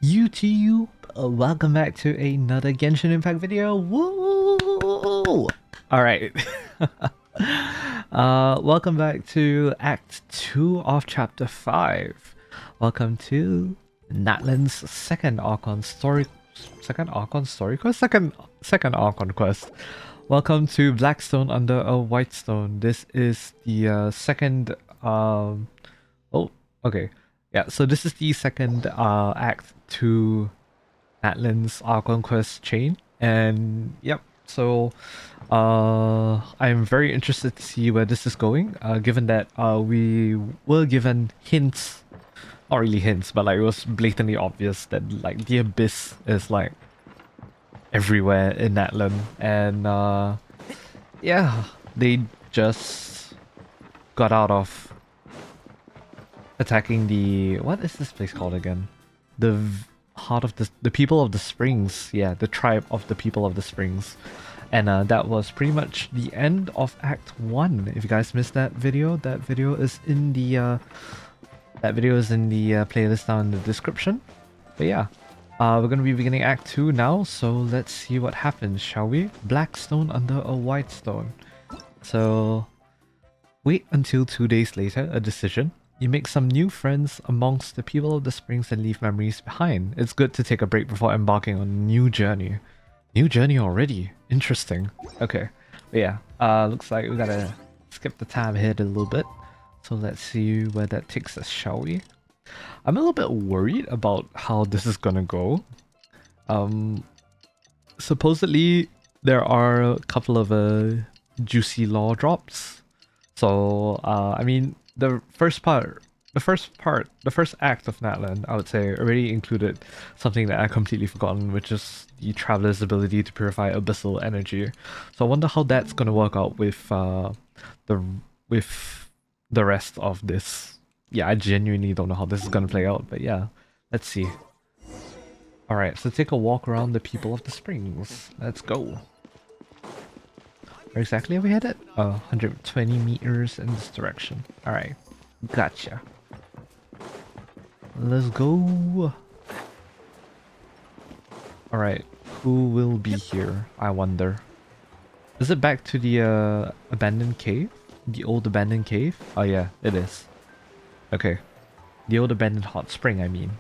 YouTube, welcome back to another Genshin Impact video. Woo! Alright. Welcome back to Act 2 of Chapter 5. Welcome to Natlan's second Archon story... Second Archon story quest? Second Archon quest. Welcome to Blackstone under a Whitestone. This is the second... Oh, okay. Yeah, so this is the second act to Natlan's Archon quest chain, and yep. So I'm very interested to see where this is going. Given that we were given hints, not really hints, but like it was blatantly obvious that like the abyss is like everywhere in Natlan, and yeah, they just got out of attacking the, what is this place called again? Heart of the people of the springs. Yeah, the tribe of the people of the springs. And that was pretty much the end of Act 1. If you guys missed that video is in the playlist down in the description. But yeah, we're gonna be beginning Act 2 now, so let's see what happens, shall we? Blackstone under a Whitestone. So wait until 2 days later, a decision. You make some new friends amongst the people of the springs and leave memories behind. It's good to take a break before embarking on a new journey. New journey already? Interesting. Okay. But yeah, looks like we gotta skip the time ahead a little bit. So let's see where that takes us, shall we? I'm a little bit worried about how this is gonna go. Supposedly there are a couple of juicy law drops. So, I mean, the first act of Natlan, I would say, already included something that I completely forgotten, which is the Traveler's ability to purify abyssal energy. So I wonder how that's gonna work out with the rest of this. Yeah, I genuinely don't know how this is gonna play out, but yeah, let's see. Alright, so take a walk around the people of the springs. Let's go. Where exactly are we headed? 120 meters in this direction. Alright, gotcha. Let's go. Alright, who will be here, I wonder? Is it back to the abandoned cave? The old abandoned cave? Oh yeah, it is. Okay. The old abandoned hot spring, I mean.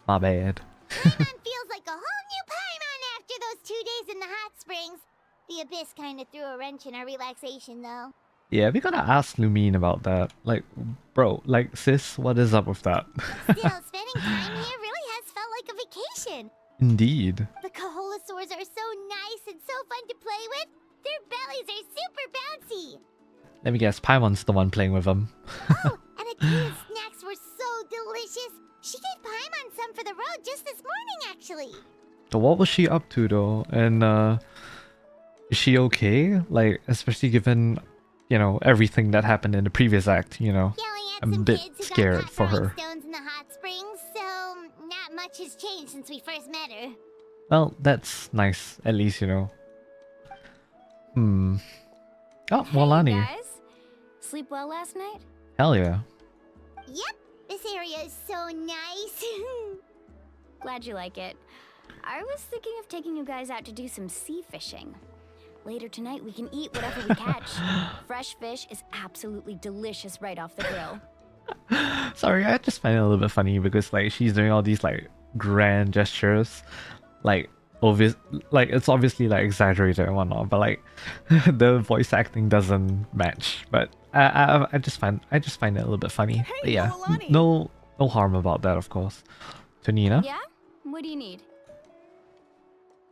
My bad. Paimon feels like a whole new Paimon after those 2 days in the hot springs. The abyss kind of threw a wrench in our relaxation, though. Yeah, we gotta ask Lumine about that. Like, bro, like, sis, what is up with that? Still, spending time here really has felt like a vacation. Indeed. The Kaholasaurs are so nice and so fun to play with. Their bellies are super bouncy. Let me guess, Paimon's the one playing with them. Oh, and Athena's snacks were so delicious. She gave Paimon some for the road just this morning, actually. So what was she up to though? And is she okay? Like, especially given, you know, everything that happened in the previous act, you know? I'm a bit scared for her. Stones in the hot springs, so not much has changed since we first met her. Well, that's nice, at least, you know. Oh, Walani. Hey guys, sleep well last night? Hell yeah. Yep, this area is so nice. Glad you like it. I was thinking of taking you guys out to do some sea fishing. Later tonight we can eat whatever we catch. Fresh fish is absolutely delicious right off the grill. Sorry, I just find it a little bit funny because like she's doing all these like grand gestures, like obvious, like it's obviously like exaggerated and whatnot, but like the voice acting doesn't match. But I just find it a little bit funny. Hey, but yeah, Noelani. no harm about that, of course. Tonina. Yeah? What do you need?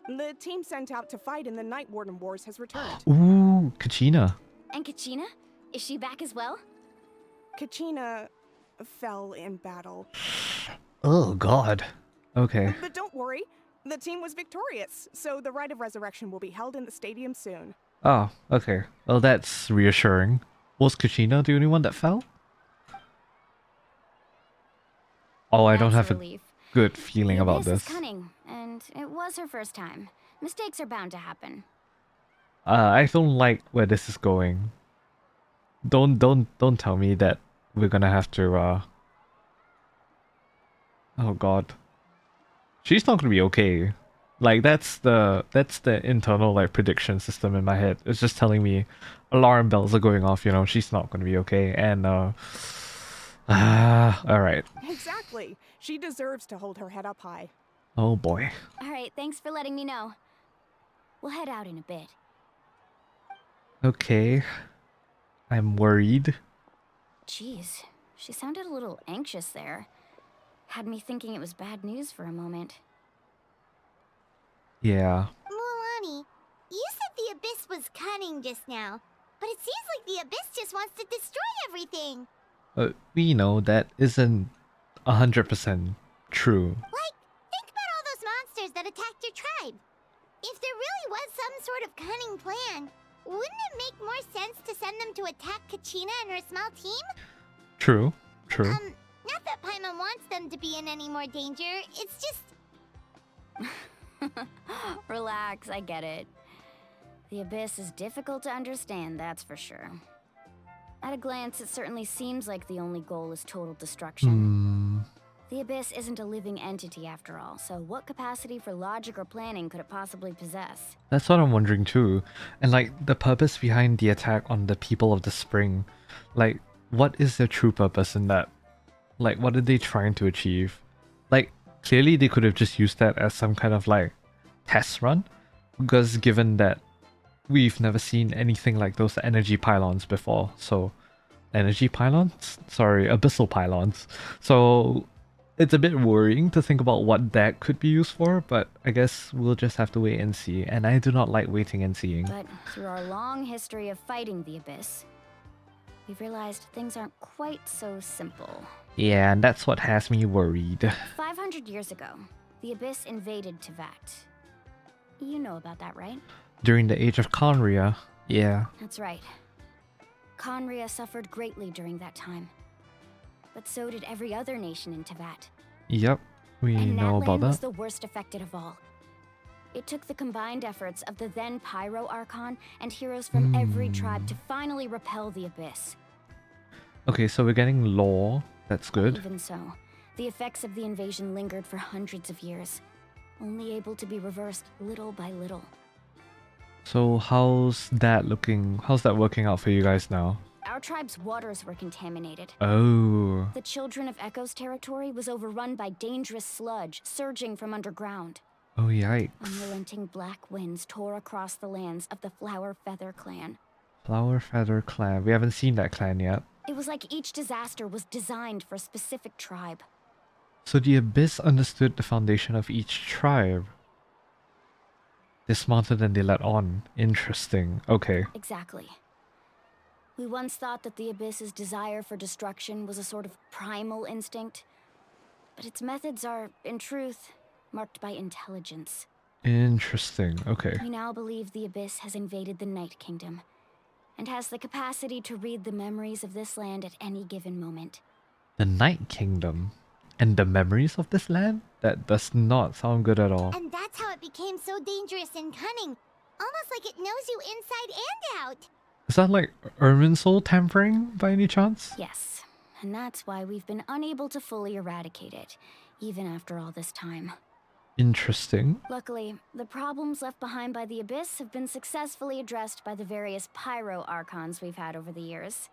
The team sent out to fight in the Night Warden Wars has returned. Ooh, Kachina. And Kachina? Is she back as well? Kachina fell in battle. Oh God. Okay. But don't worry, the team was victorious, so the rite of resurrection will be held in the stadium soon. Oh, okay. Well, that's reassuring. Was Kachina the only one that fell? Oh, I don't That's have a relief. good feeling The about abyss is this. cunning, and it was her first time. Mistakes are bound to happen. I don't like where this is going. Don't tell me that we're gonna have to oh God. She's not gonna be okay. Like that's the internal like prediction system in my head. It's just telling me alarm bells are going off, you know, she's not gonna be okay. And alright. Exactly. She deserves to hold her head up high. Oh boy. All right, thanks for letting me know. We'll head out in a bit. Okay. I'm worried. Jeez, she sounded a little anxious there. Had me thinking it was bad news for a moment. Yeah. Mualani, you said the Abyss was cunning just now, but it seems like the Abyss just wants to destroy everything. We know that isn't 100% true. Like, think about all those monsters that attacked your tribe. If there really was some sort of cunning plan, wouldn't it make more sense to send them to attack Kachina and her small team? True. Not that Paimon wants them to be in any more danger, it's just... Relax, I get it. The Abyss is difficult to understand, that's for sure. At a glance, it certainly seems like the only goal is total destruction. The Abyss isn't a living entity after all, so what capacity for logic or planning could it possibly possess? That's what I'm wondering too. And like the purpose behind the attack on the people of the spring. Like, what is their true purpose in that? Like, what are they trying to achieve? Like, clearly they could have just used that as some kind of like test run. Because given that we've never seen anything like those energy pylons before. So, energy pylons? Sorry, abyssal pylons. So, it's a bit worrying to think about what that could be used for, but I guess we'll just have to wait and see. And I do not like waiting and seeing. But through our long history of fighting the Abyss, we've realized things aren't quite so simple. Yeah, and that's what has me worried. 500 years ago, the Abyss invaded Tevat. You know about that, right? During the age of Conria, yeah. That's right. Conria suffered greatly during that time. But so did every other nation in Tevat. Yep, we And know about NATLAN was that. the worst affected of all. It took the combined efforts of the then Pyro Archon and heroes from every tribe to finally repel the Abyss. Okay, so we're getting lore. That's good. Even so, the effects of the invasion lingered for hundreds of years, only able to be reversed little by little. So how's that looking? How's that working out for you guys now? Our tribe's waters were contaminated. Oh. The Children of Echo's territory was overrun by dangerous sludge surging from underground. Oh, yikes. Unrelenting black winds tore across the lands of the Flower Feather clan. Flower Feather Clan. We haven't seen that clan yet. It was like each disaster was designed for a specific tribe. So the Abyss understood the foundation of each tribe. They're smarter than they let on. Interesting. Okay. Exactly. We once thought that the Abyss's desire for destruction was a sort of primal instinct, but its methods are, in truth, marked by intelligence. Interesting. Okay. We now believe the Abyss has invaded the Night Kingdom, and has the capacity to read the memories of this land at any given moment. The Night Kingdom. And the memories of this land? That does not sound good at all. And that's how it became so dangerous and cunning. Almost like it knows you inside and out. Is that like Ermin soul tampering by any chance? Yes, and that's why we've been unable to fully eradicate it, even after all this time. Interesting. Luckily, the problems left behind by the Abyss have been successfully addressed by the various Pyro Archons we've had over the years.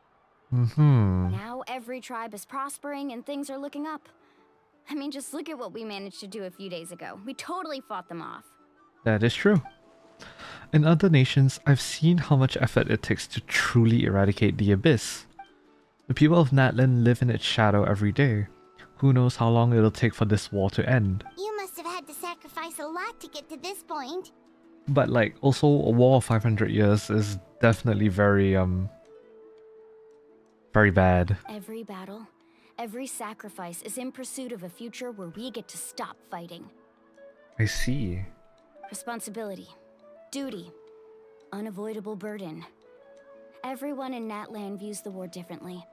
Now every tribe is prospering and things are looking up. I mean, just look at what we managed to do a few days ago. We totally fought them off. That is true. In other nations, I've seen how much effort it takes to truly eradicate the Abyss. The people of NATLAN live in its shadow every day. Who knows how long it'll take for this war to end. You must have had to sacrifice a lot to get to this point. But like, also a war of 500 years is definitely very bad. Every battle, every sacrifice is in pursuit of a future where we get to stop fighting. I see. Responsibility, duty, unavoidable burden. Everyone in NATLAN views the war differently.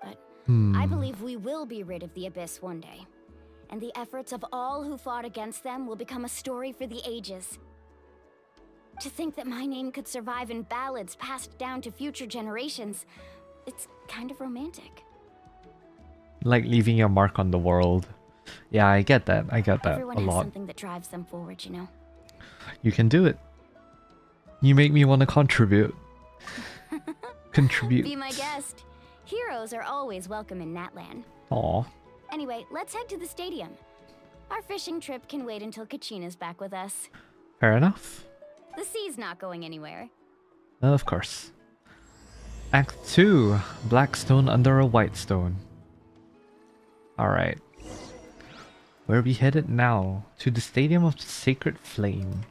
But I believe we will be rid of the Abyss one day. And the efforts of all who fought against them will become a story for the ages. To think that my name could survive in ballads passed down to future generations, it's kind of romantic. Like leaving your mark on the world. Yeah, I get that. I get that Everyone a has lot. something that drives them forward, you know. You can do it. You make me want to contribute. Contribute. Be my guest. Heroes are always welcome in NATLAN. Aw. Anyway, let's head to the stadium. Our fishing trip can wait until Kachina's back with us. Fair enough. The sea's not going anywhere. Of course. Act 2. Black stone under a white stone. Alright. Where are we headed now? To the Stadium of the Sacred Flame.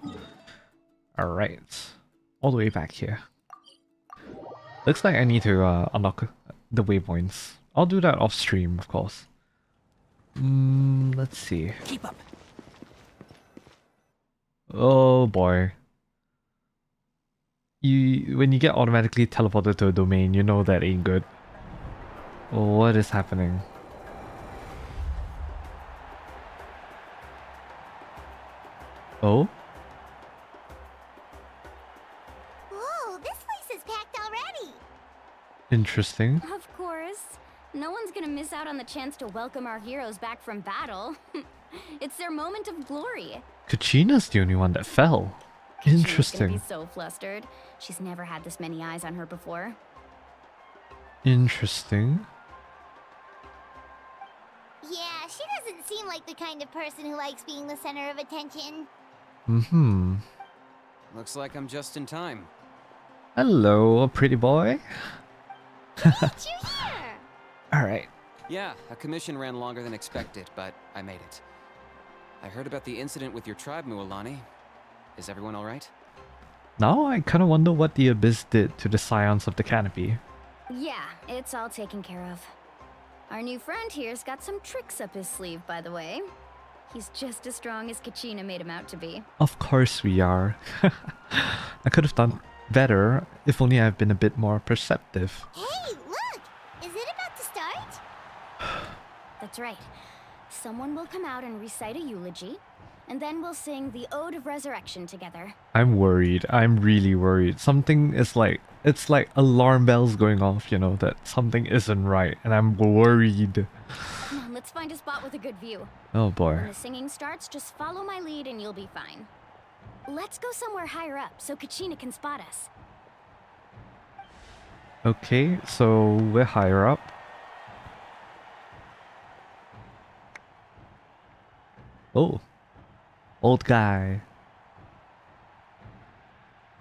Alright. All the way back here. Looks like I need to unlock the waypoints. I'll do that off stream, of course. Let's see. Keep up. Oh boy. When you get automatically teleported to a domain, you know that ain't good. What is happening? Oh? Whoa, this place is packed already. Interesting. Of course. No one's gonna miss out on the chance to welcome our heroes back from battle. It's their moment of glory. Kachina's the only one that fell. She's gonna Interesting. be so flustered. She's never had this many eyes on her before. Interesting. Yeah, she doesn't seem like the kind of person who likes being the center of attention. Mm-hmm. Looks like I'm just in time. Hello, pretty boy. Did you hear? Alright. Yeah, a commission ran longer than expected, but I made it. I heard about the incident with your tribe, Mualani. Is everyone alright? Now I kind of wonder what the Abyss did to the Scions of the Canopy. Yeah, it's all taken care of. Our new friend here's got some tricks up his sleeve, by the way. He's just as strong as Kachina made him out to be. Of course we are. I could have done better if only I've been a bit more perceptive. Hey, look! Is it about to start? That's right. Someone will come out and recite a eulogy, and then we'll sing the Ode of Resurrection together. I'm worried. I'm really worried. Something is like... It's like alarm bells going off, you know, that something isn't right. And I'm worried. Come on, let's find a spot with a good view. Oh When boy. the singing starts, just follow my lead and you'll be fine. Let's go somewhere higher up so Kachina can spot us. Okay, so we're higher up. Oh. Old guy.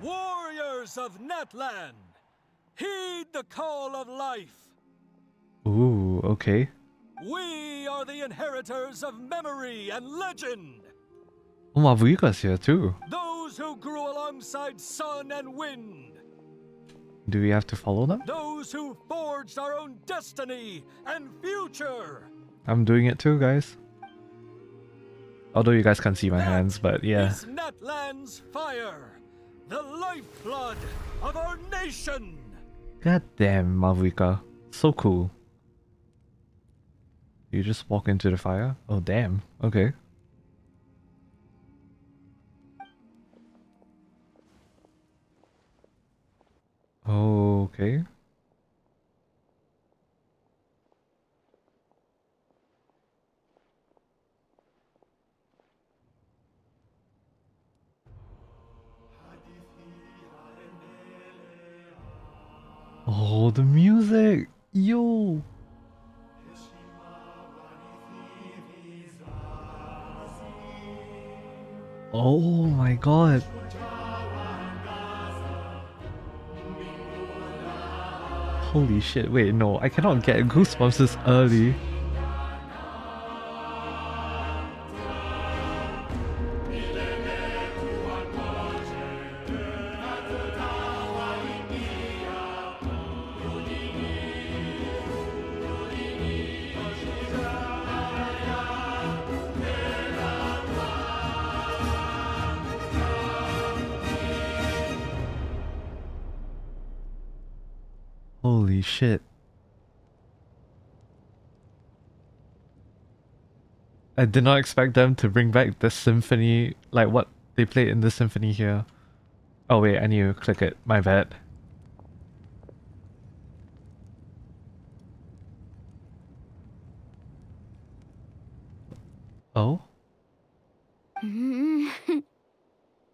Warriors of NATLAN, heed the call of life. Ooh, okay. We are the inheritors of memory and legend. Oh, Mavuika's here too. Those who grew alongside sun and wind. Do we have to follow them? Those who forged our own destiny and future. I'm doing it too, guys. Although you guys can't see my That hands, but yeah. is NATLAN's fire, the lifeblood of our nation. God damn, Mavuika. So cool. You just walk into the fire? Oh, damn. Okay. Okay. Oh, the music! Yo! Oh my god. Holy shit, wait, no, I cannot get goosebumps this early. Holy shit. I did not expect them to bring back the symphony, like what they played in the symphony here. Oh wait, I need to click it, my bad. Oh? Hmm.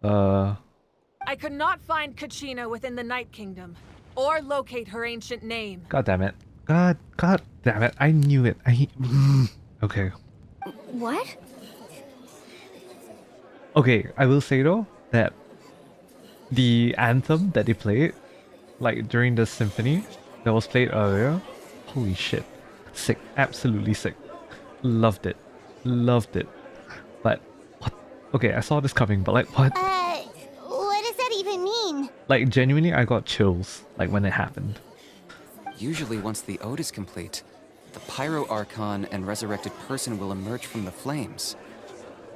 I could not find Kachina within the Night Kingdom, or locate her ancient name. God damn it. God damn it. I knew it. Okay. What? Okay, I will say though that the anthem that they played, like during the symphony that was played earlier, holy shit. Sick. Absolutely sick. Loved it. Loved it. But, what? Okay, I saw this coming, but like, what? What does that even mean? Like, genuinely, I got chills, like, when it happened. Usually once the ode is complete, the Pyro Archon and resurrected person will emerge from the flames.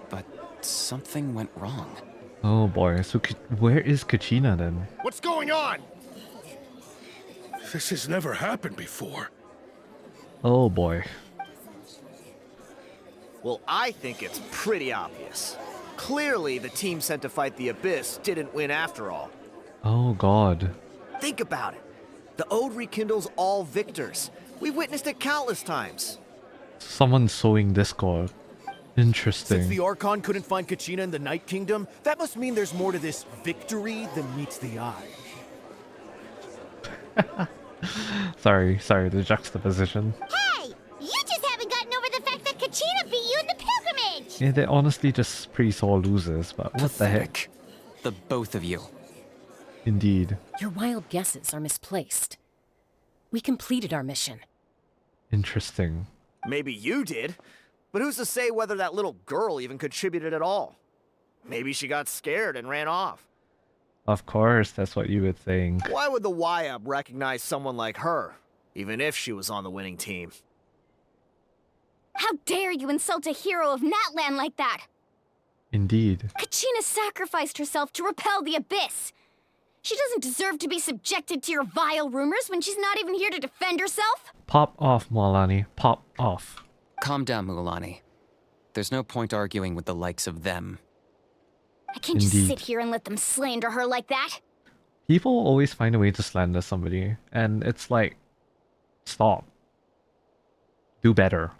But something went wrong. Oh boy, so where is Kachina then? What's going on? This has never happened before. Oh boy. Well, I think it's pretty obvious. Clearly, the team sent to fight the Abyss didn't win after all. Oh god. Think about it. The Ode rekindles all victors. We've witnessed it countless times. Someone's sowing discord. Interesting. Since the Archon couldn't find Kachina in the Night Kingdom, that must mean there's more to this victory than meets the eye. Sorry, the juxtaposition. Hey! You just haven't gotten over the fact that Kachina beat you in the pilgrimage! Yeah, they're honestly just pretty sore losers, but what the heck? Pathetic. The both of you. Indeed. Your wild guesses are misplaced. We completed our mission. Interesting. Maybe you did, but who's to say whether that little girl even contributed at all? Maybe she got scared and ran off. Of course, that's what you would think. Why would the YUB recognize someone like her, even if she was on the winning team? How dare you insult a hero of NATLAN like that? Indeed. Kachina sacrificed herself to repel the Abyss. She doesn't deserve to be subjected to your vile rumors when she's not even here to defend herself. Pop off, Mualani. Pop off. Calm down, Mualani. There's no point arguing with the likes of them. I can't just Indeed. sit here and let them slander her like that. People always find a way to slander somebody, and it's like, stop. Do better.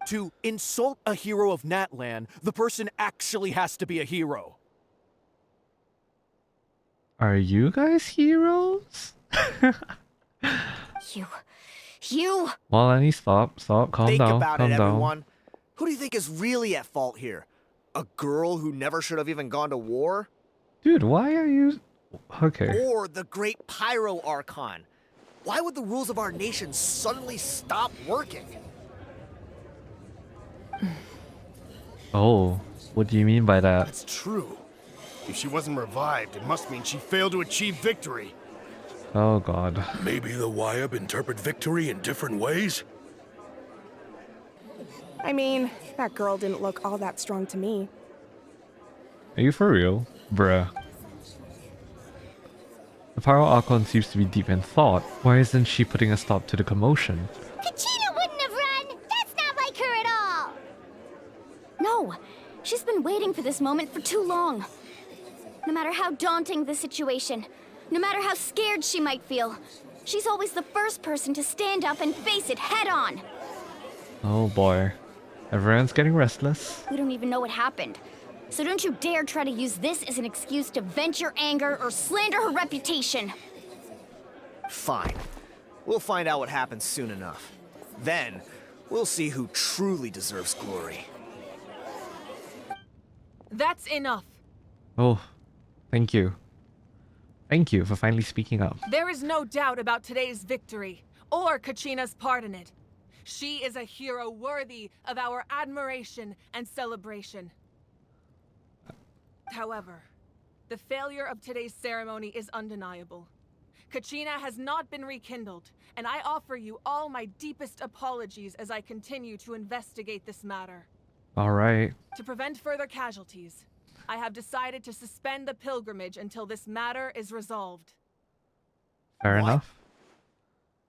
To insult a hero of NATLAN, the person actually has to be a hero. Are you guys heroes? You... Mualani, stop, calm Think down, about calm it, down. everyone. Who do you think is really at fault here? A girl who never should have even gone to war? Dude, why are you... Okay. Or the great Pyro Archon? Why would the rules of our nation suddenly stop working? Oh, what do you mean by that? That's true. If she wasn't revived, it must mean she failed to achieve victory. Oh god. Maybe the YUB interpret victory in different ways? I mean, that girl didn't look all that strong to me. Are you for real? Bruh. The Pyro Archon seems to be deep in thought. Why isn't she putting a stop to the commotion? Kachina wouldn't have run! That's not like her at all! No, she's been waiting for this moment for too long. No matter how daunting the situation, no matter how scared she might feel, she's always the first person to stand up and face it head on. Oh boy. Everyone's getting restless. We don't even know what happened. So don't you dare try to use this as an excuse to vent your anger or slander her reputation. Fine. We'll find out what happens soon enough. Then, we'll see who truly deserves glory. That's enough. Oh, thank you. Thank you for finally speaking up. There is no doubt about today's victory, or Kachina's part in it. She is a hero worthy of our admiration and celebration. However, the failure of today's ceremony is undeniable. Kachina has not been rekindled, and I offer you all my deepest apologies as I continue to investigate this matter. Alright. To prevent further casualties, I have decided to suspend the pilgrimage until this matter is resolved. Fair enough.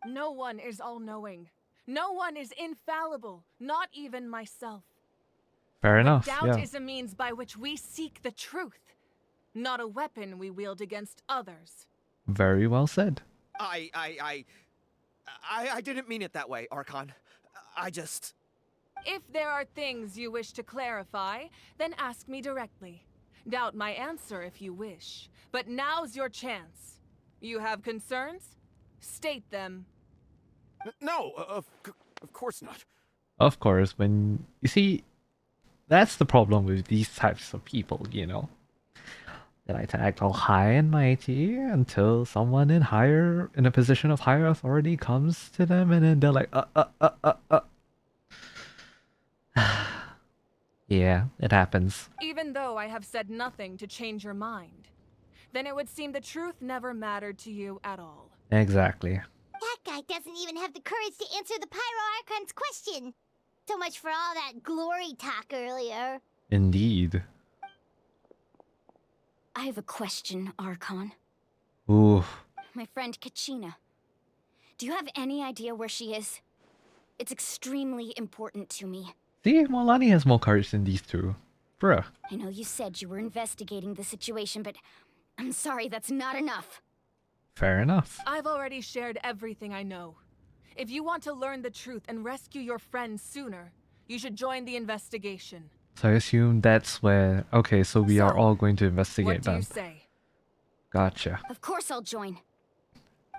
No one is all-knowing. No one is infallible, not even myself. Fair enough, Doubt yeah. is a means by which we seek the truth, not a weapon we wield against others. Very well said. I didn't mean it that way, Archon. If there are things you wish to clarify, then ask me directly. Doubt my answer if you wish. But now's your chance. You have concerns? State them. No, of course not. Of course, when you see, that's the problem with these types of people, you know. They like to act all high and mighty until someone in a position of higher authority comes to them, and then they're like, Yeah, it happens. Even though I have said nothing to change your mind, then it would seem the truth never mattered to you at all. Exactly. That guy doesn't even have the courage to answer the Pyro Archon's question. So much for all that glory talk earlier. Indeed. I have a question, Archon. Ooh. My friend Kachina. Do you have any idea where she is? It's extremely important to me. See, Molani has more courage than these two. Bruh. I know you said you were investigating the situation, but I'm sorry, that's not enough. Fair enough. I've already shared everything I know. If you want to learn the truth and rescue your friends sooner, you should join the investigation. So I assume that's where... Okay, so we are all going to investigate What do them. you say? Gotcha. Of course I'll join.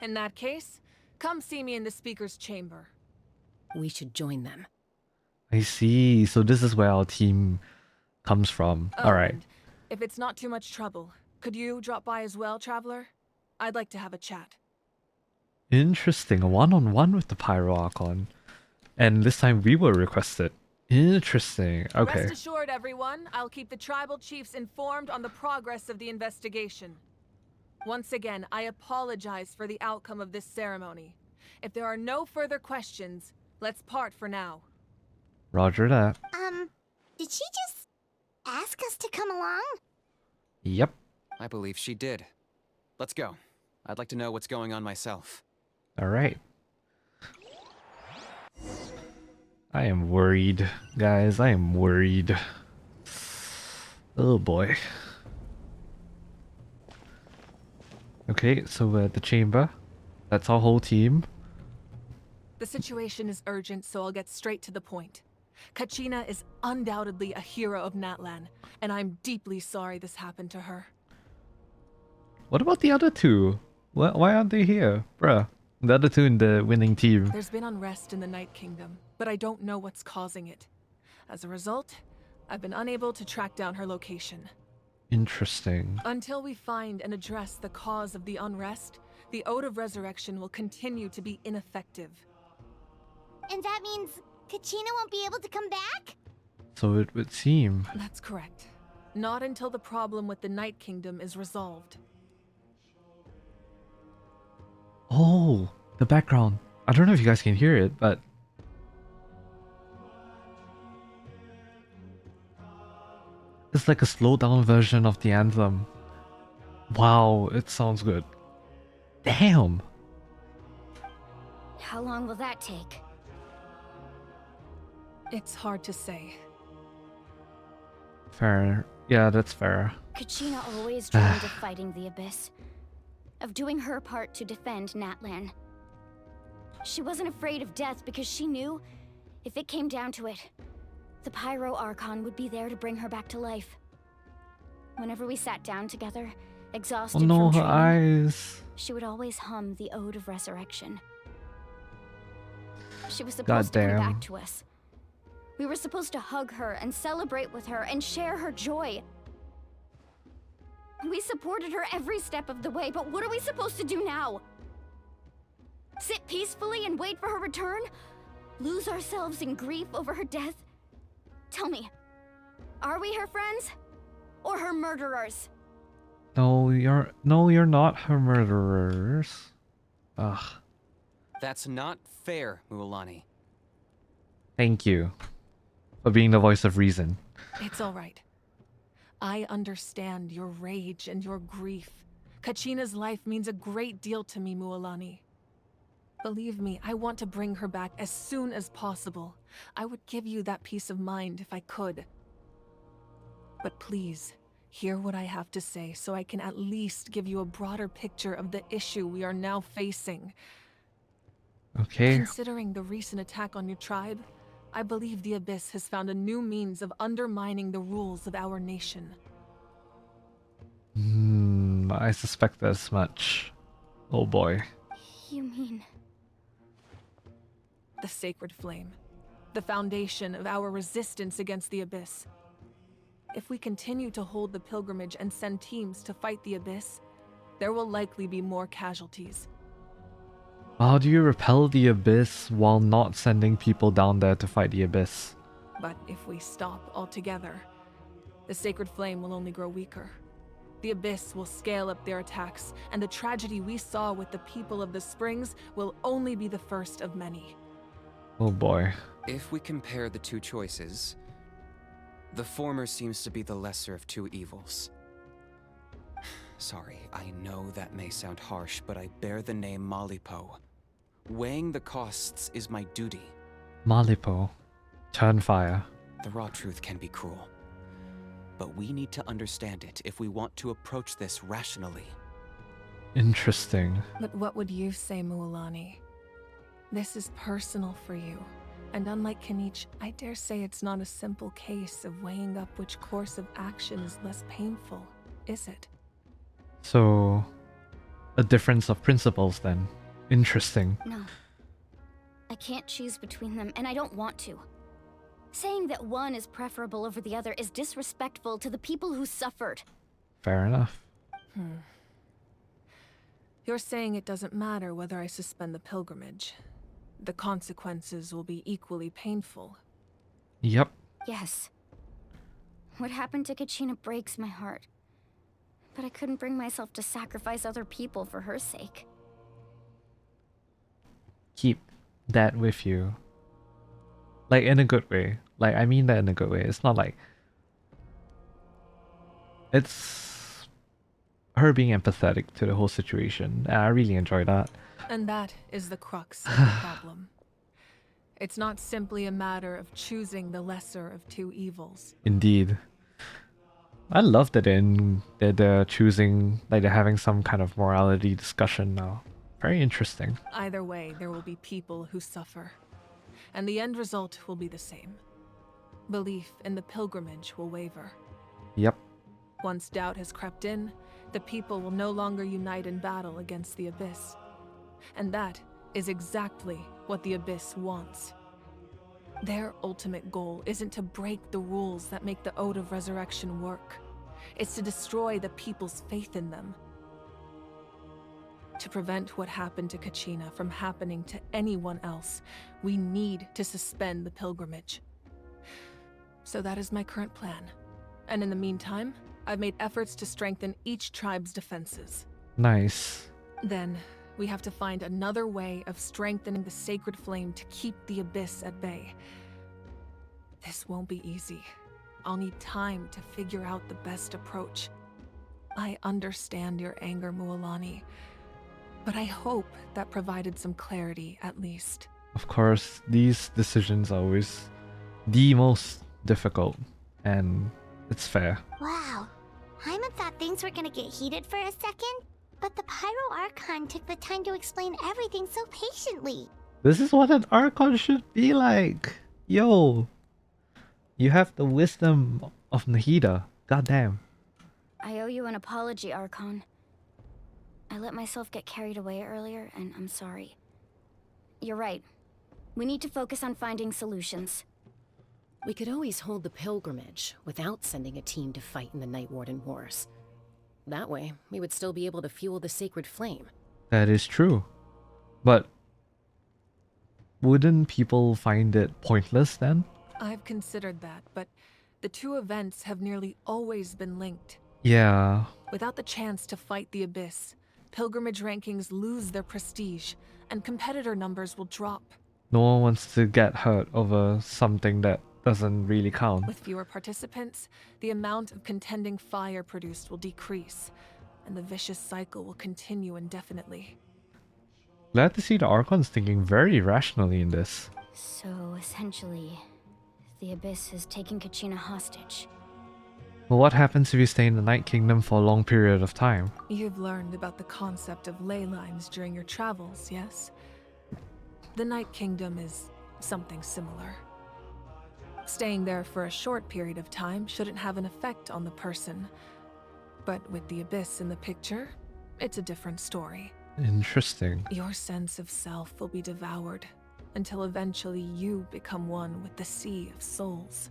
In that case, come see me in the speaker's chamber. We should join them. I see. So this is where our team comes from. Oh, Alright. and if it's not too much trouble, could you drop by as well, Traveler? I'd like to have a chat. Interesting. A one-on-one with the Pyro Archon. And this time we were requested. Interesting. Okay. Rest assured, everyone, I'll keep the tribal chiefs informed on the progress of the investigation. Once again, I apologize for the outcome of this ceremony. If there are no further questions, let's part for now. Roger that. Did she just ask us to come along? Yep. I believe she did. Let's go. I'd like to know what's going on myself. Alright. I am worried, guys. I am worried. Oh boy. Okay, so we're at the chamber. That's our whole team. The situation is urgent, so I'll get straight to the point. Kachina is undoubtedly a hero of NATLAN, and I'm deeply sorry this happened to her. What about the other two? Why aren't they here? Bruh. The other two in the winning team. There's been unrest in the Night Kingdom, but I don't know what's causing it. As a result, I've been unable to track down her location. Interesting. Until we find and address the cause of the unrest, the Ode of Resurrection will continue to be ineffective. And that means Kachina won't be able to come back? So it would seem. That's correct. Not until the problem with the Night Kingdom is resolved. Oh, the background. I don't know if you guys can hear it, but... It's like a slowed down version of the anthem. Wow, it sounds good. Damn! How long will that take? It's hard to say. Fair. Yeah, that's fair. Kachina always dreamed of fighting the Abyss. Of doing her part to defend NATLAN. She wasn't afraid of death because she knew, if it came down to it, the Pyro Archon would be there to bring her back to life. Whenever we sat down together, exhausted Oh no, from her training, eyes. she would always hum the Ode of Resurrection. She was supposed to come Goddamn. back to us. We were supposed to hug her and celebrate with her and share her joy. We supported her every step of the way, but what are we supposed to do now? Sit peacefully and wait for her return? Lose ourselves in grief over her death? Tell me, are we her friends? Or her murderers? No, you're not her murderers. Ugh. That's not fair, Mualani. Thank you for being the voice of reason. It's all right. I understand your rage and your grief. Kachina's life means a great deal to me, Mualani. Believe me, I want to bring her back as soon as possible. I would give you that peace of mind if I could. But please, hear what I have to say so I can at least give you a broader picture of the issue we are now facing. Okay. Considering the recent attack on your tribe, I believe the Abyss has found a new means of undermining the rules of our nation. I suspect as much. Oh boy. You mean... The Sacred Flame. The foundation of our resistance against the Abyss. If we continue to hold the pilgrimage and send teams to fight the Abyss, there will likely be more casualties. How do you repel the Abyss while not sending people down there to fight the Abyss? But if we stop altogether, the Sacred Flame will only grow weaker. The Abyss will scale up their attacks, and the tragedy we saw with the people of the Springs will only be the first of many. Oh boy. If we compare the two choices, the former seems to be the lesser of two evils. Sorry, I know that may sound harsh, but I bear the name Malipo. Weighing the costs is my duty. Malipo. Turnfire. The raw truth can be cruel. But we need to understand it if we want to approach this rationally. Interesting. But what would you say, Mualani? This is personal for you. And unlike Kenichi, I dare say it's not a simple case of weighing up which course of action is less painful, is it? So, a difference of principles then. Interesting. No. I can't choose between them, and I don't want to. Saying that one is preferable over the other is disrespectful to the people who suffered. Fair enough. You're saying it doesn't matter whether I suspend the pilgrimage. The consequences will be equally painful. Yep. Yes. What happened to Kachina breaks my heart. But I couldn't bring myself to sacrifice other people for her sake. Keep that with you. Like, in a good way. Like, I mean that in a good way. It's not like... It's... her being empathetic to the whole situation. And I really enjoy that. And that is the crux of the problem. It's not simply a matter of choosing the lesser of two evils. Indeed. I love that they're choosing... like, they're having some kind of morality discussion now. Very interesting. Either way, there will be people who suffer. And the end result will be the same. Belief in the pilgrimage will waver. Yep. Once doubt has crept in, the people will no longer unite in battle against the Abyss. And that is exactly what the Abyss wants. Their ultimate goal isn't to break the rules that make the Ode of Resurrection work. It's to destroy the people's faith in them. To prevent what happened to Kachina from happening to anyone else, we need to suspend the pilgrimage. So that is my current plan. And in the meantime, I've made efforts to strengthen each tribe's defenses. Nice. Then, we have to find another way of strengthening the Sacred Flame to keep the Abyss at bay. This won't be easy. I'll need time to figure out the best approach. I understand your anger, Mualani, but I hope that provided some clarity at least. Of course, these decisions are always the most difficult, and it's fair. Wow. Hyman thought things were gonna get heated for a second, but the Pyro Archon took the time to explain everything so patiently. This is what an Archon should be like. Yo. You have the wisdom of Nahida. Goddamn. I owe you an apology, Archon. I let myself get carried away earlier, and I'm sorry. You're right. We need to focus on finding solutions. We could always hold the pilgrimage without sending a team to fight in the Night Warden Wars. That way, we would still be able to fuel the Sacred Flame. That is true. But wouldn't people find it pointless then? I've considered that, but the two events have nearly always been linked. Yeah. Without the chance to fight the Abyss, pilgrimage rankings lose their prestige, and competitor numbers will drop. No one wants to get hurt over something that doesn't really count. With fewer participants, the amount of contending fire produced will decrease, and the vicious cycle will continue indefinitely. Glad to see the Archons thinking very rationally in this. So, essentially, the Abyss is taking Kachina hostage. Well, what happens if you stay in the Night Kingdom for a long period of time? You've learned about the concept of ley lines during your travels, yes? The Night Kingdom is something similar. Staying there for a short period of time shouldn't have an effect on the person. But with the Abyss in the picture, it's a different story. Interesting. Your sense of self will be devoured until eventually you become one with the Sea of Souls.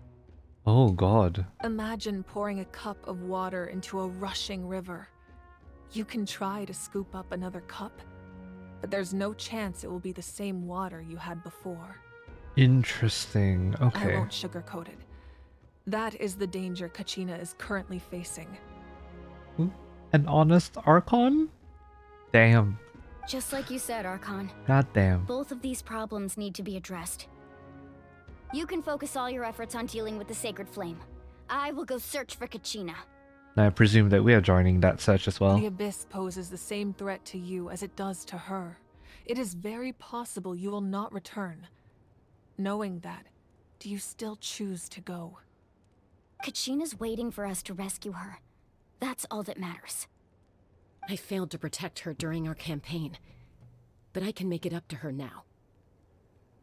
Oh god. Imagine pouring a cup of water into a rushing river. You can try to scoop up another cup, but there's no chance it will be the same water you had before. Interesting. I Okay. won't sugarcoat it. That is the danger Kachina is currently facing. An honest Archon? Damn. Just like you said, Archon. God damn. Both of these problems need to be addressed. You can focus all your efforts on dealing with the Sacred Flame. I will go search for Kachina. I presume that we are joining that search as well. The Abyss poses the same threat to you as it does to her. It is very possible you will not return. Knowing that, do you still choose to go? Kachina's waiting for us to rescue her. That's all that matters. I failed to protect her during our campaign, but I can make it up to her now.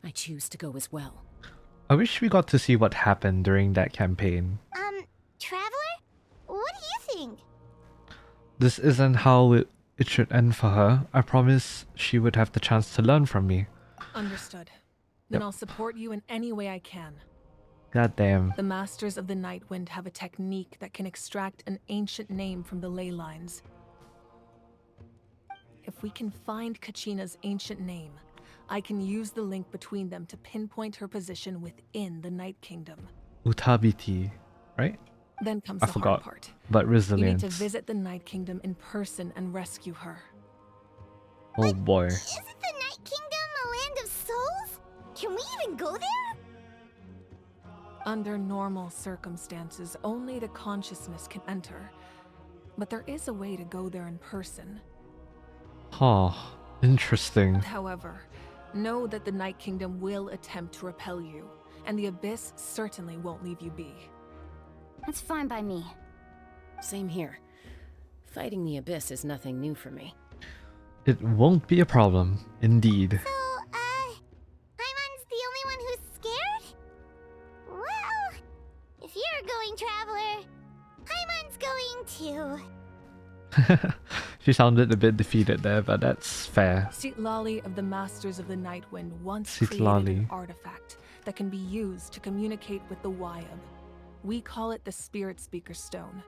I choose to go as well. I wish we got to see what happened during that campaign. Traveler? What do you think? This isn't how it should end for her. I promise she would have the chance to learn from me. Understood. Then I'll support you in any way I can. God damn. The Masters of the Nightwind have a technique that can extract an ancient name from the ley lines. If we can find Kachina's ancient name, I can use the link between them to pinpoint her position within the Night Kingdom. Utabiti, right? Then comes I the forgot. hard part. But You need resilience. to visit the Night Kingdom in person and rescue her. Oh boy. Isn't the Night Kingdom a land of souls? Can we even go there? Under normal circumstances, only the consciousness can enter. But there is a way to go there in person. Huh. Interesting. However, know that the Night Kingdom will attempt to repel you, and the Abyss certainly won't leave you be. That's fine by me. Same here. Fighting the Abyss is nothing new for me. It won't be a problem, indeed. So, Paimon's the only one who's scared? Well, if you're going, Traveler, Paimon's going too. She sounded a bit defeated there, but that's fair. Sitlali of the Masters of the Nightwind once Sitlali. created an artifact that can be used to communicate with the Wyab. We call it the Spirit Speaker Stone.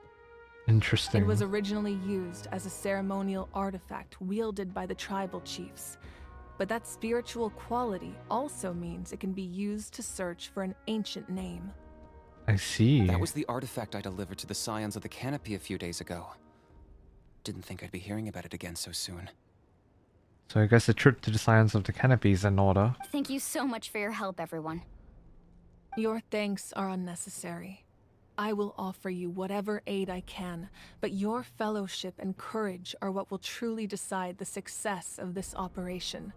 Interesting. It was originally used as a ceremonial artifact wielded by the tribal chiefs. But that spiritual quality also means it can be used to search for an ancient name. I see. That was the artifact I delivered to the Scions of the Canopy a few days ago. Didn't think I'd be hearing about it again so soon. So I guess the trip to the Science of the Canopy is in order. Thank you so much for your help, everyone. Your thanks are unnecessary. I will offer you whatever aid I can, but your fellowship and courage are what will truly decide the success of this operation.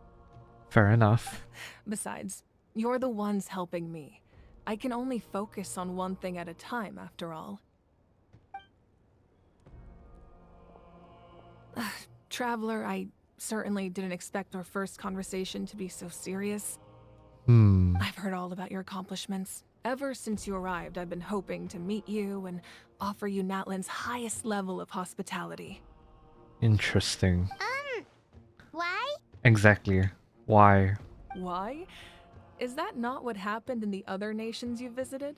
Fair enough. Besides, you're the ones helping me. I can only focus on one thing at a time, after all. Traveler, I certainly didn't expect our first conversation to be so serious. I've heard all about your accomplishments. Ever since you arrived, I've been hoping to meet you and offer you NATLAN's highest level of hospitality. Interesting. Why? Exactly. Why? Why? Is that not what happened in the other nations you visited?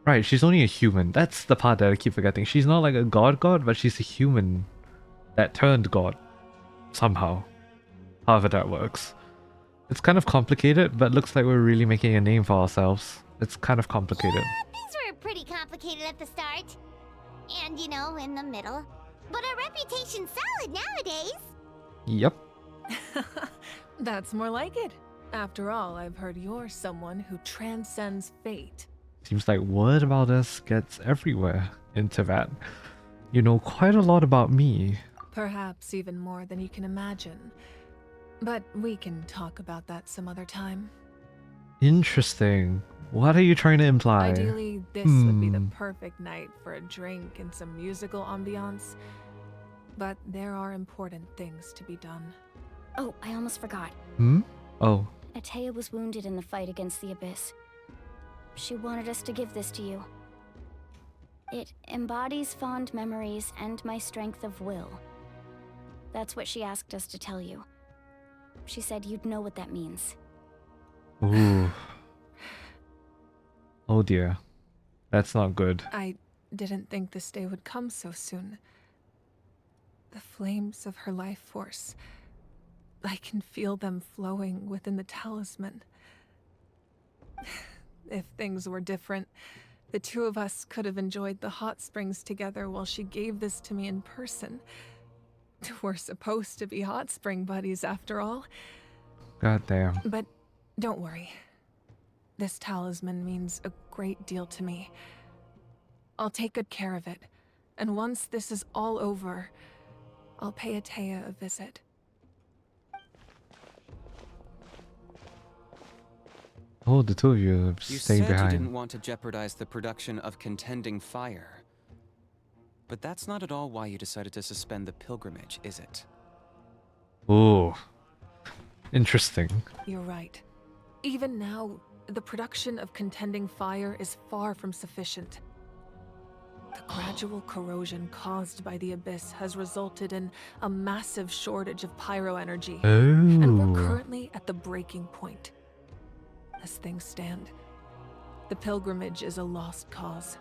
Right, she's only a human. That's the part that I keep forgetting. She's not like a god, but she's a human that turned god. Somehow. However that works. It's kind of complicated, but looks like we're really making a name for ourselves. It's kind of complicated. Things were pretty complicated at the start. And, you know, in the middle. But our reputation's solid nowadays. Yep. That's more like it. After all, I've heard you're someone who transcends fate. Seems like word about us gets everywhere into that. You know quite a lot about me. Perhaps even more than you can imagine. But we can talk about that some other time. Interesting. What are you trying to imply? Ideally, this would be the perfect night for a drink and some musical ambiance. But there are important things to be done. Oh, I almost forgot. Oh. Atea was wounded in the fight against the Abyss. She wanted us to give this to you. It embodies fond memories and my strength of will. That's what she asked us to tell you. She said you'd know what that means. Ooh. Oh dear. That's not good. I didn't think this day would come so soon. The flames of her life force. I can feel them flowing within the talisman. If things were different, the two of us could have enjoyed the hot springs together while she gave this to me in person. We're supposed to be hot spring buddies after all. God damn. But don't worry. This talisman means a great deal to me. I'll take good care of it. And once this is all over, I'll pay Atea a visit. Oh, the two of you are You staying said you behind. didn't want to jeopardize the production of contending fire. But that's not at all why you decided to suspend the pilgrimage, is it? Ooh. Interesting. You're right. Even now, the production of contending fire is far from sufficient. The gradual corrosion caused by the abyss has resulted in a massive shortage of pyro energy. And we're Oh. currently at the breaking point. As things stand, the pilgrimage is a lost cause.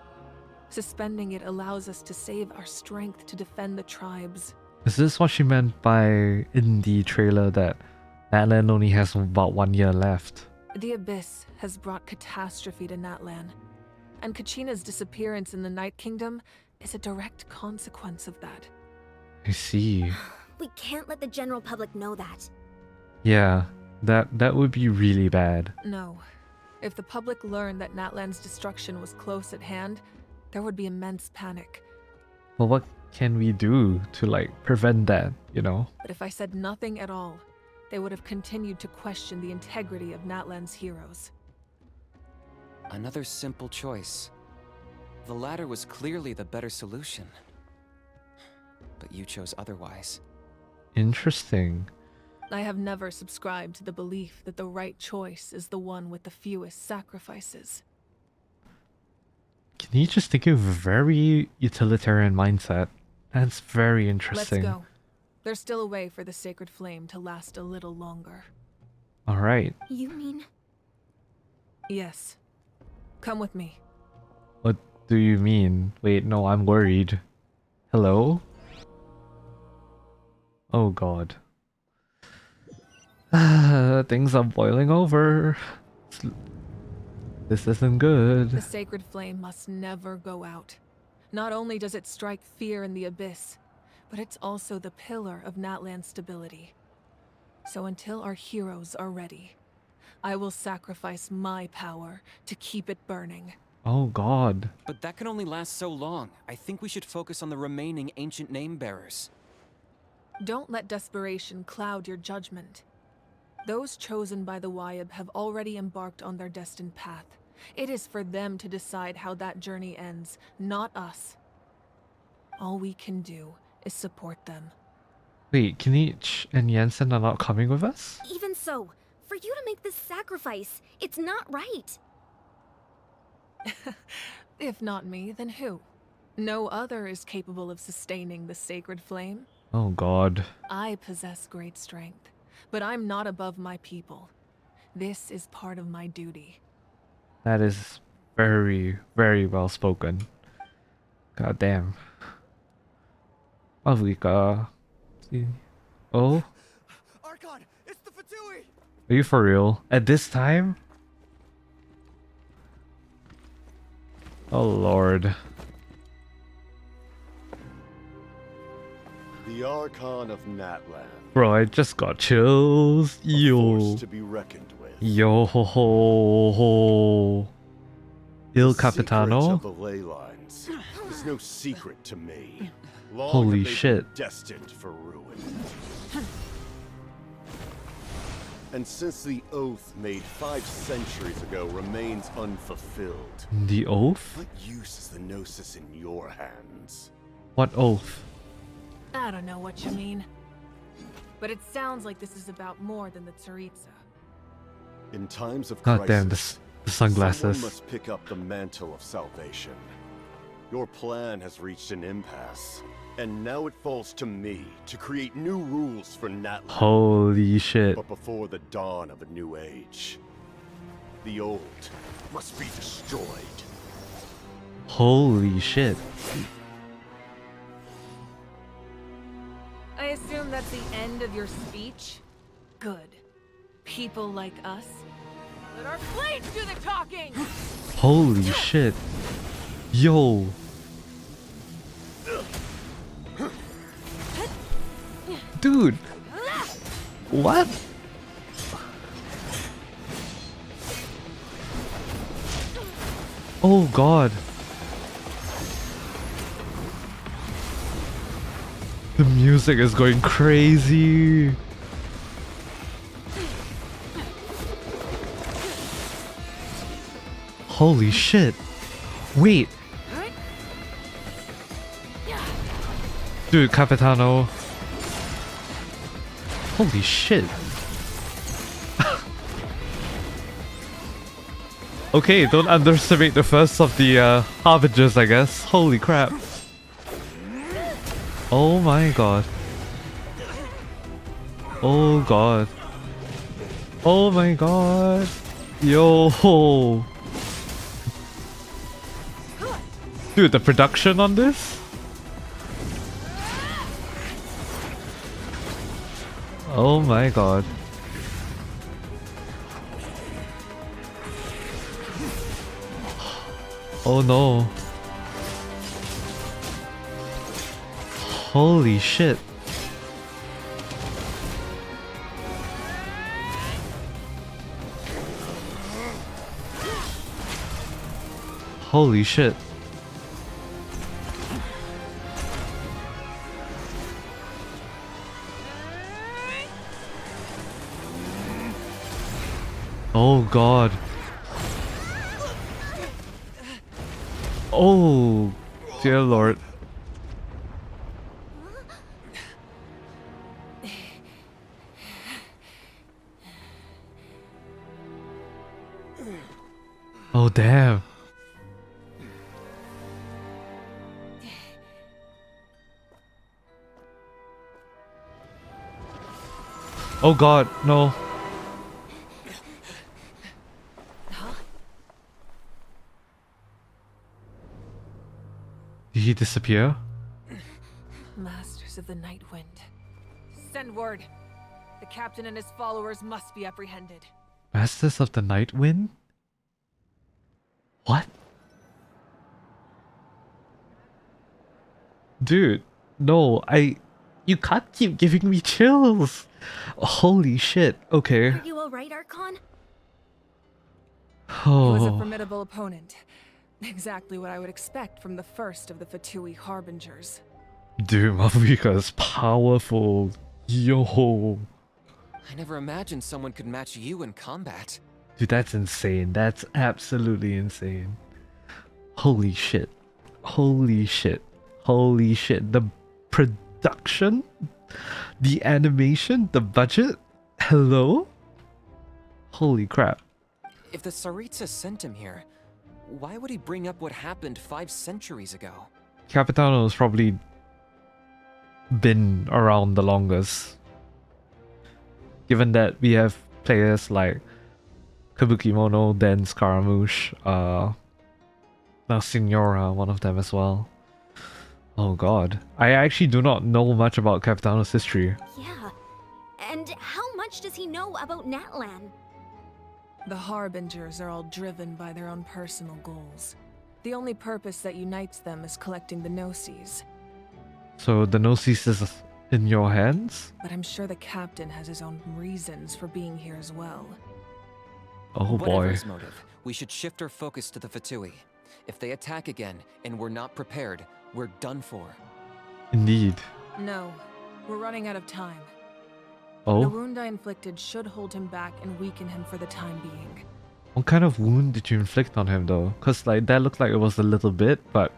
Suspending it allows us to save our strength to defend the tribes. Is this what she meant by in the trailer that NATLAN only has about 1 year left? The abyss has brought catastrophe to NATLAN, and Kachina's disappearance in the Night Kingdom is a direct consequence of that. I see. We can't let the general public know that. Yeah, that would be really bad. No. If the public learned that NATLAN's destruction was close at hand, there would be immense panic. Well, what can we do to like prevent that, you know? But if I said nothing at all, they would have continued to question the integrity of NATLAN's heroes. Another simple choice. The latter was clearly the better solution. But you chose otherwise. Interesting. I have never subscribed to the belief that the right choice is the one with the fewest sacrifices. Can you just think of a very utilitarian mindset? That's very interesting. Let's go. There's still a way for the sacred flame to last a little longer. Alright. You mean? Yes. Come with me. What do you mean? Wait, no, I'm worried. Hello? Oh god. Things are boiling over. This isn't good. The sacred flame must never go out. Not only does it strike fear in the abyss, but it's also the pillar of NATLAN's stability. So until our heroes are ready, I will sacrifice my power to keep it burning. Oh god. But that can only last so long. I think we should focus on the remaining ancient name bearers. Don't let desperation cloud your judgment. Those chosen by the Wyab have already embarked on their destined path. It is for them to decide how that journey ends, not us. All we can do is support them. Wait, Kinich and Jensen are not coming with us? Even so, for you to make this sacrifice, it's not right. If not me, then who? No other is capable of sustaining the sacred flame. Oh god. I possess great strength, but I'm not above my people. This is part of my duty. That is very, very well spoken. God damn. Mavuika. Oh? Archon, it's the Fatui! Are you for real? At this time? Oh lord. The Archon of NATLAN. Bro, I just got chills. A Yo. force to be reckoned with. Yo ho ho ho. Il The secret Capitano? of the ley lines is no secret to me. Long Holy have they shit. been destined for ruin. And since the oath made 5 centuries ago remains unfulfilled, The oath? what use is the Gnosis in your hands? What oath? I don't know what you mean. But it sounds like this is about more than the Tsaritsa. In times of God damn, crisis, The sunglasses. Someone must pick up the mantle of salvation. Your plan has reached an impasse, and now it falls to me to create new rules for NATLAN. Holy shit. But before the dawn of a new age, the old must be destroyed. Holy shit. I assume that's the end of your speech? Good. People like us. Let our blades do the talking! Holy shit. Yo. Dude. What? Oh god. The music is going crazy. Holy shit. Wait. Dude, Capitano. Holy shit. Okay, don't underestimate the first of the harbingers, I guess. Holy crap. Oh my god. Oh god. Oh my god. Yo. Dude, the production on this? Oh my god. Oh no. Holy shit. Holy shit. Oh god. Oh dear lord. Oh damn. Oh god, no. Did he disappear? Masters of the Night Wind. Send word. The captain and his followers must be apprehended. Masters of the Night Wind? What? Dude, no, you can't keep giving me chills. Holy shit, okay. Are you alright, Archon? He was a Oh, formidable opponent. Exactly what I would expect from the first of the Fatui Harbingers. dude, Mavuika is powerful. Yo. I never imagined someone could match you in combat. Dude, that's insane. That's absolutely insane. Holy shit. Holy shit. Holy shit. The production? The animation? The budget? Hello? Holy crap. If the Tsaritsa sent him here, why would he bring up what happened 5 centuries ago? Capitano's probably been around the longest. Given that we have players like Kabukimono, then Scaramouche, now Signora, one of them as well. Oh god. I actually do not know much about Capitano's history. Yeah. And how much does he know about NATLAN? The Harbingers are all driven by their own personal goals. The only purpose that unites them is collecting the Gnosis. So the Gnosis is in your hands? But I'm sure the captain has his own reasons for being here as well. Oh Whatever boy. his motive, we should shift our focus to the Fatui. If they attack again and we're not prepared, we're done for. Indeed. No, we're running out of time. The Oh? wound I inflicted should hold him back and weaken him for the time being. What kind of wound did you inflict on him though? Cause like that looked like it was a little bit, but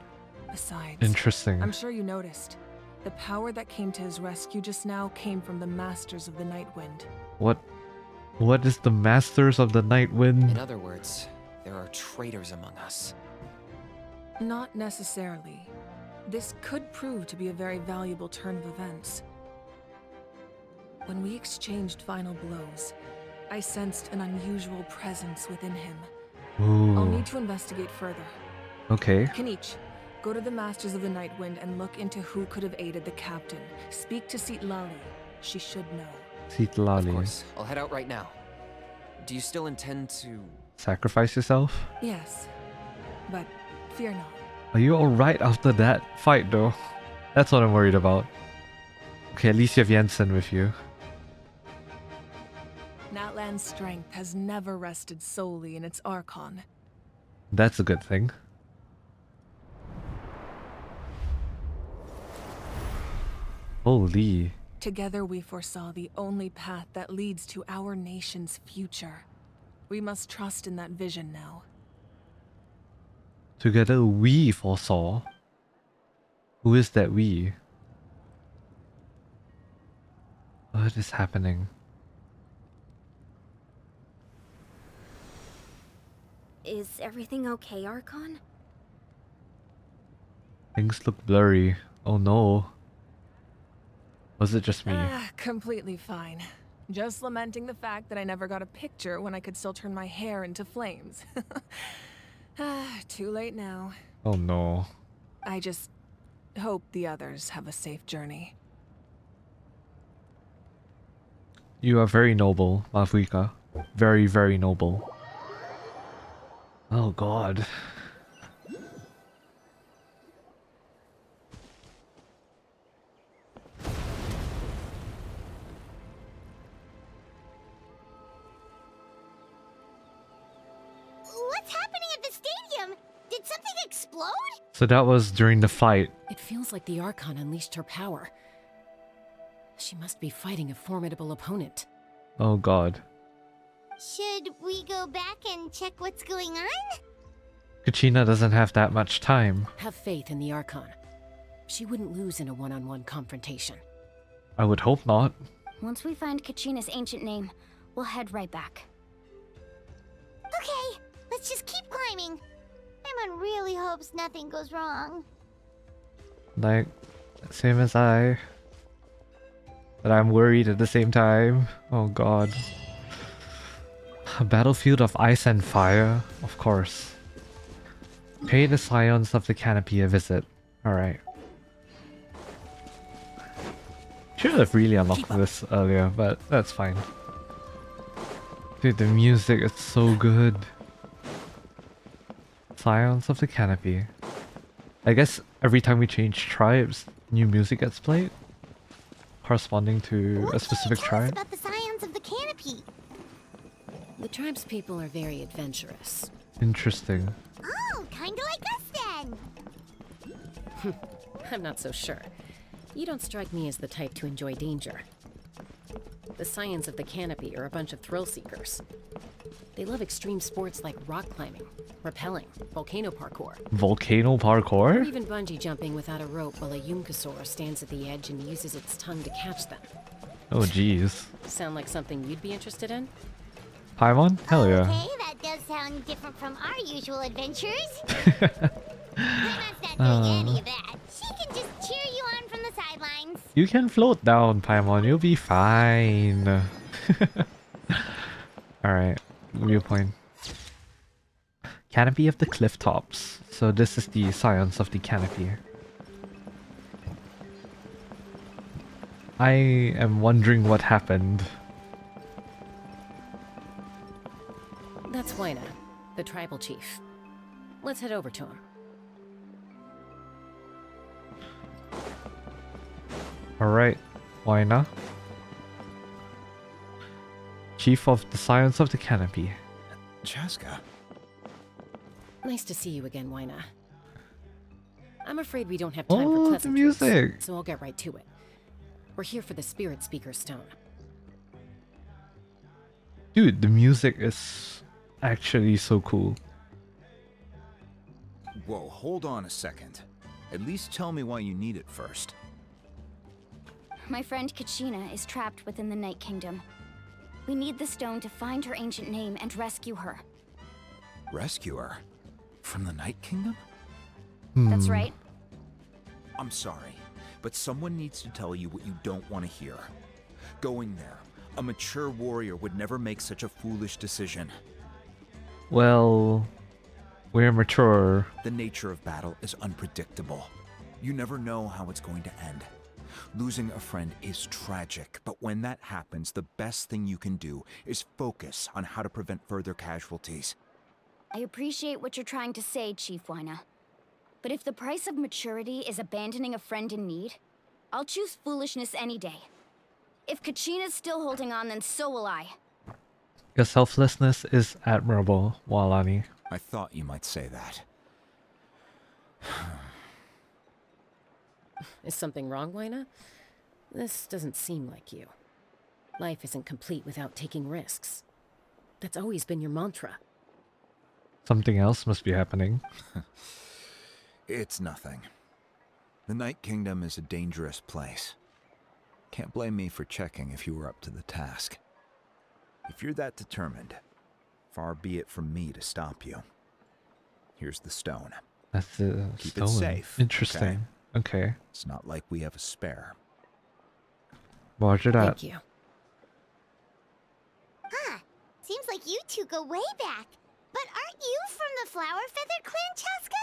Besides, interesting. I'm sure you noticed. The power that came to his rescue just now came from the Masters of the Night Wind. What is the Masters of the Night In Wind? other words, there are traitors among us. Not necessarily. This could prove to be a very valuable turn of events. When we exchanged final blows, I sensed an unusual presence within him. I'll Ooh. need to investigate further. Okay. Kenichi, go to the Masters of the Night Wind and look into who could have aided the captain. Speak to Lali. She should know. Of Sitlali. course, I'll head out right now. Do you still intend to... Sacrifice yourself? Yes, but fear not. Are you alright after that fight though? That's what I'm worried about. Okay, at least you have Jensen with you. NATLAN's strength has never rested solely in its Archon. That's a good thing. Holy. Together we foresaw the only path that leads to our nation's future. We must trust in that vision now. Together we foresaw. Who is that we? What is happening? Is everything okay, Archon? Things look blurry. Oh no. Was it just me? Completely fine. Just lamenting the fact that I never got a picture when I could still turn my hair into flames. Too late now. Oh no. I just hope the others have a safe journey. You are very noble, Mavuika. Very, very noble. Oh god. What's happening at the stadium? Did something explode? So that was during the fight. It feels like the Archon unleashed her power. She must be fighting a formidable opponent. Oh god. Should we go back and check what's going on? Kachina doesn't have that much time. Have faith in the Archon. She wouldn't lose in a one-on-one confrontation. I would hope not. Once we find Kachina's ancient name, we'll head right back. Okay, let's just keep climbing. Paimon really hopes nothing goes wrong. Like, same as I. But I'm worried at the same time. Oh god. A battlefield of ice and fire? Of course. Pay the Scions of the Canopy a visit. Alright. Should have really unlocked this earlier, but that's fine. Dude, the music is so good. Scions of the Canopy. I guess every time we change tribes, new music gets played, corresponding to a specific tribe. What can you tell us about the Scions of the Canopy? The tribe's people are very adventurous. Interesting. Oh, kinda like us then. I'm not so sure. You don't strike me as the type to enjoy danger. The Scions of the Canopy are a bunch of thrill seekers. They love extreme sports like rock climbing, rappelling, volcano parkour. Volcano Or parkour? even bungee jumping without a rope while a Yunkasaur stands at the edge and uses its tongue to catch them. Oh jeez. Sound like something you'd be interested in? Paimon? Hell yeah. Okay, that does sound different from our usual adventures. Paimon's not doing any of that. She can just cheer you on from the sidelines. You can float down, Paimon. You'll be fine. Alright. Viewpoint. Canopy of the cliff tops. So this is the Scions of the Canopy. I am wondering what happened. That's Waina, the tribal chief. Let's head over to him. Alright, Waina. Chief of the Scions of the Canopy. Chaska. Nice to see you again, Waina. I'm afraid we don't have time for Oh, the pleasantries, music! so I'll get right to it. We're here for the Spirit Speaker's Stone. Dude, the music is actually so cool. Whoa, hold on a second. At least tell me why you need it first. My friend Kachina is trapped within the Night Kingdom. We need the stone to find her ancient name and rescue her. Rescue her? From the Night Kingdom? That's right. I'm sorry, but someone needs to tell you what you don't want to hear. Going there, a mature warrior would never make such a foolish decision. Well, we're mature. The nature of battle is unpredictable. You never know how it's going to end. Losing a friend is tragic, but when that happens, the best thing you can do is focus on how to prevent further casualties. I appreciate what you're trying to say, Chief Wyna. But if the price of maturity is abandoning a friend in need, I'll choose foolishness any day. If Kachina's still holding on, then so will I. Your selflessness is admirable, Walani. I thought you might say that. Is something wrong, Wyna? This doesn't seem like you. Life isn't complete without taking risks. That's always been your mantra. Something else must be happening. It's nothing. The Night Kingdom is a dangerous place. Can't blame me for checking if you were up to the task. If you're that determined, far be it from me to stop you. Here's the stone. That's the Keep stone. it safe. Interesting. Okay. It's not like we have a spare. Roger that. Thank you. Huh. Seems like you two go way back. But aren't you from the Flower Feather Clan, Chaska?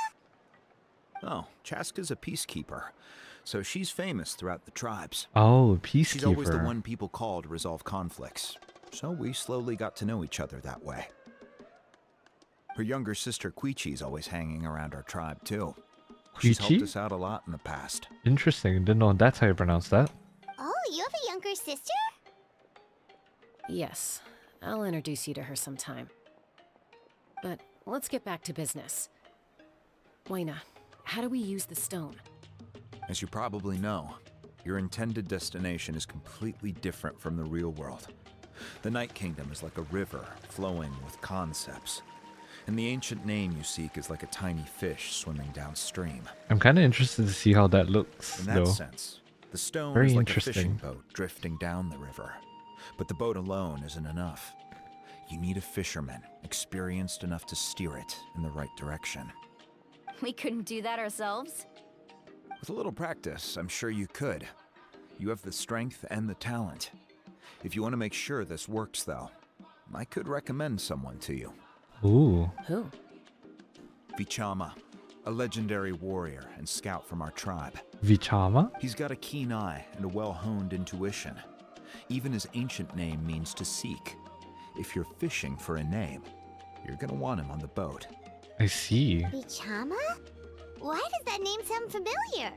Oh, Chaska's a peacekeeper, so she's famous throughout the tribes. Oh, peacekeeper. She's always the one people call to resolve conflicts, so we slowly got to know each other that way. Her younger sister Quichi's always hanging around our tribe too. She's helped us out a lot in the past. Interesting. Didn't know that's how you pronounce that. Oh, you have a younger sister? Yes, I'll introduce you to her sometime. But let's get back to business. Wyna, how do we use the stone? As you probably know, your intended destination is completely different from the real world. The Night Kingdom is like a river flowing with concepts. And the ancient name you seek is like a tiny fish swimming downstream. I'm kind of interested to see how that looks, In that though. sense, the stone Very is like interesting. a fishing boat drifting down the river. But the boat alone isn't enough. You need a fisherman, experienced enough to steer it in the right direction. We couldn't do that ourselves? With a little practice, I'm sure you could. You have the strength and the talent. If you want to make sure this works, though, I could recommend someone to you. Ooh. Who? Vichama, a legendary warrior and scout from our tribe. Vichama? He's got a keen eye and a well-honed intuition. Even his ancient name means to seek. If you're fishing for a name, you're gonna want him on the boat. I see. Bichama? Why does that name sound familiar?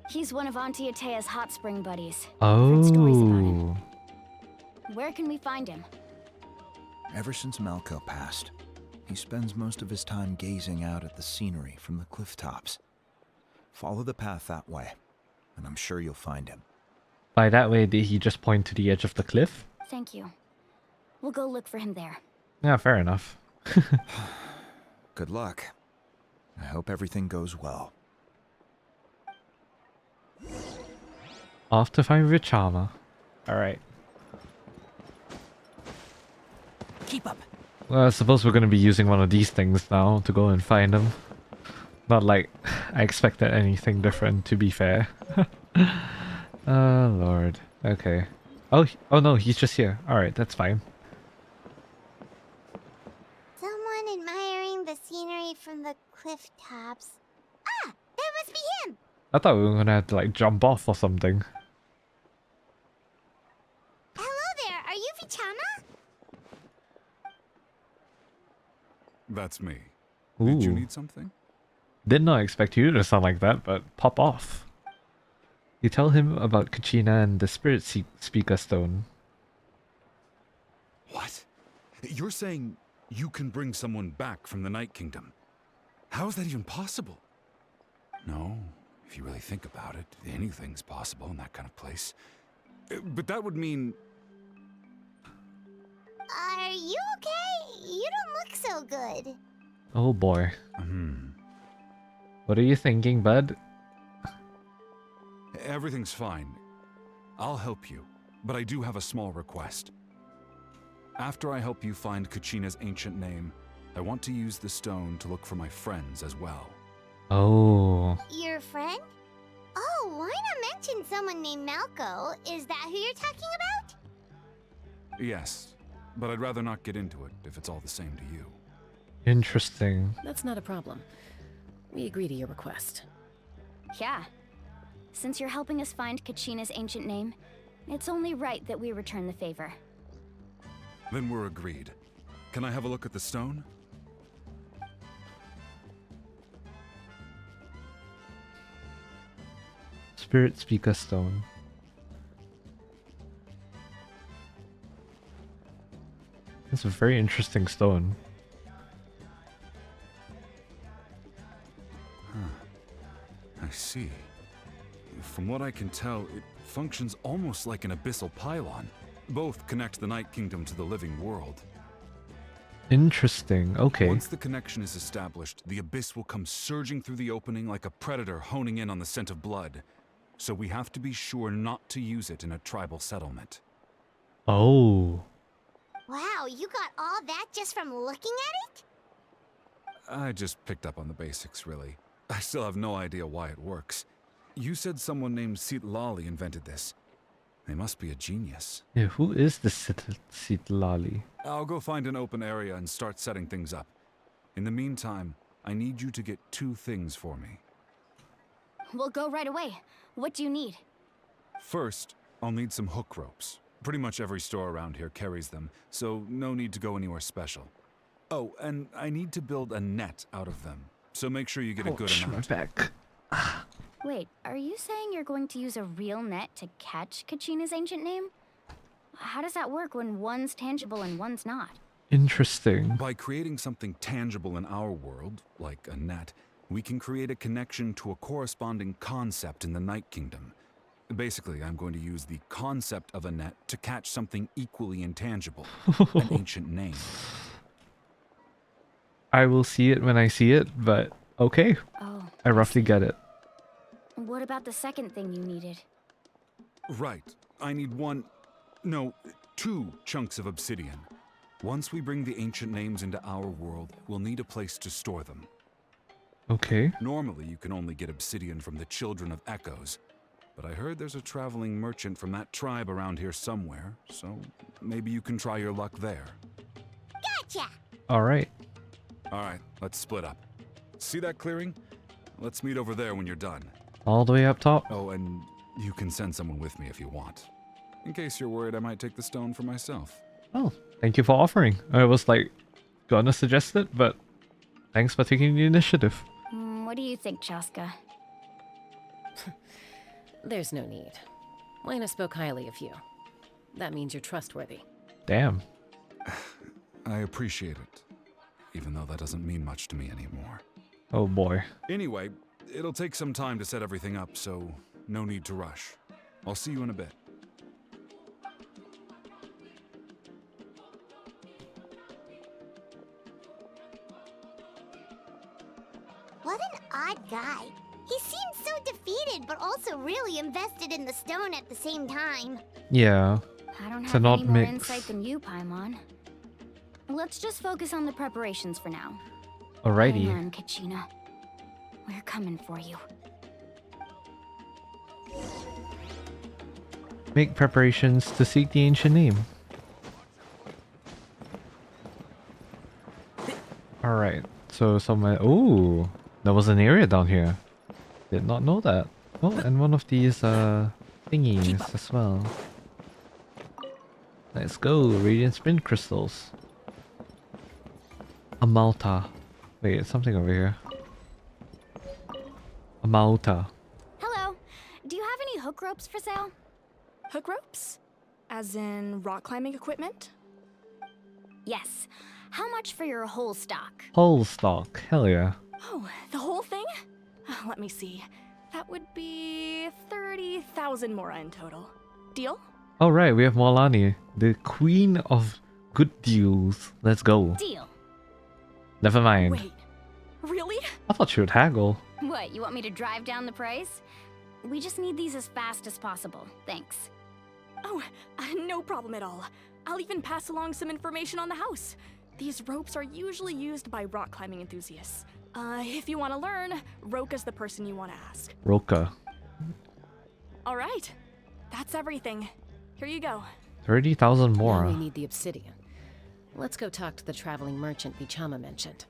He's one of Auntie Atea's hot spring buddies. I've heard stories about him. Oh. Where can we find him? Ever since Malco passed, he spends most of his time gazing out at the scenery from the cliff tops. Follow the path that way, and I'm sure you'll find him. By that way, did he just point to the edge of the cliff? Thank you. We'll go look for him there. Yeah, fair enough. Good luck. I hope everything goes well. Off to find Vichama. Alright. Keep up. Well, I suppose we're gonna be using one of these things now to go and find him. Not like I expected anything different, to be fair. Oh, Lord. Okay. Oh no, he's just here. Alright, that's fine. Someone admiring the scenery from the cliff tops. Ah, that must be him! I thought we were gonna have to like jump off or something. Hello there, are you Vichama? That's me. Ooh. Did you need something? Did not expect you to sound like that, but pop off. You tell him about Kachina and the Spirit Speaker Stone. What? You're saying you can bring someone back from the Night Kingdom? How is that even possible? No, if you really think about it, anything's possible in that kind of place. But that would mean... Are you okay? You don't look so good. Oh boy. What are you thinking, bud? Everything's fine. I'll help you, but I do have a small request. After I help you find Kachina's ancient name, I want to use the stone to look for my friends as well. Oh. Your friend? Oh, why not mention someone named Malco? Is that who you're talking about? Yes, but I'd rather not get into it if it's all the same to you. Interesting. That's not a problem. We agree to your request. Yeah. Since you're helping us find Kachina's ancient name, it's only right that we return the favor. Then we're agreed. Can I have a look at the stone? Spirit Speaker Stone. It's a very interesting stone. I see. From what I can tell, it functions almost like an abyssal pylon. Both connect the Night Kingdom to the living world. Interesting. Okay. Once the connection is established, the abyss will come surging through the opening like a predator honing in on the scent of blood. So we have to be sure not to use it in a tribal settlement. Oh. Wow, you got all that just from looking at it? I just picked up on the basics, really. I still have no idea why it works. You said someone named Sitlali invented this. They must be a genius. Yeah, who is the Sitlali? I'll go find an open area and start setting things up. In the meantime, I need you to get 2 things for me. We'll go right away. What do you need? First, I'll need some hook ropes. Pretty much every store around here carries them, so no need to go anywhere special. Oh, and I need to build a net out of them, so make sure you get a good amount. My back. Wait, are you saying you're going to use a real net to catch Kachina's ancient name? How does that work when one's tangible and one's not? Interesting. By creating something tangible in our world, like a net, we can create a connection to a corresponding concept in the Night Kingdom. Basically, I'm going to use the concept of a net to catch something equally intangible, an ancient name. I will see it when I see it, but okay. Oh. I roughly get it. What about the second thing you needed? Right. I need 2 chunks of obsidian. Once we bring the ancient names into our world, we'll need a place to store them. Okay. Normally, you can only get obsidian from the Children of Echoes, but I heard there's a traveling merchant from that tribe around here somewhere, so maybe you can try your luck there. Gotcha! Alright. Alright, let's split up. See that clearing? Let's meet over there when you're done. All the way up top? Oh, and you can send someone with me if you want. In case you're worried I might take the stone for myself. Oh, thank you for offering. I was like, gonna suggest it, but thanks for taking the initiative. What do you think, Chaska? There's no need. Lena spoke highly of you. That means you're trustworthy. Damn. I appreciate it, even though that doesn't mean much to me anymore. Oh boy. Anyway, it'll take some time to set everything up, so no need to rush. I'll see you in a bit. What an odd guy. He seems so defeated, but also really invested in the stone at the same time. Yeah. I don't It's have an any odd more mix. insight than you, Paimon. Let's just focus on the preparations for now. Alrighty. Hang on, Kachina. We're coming for you. Make preparations to seek the ancient name. Alright. So somewhere. Ooh. There was an area down here. Did not know that. Oh, and one of these thingies as well. Let's go. Radiant spin crystals. A Malta. Wait, it's something over here. A Malta. Hello. Do you have any hook ropes for sale? Hook ropes? As in rock climbing equipment? Yes. How much for your whole stock? Whole stock. Hell yeah. Oh, the whole thing? Let me see. That would be 30,000 mora in total. Deal? Alright, we have Morlani, the queen of good deals. Let's go. Deal. Never mind. Wait, really? I thought she would haggle. What, you want me to drive down the price? We just need these as fast as possible. Thanks. Oh, no problem at all. I'll even pass along some information on the house. These ropes are usually used by rock climbing enthusiasts. If you want to learn, Roka's the person you want to ask. Roka. All right, that's everything. Here you go. 30,000 more. Now we need the obsidian. Let's go talk to the traveling merchant Vichama mentioned.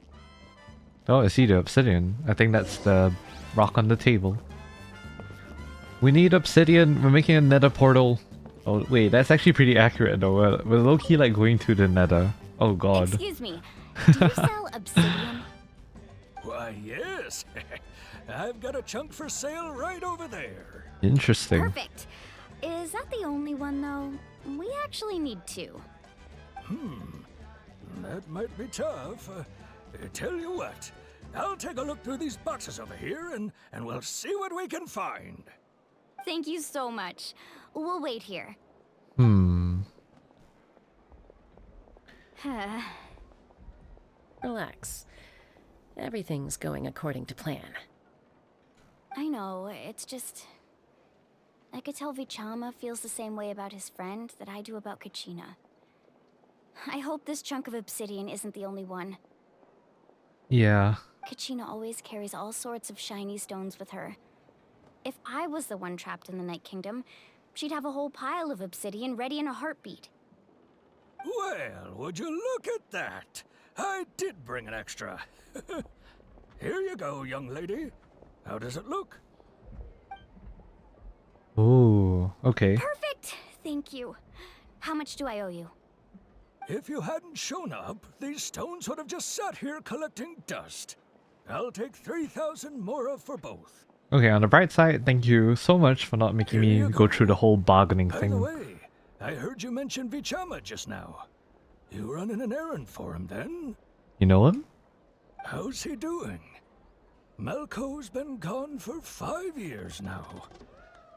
Oh, I see the obsidian. I think that's the rock on the table. We need obsidian. We're making a nether portal. Oh, wait, that's actually pretty accurate though. We're low-key like going to the nether. Oh god. Excuse me, do you sell obsidian? Why, yes. I've got a chunk for sale right over there. Interesting. Perfect. Is that the only one though? We actually need two. That might be tough. Tell you what, I'll take a look through these boxes over here and we'll see what we can find. Thank you so much. We'll wait here. Relax. Everything's going according to plan. I know, it's just... I could tell Vichama feels the same way about his friend that I do about Kachina. I hope this chunk of obsidian isn't the only one. Yeah. Kachina always carries all sorts of shiny stones with her. If I was the one trapped in the Night Kingdom, she'd have a whole pile of obsidian ready in a heartbeat. Well, would you look at that? I did bring an extra. Here you go, young lady. How does it look? Oh, okay. Perfect! Thank you. How much do I owe you? If you hadn't shown up, these stones would have just sat here collecting dust. I'll take 3,000 mora for both. Okay, on the bright side, thank you so much for not making me go through the whole bargaining By thing. the way, I heard you mention Vichama just now. You running an errand for him then? You know him? How's he doing? Malco's been gone for 5 years now.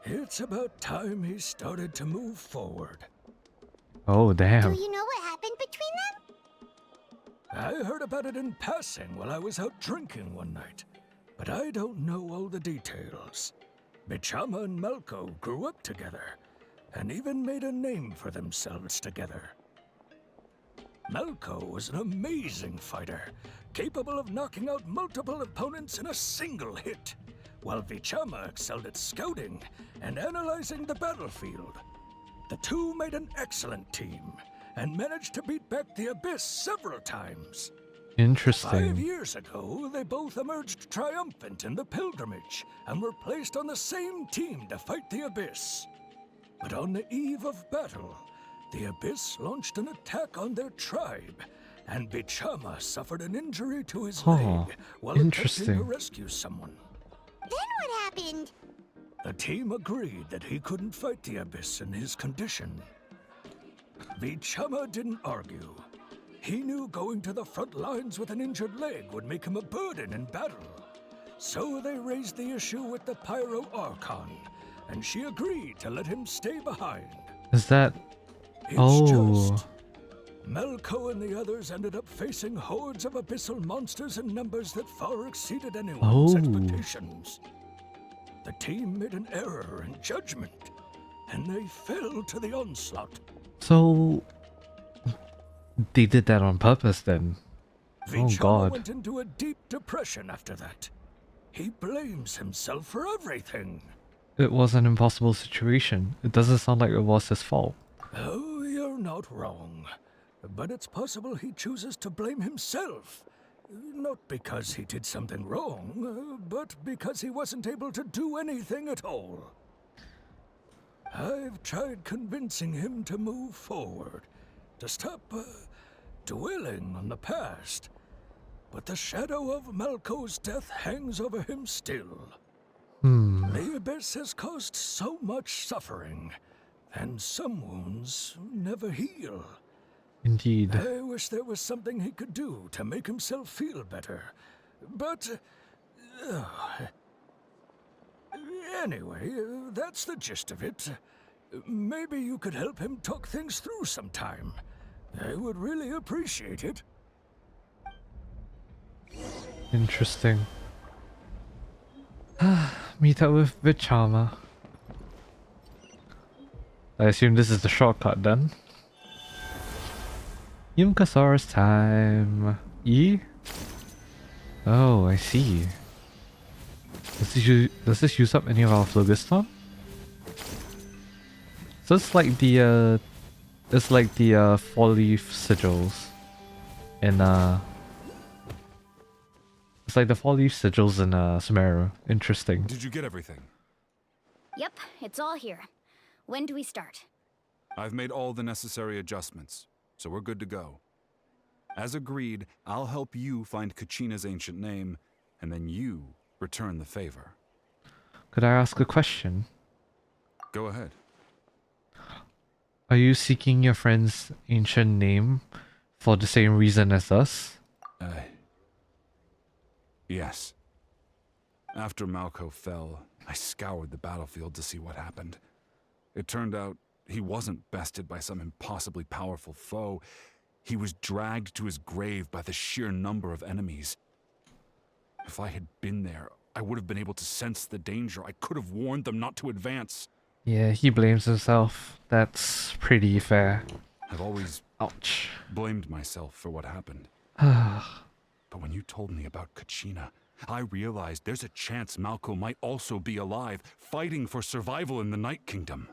It's about time he started to move forward. Oh, damn. Do you know what happened between them? I heard about it in passing while I was out drinking one night, but I don't know all the details. Vichama and Malco grew up together, and even made a name for themselves together. Malco was an amazing fighter, capable of knocking out multiple opponents in a single hit, while Vichama excelled at scouting and analyzing the battlefield. The two made an excellent team, and managed to beat back the Abyss several times. Interesting. 5 years ago, they both emerged triumphant in the pilgrimage, and were placed on the same team to fight the Abyss. But on the eve of battle, the Abyss launched an attack on their tribe, and Vichama suffered an injury to his leg while attempting to rescue someone. Then what happened? The team agreed that he couldn't fight the Abyss in his condition. Vichama didn't argue. He knew going to the front lines with an injured leg would make him a burden in battle. So they raised the issue with the Pyro Archon, and she agreed to let him stay behind. Is that... Just, Malco and the others ended up facing hordes of abyssal monsters in numbers that far exceeded anyone's expectations. The team made an error in judgment, and they fell to the onslaught. So... they did that on purpose then? Vichama Oh god. went into a deep depression after that. He blames himself for everything. It was an impossible situation. It doesn't sound like it was his fault. Oh, you're not wrong. But it's possible he chooses to blame himself. Not because he did something wrong, but because he wasn't able to do anything at all. I've tried convincing him to move forward, to stop dwelling on the past. But the shadow of Malco's death hangs over him still. The Abyss has caused so much suffering, and some wounds never heal. Indeed. I wish there was something he could do to make himself feel better. But... anyway, that's the gist of it. Maybe you could help him talk things through sometime. I would really appreciate it. Interesting. Meet up with Vichama. I assume this is the shortcut then. Yumkasaurus time. E? Oh, I see. Does this use up any of our phlogiston? So it's like the four leaf sigils in it's like the four leaf sigils in Sumeru. Interesting. Did you get everything? Yep, it's all here. When do we start? I've made all the necessary adjustments, so we're good to go. As agreed, I'll help you find Kachina's ancient name, and then you return the favor. Could I ask a question? Go ahead. Are you seeking your friend's ancient name for the same reason as us? Yes. After Malco fell, I scoured the battlefield to see what happened. It turned out he wasn't bested by some impossibly powerful foe. He was dragged to his grave by the sheer number of enemies. If I had been there, I would have been able to sense the danger. I could have warned them not to advance. Yeah, he blames himself. That's pretty fair. I've always Ouch. blamed myself for what happened. But when you told me about Kachina, I realized there's a chance Malco might also be alive, fighting for survival in the Night Kingdom.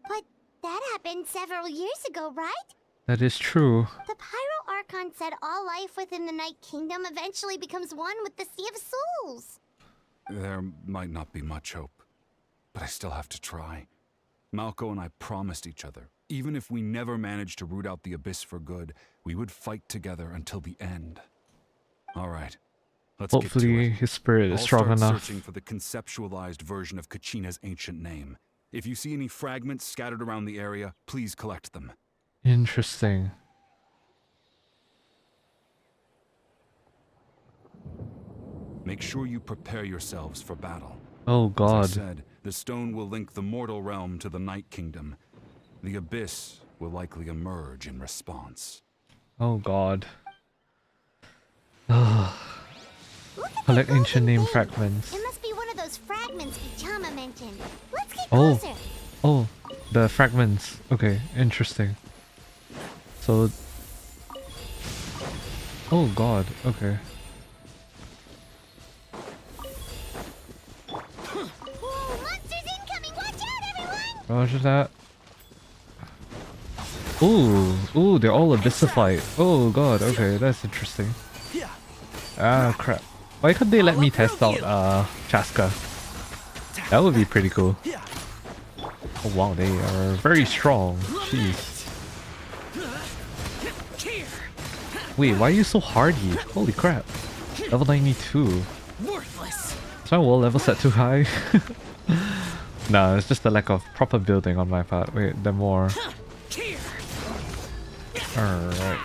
But that happened several years ago, right? That is true. The Pyro Archon said all life within the Night Kingdom eventually becomes one with the Sea of Souls. There might not be much hope, but I still have to try. Malco and I promised each other, even if we never managed to root out the Abyss for good, we would fight together until the end. All right, let's get to Hopefully it. his spirit is I'll strong start enough. searching for the conceptualized version of Kachina's ancient name. If you see any fragments scattered around the area, please collect them. Interesting. Make sure you prepare yourselves for battle. Oh god. As I said, the stone will link the mortal realm to the Night Kingdom. The Abyss will likely emerge in response. Oh god. Collect ancient name fragments. It must be one of those fragments Bichama mentioned. Let's get Oh. closer. Oh, the fragments. Okay, interesting. So... Oh god, okay. Whoa, monsters incoming! Watch out, everyone! Roger that. Ooh, they're all abyssified. Oh god, okay, that's interesting. Ah, crap. Why couldn't they let me test out, Chaska? That would be pretty cool. Oh wow, they are very strong. Jeez. Wait, why are you so hardy? Holy crap. Level 92. Worthless. Is my wall level set too high? No, it's just a lack of proper building on my part. Wait, the more... Alright.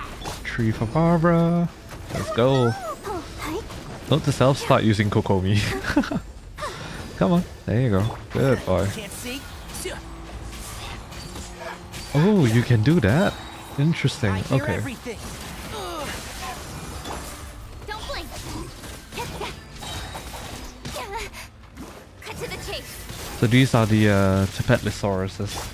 Tree for Barbara. Let's go. Note to self, start using Kokomi. Come on. There you go. Good boy. Oh, you can do that? Interesting. Okay. Don't blink. Cut to the chase. So these are the Tapetlosauruses.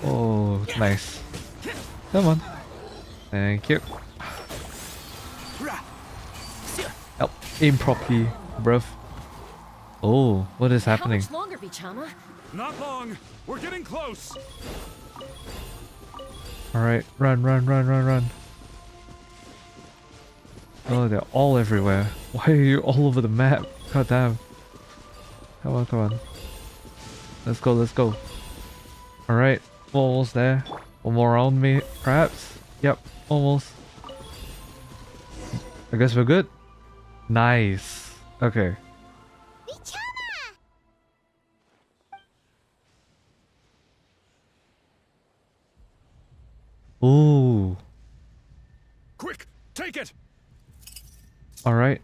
Oh, nice. Come on. Thank you. Help. Aim properly, bruv. Oh, what is happening? How much longer, Bichama? Not long. We're getting close. Alright, run, run, run, run, run. Oh, they're all everywhere. Why are you all over the map? God damn. Come on, come on. Let's go, let's go. Alright, we're almost there. One more round, mate, perhaps? Yep, almost. I guess we're good. Nice. Okay. Ooh. Quick, take it! Alright.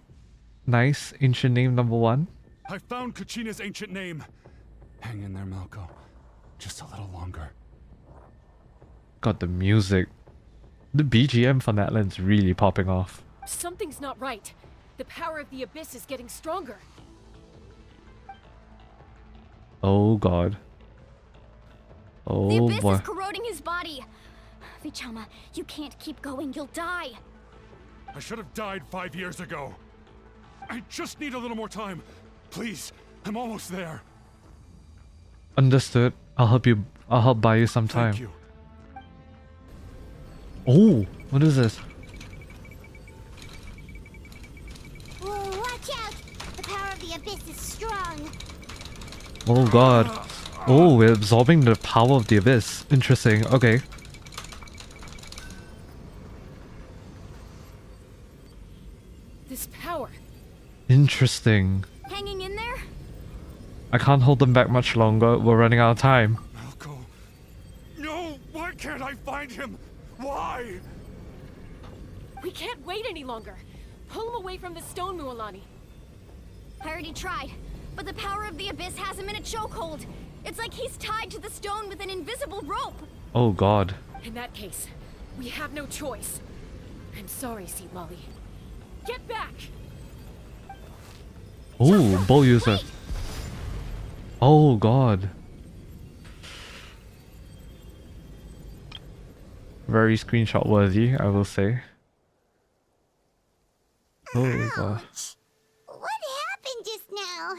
Nice. Ancient name number 1. I found Kachina's ancient name. Hang in there, Malco. Just a little longer. Got the music. The BGM for NATLAN's really popping off. Something's not right. The power of the Abyss is getting stronger. Oh god. The Oh abyss boy. is corroding his body. Vichama, you can't keep going. You'll die. I should have died 5 years ago. I just need a little more time. Please, I'm almost there. Understood. I'll help you. I'll help buy you some time. Thank you. Oh, what is this? Whoa, watch out! The power of the abyss is strong. Oh god. Oh, we're absorbing the power of the abyss. Interesting. Okay. This power. Interesting. Hanging in there? I can't hold them back much longer. We're running out of time. Malco. No, why can't I find him? Why? We can't wait any longer. Pull him away from the stone, Mualani. I already tried, but the power of the abyss has him in a chokehold. It's like he's tied to the stone with an invisible rope. Oh god. In that case, we have no choice. I'm sorry, Sea Molly. Get back! Oh, bow user. Oh god. Very screenshot worthy, I will say. Oh god. What happened just now?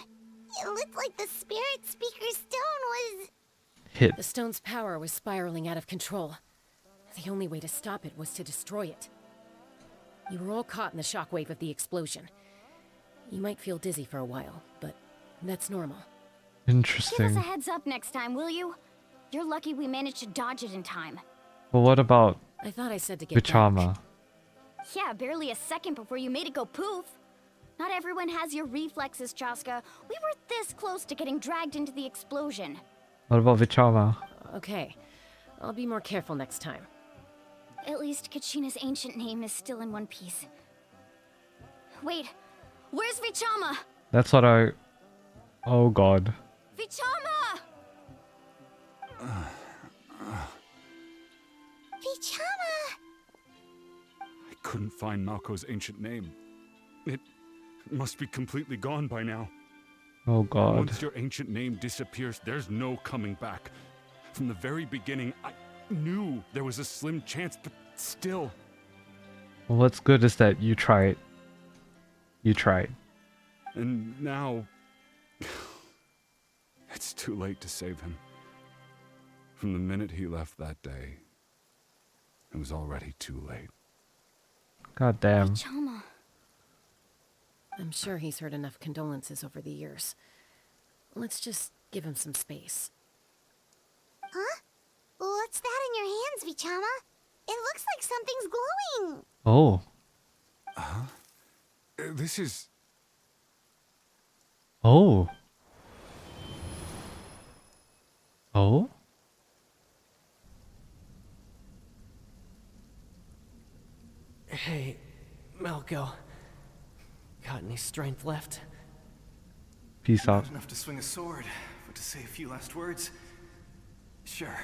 It looked like the spirit speaker stone was... Hit. The stone's power was spiraling out of control. The only way to stop it was to destroy it. You were all caught in the shockwave of the explosion. You might feel dizzy for a while, but that's normal. Give Interesting. us a heads up next time, will you? You're lucky we managed to dodge it in time. Well, what about I thought I said to get back. Vichama? Yeah, barely a second before you made it go poof. Not everyone has your reflexes, Chaska. We were this close to getting dragged into the explosion. What about Vichama? Okay, I'll be more careful next time. At least Kachina's ancient name is still in one piece. Wait, where's Vichama? That's what I... Oh god. Vichama! Vichama! I couldn't find Malco's ancient name. It must be completely gone by now. Oh god. Once your ancient name disappears, there's no coming back. From the very beginning, I knew there was a slim chance, but still. Well, what's good is that you tried. You tried. And now... it's too late to save him. From the minute he left that day, it was already too late. God damn. Vichama. I'm sure he's heard enough condolences over the years. Let's just give him some space. Huh? What's that in your hands, Vichama? It looks like something's glowing. Oh. This is... Oh. Oh? Hey, Malco. Got any strength left? Peace out. Not enough to swing a sword, but to say a few last words? Sure.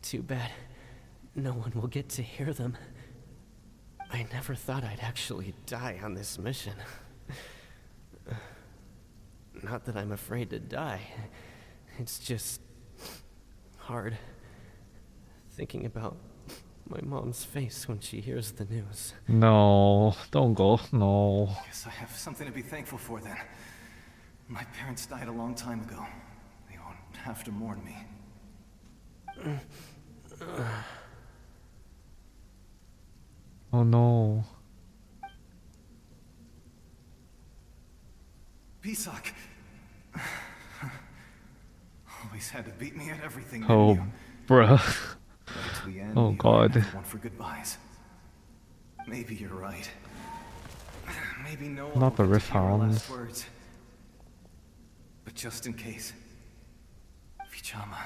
Too bad. No one will get to hear them. I never thought I'd actually die on this mission. Not that I'm afraid to die. It's just... hard. Thinking about my mom's face when she hears the news. No, don't go. No. Guess I have something to be thankful for then. My parents died a long time ago. They won't have to mourn me. Oh no. Pisak! Always had to beat me at everything, Oh, didn't you? bruh. Right to the end, Oh you god. never one for goodbyes. Maybe you're right. Maybe no one Not the will get riff to hear our last hounds. words. But just in case, Vichama,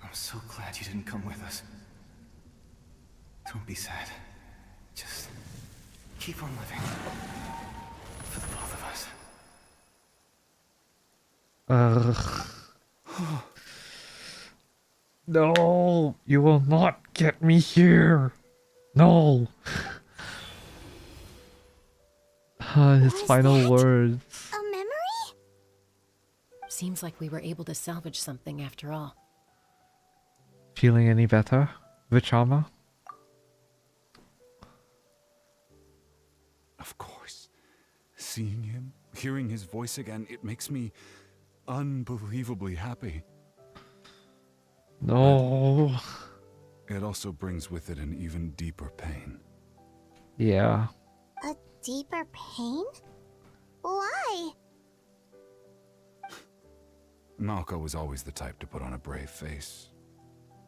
I'm so glad you didn't come with us. Don't be sad. Just keep on living. For the both of us. No, you will not get me here. No. His final words. A memory? Seems like we were able to salvage something after all. Feeling any better, Vichama? Of course. Seeing him, hearing his voice again, it makes me unbelievably happy. No. It also brings with it an even deeper pain. Yeah. A deeper pain? Why? Malco was always the type to put on a brave face.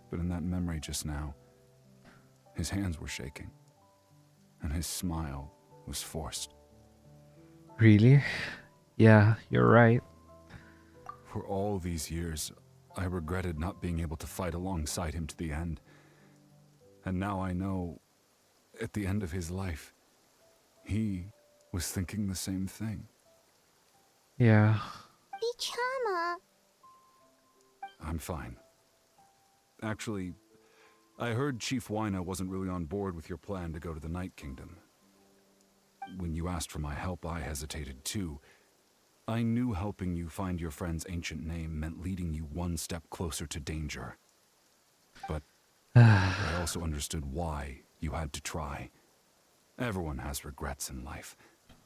But in that memory just now, his hands were shaking, and his smile was forced. Really? Yeah, you're right. For all these years, I regretted not being able to fight alongside him to the end. And now I know, at the end of his life, he was thinking the same thing. Yeah. Vichama. I'm fine. Actually, I heard Chief Wyna wasn't really on board with your plan to go to the Night Kingdom. When you asked for my help, I hesitated too. I knew helping you find your friend's ancient name meant leading you one step closer to danger. But I also understood why you had to try. Everyone has regrets in life,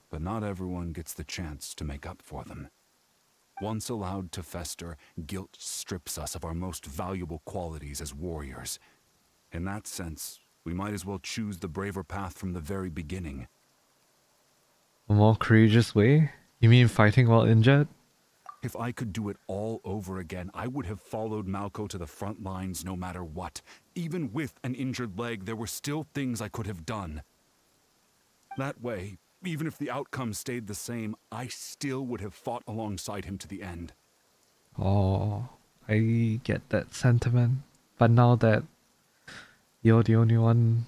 but not everyone gets the chance to make up for them. Once allowed to fester, guilt strips us of our most valuable qualities as warriors. In that sense, we might as well choose the braver path from the very beginning. A more courageous way? You mean fighting while injured? If I could do it all over again, I would have followed Malco to the front lines no matter what. Even with an injured leg, there were still things I could have done. That way, even if the outcome stayed the same, I still would have fought alongside him to the end. Oh, I get that sentiment. But now that you're the only one,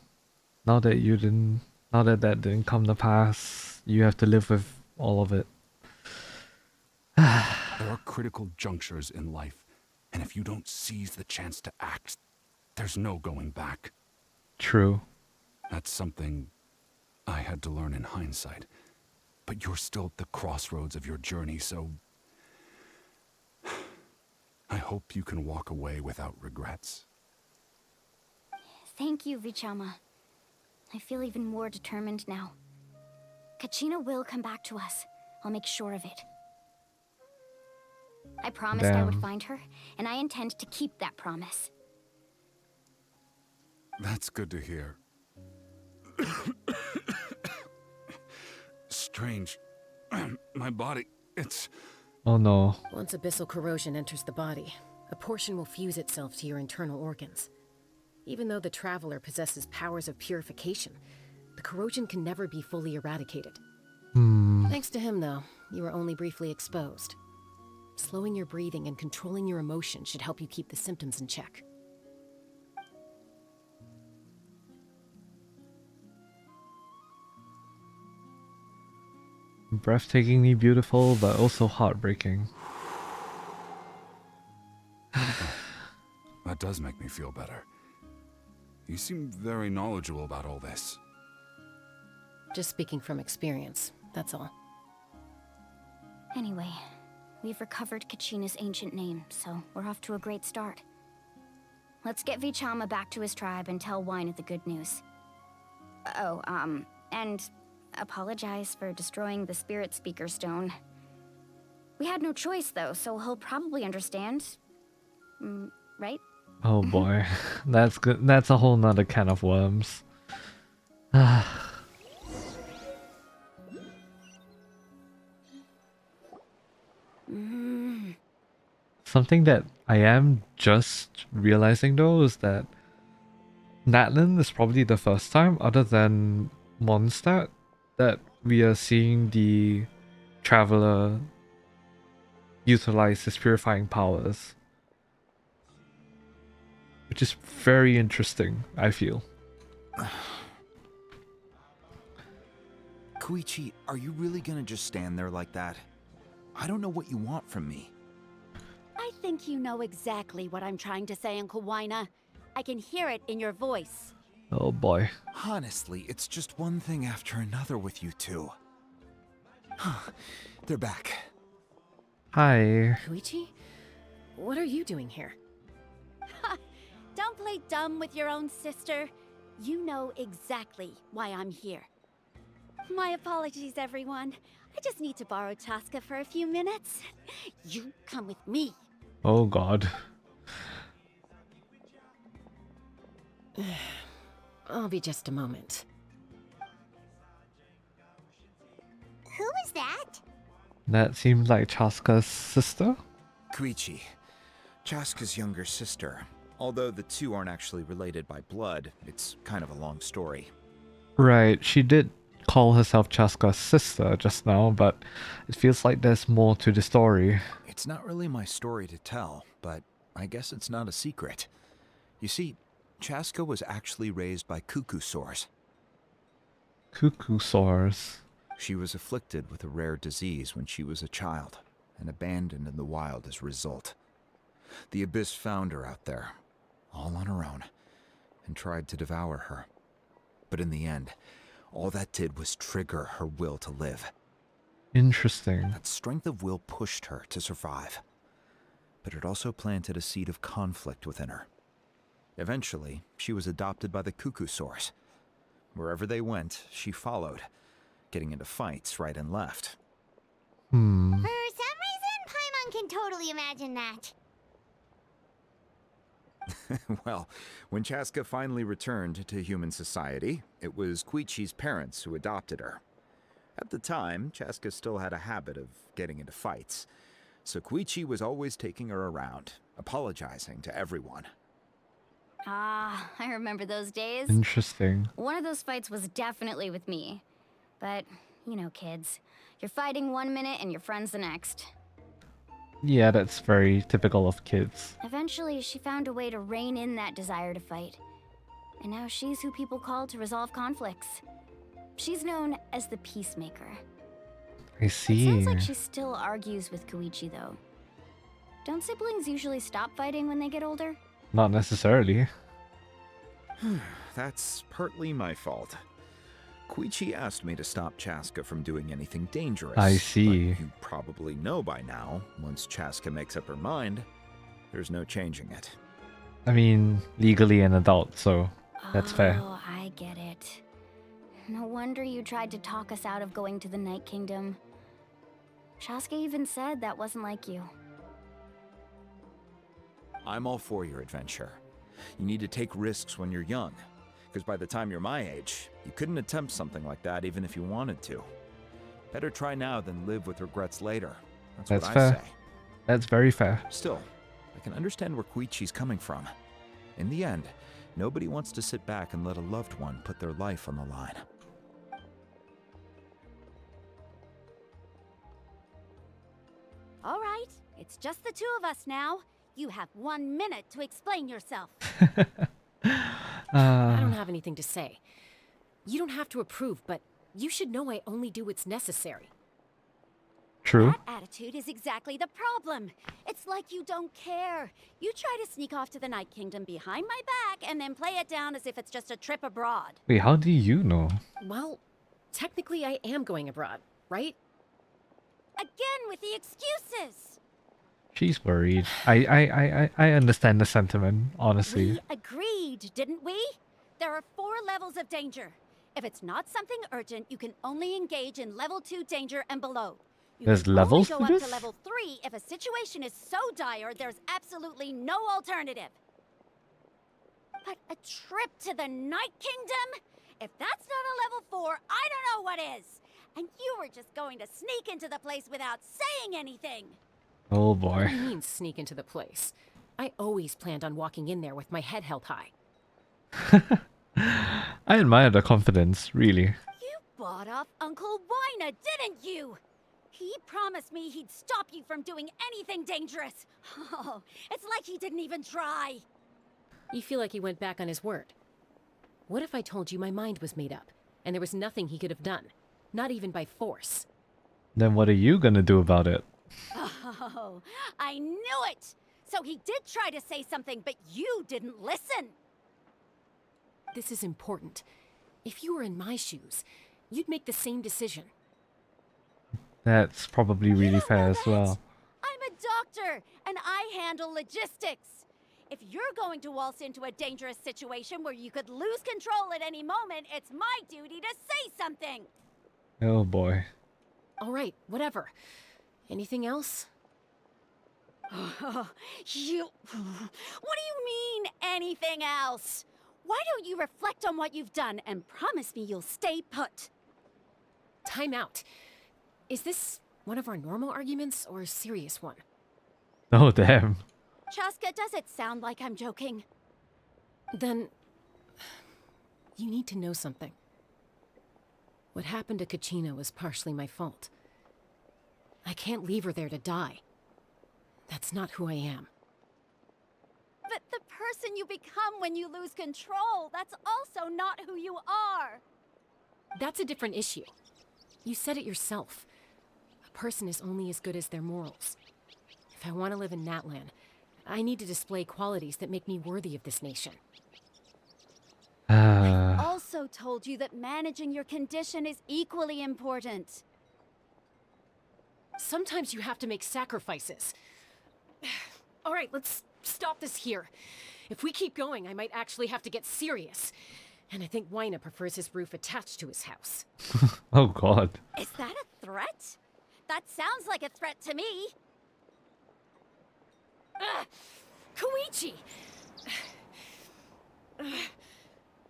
now that that didn't come to pass, you have to live with all of it. There are critical junctures in life, and if you don't seize the chance to act, there's no going back. True. That's something I had to learn in hindsight. But you're still at the crossroads of your journey, so I hope you can walk away without regrets. Thank you, Vichama. I feel even more determined now. Kachina will come back to us. I'll make sure of it. I promised I would Damn. find her, and I intend to keep that promise. That's good to hear. Strange. My body, it's... Oh no. Once abyssal corrosion enters the body, a portion will fuse itself to your internal organs. Even though the Traveler possesses powers of purification, the corrosion can never be fully eradicated. Thanks to him, though, you were only briefly exposed. Slowing your breathing and controlling your emotions should help you keep the symptoms in check. Breathtakingly beautiful, but also heartbreaking. That does make me feel better. You seem very knowledgeable about all this. Just speaking from experience, that's all. Anyway, we've recovered Kachina's ancient name, so we're off to a great start. Let's get Vichama back to his tribe and tell Wyna the good news. Oh, and apologize for destroying the Spirit Speaker Stone. We had no choice, though, so he'll probably understand. Right? Oh boy. That's good. That's a whole nother can of worms. Something that I am just realizing though is that NATLAN is probably the first time, other than Mondstadt, that we are seeing the Traveler utilize his purifying powers. Which is very interesting, I feel. Koichi, are you really gonna just stand there like that? I don't know what you want from me. I think you know exactly what I'm trying to say, Uncle Wyna. I can hear it in your voice. Oh boy. Honestly, it's just one thing after another with you two. They're back. Hi. Koichi? What are you doing here? Don't play dumb with your own sister. You know exactly why I'm here. My apologies, everyone. I just need to borrow Chaska for a few minutes. You come with me. Oh god. I'll be just a moment. Who is that? That seems like Chaska's sister? Koichi, Chaska's younger sister. Although the two aren't actually related by blood, it's kind of a long story. Right, she did call herself Chaska's sister just now, but it feels like there's more to the story. It's not really my story to tell, but I guess it's not a secret. You see, Chaska was actually raised by cuckoo sores. Cuckoo sores. She was afflicted with a rare disease when she was a child, and abandoned in the wild as a result. The Abyss found her out there, all on her own, and tried to devour her. But in the end, all that did was trigger her will to live. Interesting. That strength of will pushed her to survive, but it also planted a seed of conflict within her. Eventually, she was adopted by the cuckoo sores. Wherever they went, she followed, getting into fights right and left. For some reason, Paimon can totally imagine that. Well, when Chaska finally returned to human society, it was Koichi's parents who adopted her. At the time, Chaska still had a habit of getting into fights, so Koichi was always taking her around, apologizing to everyone. Ah, I remember those days. Interesting. One of those fights was definitely with me. But, you know, kids. You're fighting 1 minute and your friend's the next. Yeah, that's very typical of kids. Eventually, she found a way to rein in that desire to fight. And now she's who people call to resolve conflicts. She's known as the Peacemaker. I see. It sounds like she still argues with Koichi, though. Don't siblings usually stop fighting when they get older? Not necessarily. That's partly my fault. Koichi asked me to stop Chaska from doing anything dangerous. I see. But you probably know by now, once Chaska makes up her mind, there's no changing it. I mean, legally an adult, so that's fair. Oh, I get it. No wonder you tried to talk us out of going to the Night Kingdom. Chaska even said that wasn't like you. I'm all for your adventure. You need to take risks when you're young, because by the time you're my age, you couldn't attempt something like that even if you wanted to. Better try now than live with regrets later. That's what fair. I say. That's very fair. Still, I can understand where Koichi's coming from. In the end, nobody wants to sit back and let a loved one put their life on the line. All right, it's just the two of us now. You have 1 minute to explain yourself. I don't have anything to say. You don't have to approve, but you should know I only do what's necessary. True. That attitude is exactly the problem. It's like you don't care. You try to sneak off to the Night Kingdom behind my back and then play it down as if it's just a trip abroad. Wait, how do you know? Well, technically I am going abroad, right? Again with the excuses. She's worried. I understand the sentiment, honestly. We agreed, didn't we? There are 4 levels of danger. If it's not something urgent, you can only engage in level 2 danger and below. You There's can levels only to go up this? to level 3 if a situation is so dire there's absolutely no alternative. But a trip to the Night Kingdom? If that's not a level 4, I don't know what is. And you were just going to sneak into the place without saying anything. Oh What boy. do you mean sneak into the place? I always planned on walking in there with my head held high. I admire the confidence, really. You bought off Uncle Wina, didn't you? He promised me he'd stop you from doing anything dangerous. Oh, it's like he didn't even try. You feel like he went back on his word. What if I told you my mind was made up, and there was nothing he could have done? Not even by force. Then what are you gonna do about it? Oh, I knew it! So he did try to say something, but you didn't listen. This is important. If you were in my shoes, you'd make the same decision. That's probably really fair as well. I doctor, and I handle logistics. If you're going to waltz into a dangerous situation where you could lose control at any moment, it's my duty to say something. Oh boy. All right, whatever. Anything else? What do you mean, anything else? Why don't you reflect on what you've done and promise me you'll stay put? Time out. Is this one of our normal arguments or a serious one? Oh damn. Chaska, does it sound like I'm joking? Then you need to know something. What happened to Kachina was partially my fault. I can't leave her there to die. That's not who I am. But the person you become when you lose control, that's also not who you are. That's a different issue. You said it yourself. A person is only as good as their morals. If I want to live in NATLAN, I need to display qualities that make me worthy of this nation. I've also told you that managing your condition is equally important. Sometimes you have to make sacrifices. All right, let's stop this here. If we keep going, I might actually have to get serious. And I think Wyna prefers his roof attached to his house. Oh god. Is that a threat? That sounds like a threat to me. Koichi!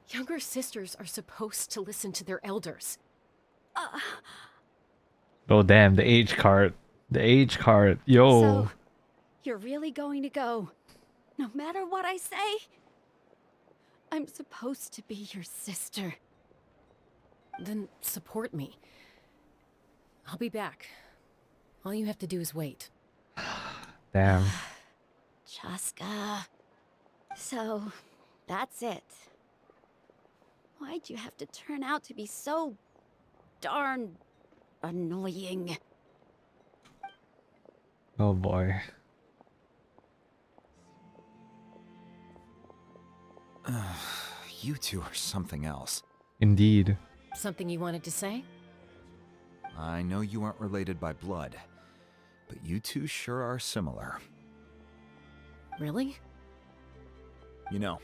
Younger sisters are supposed to listen to their elders. Oh damn, the age card. The age card. Yo. So, you're really going to go, no matter what I say? I'm supposed to be your sister. Then support me. I'll be back. All you have to do is wait. Damn. Chaska. So, that's it. Why'd you have to turn out to be so darn annoying? Oh boy. You two are something else. Indeed. Something you wanted to say? I know you aren't related by blood, but you two sure are similar. Really? You know,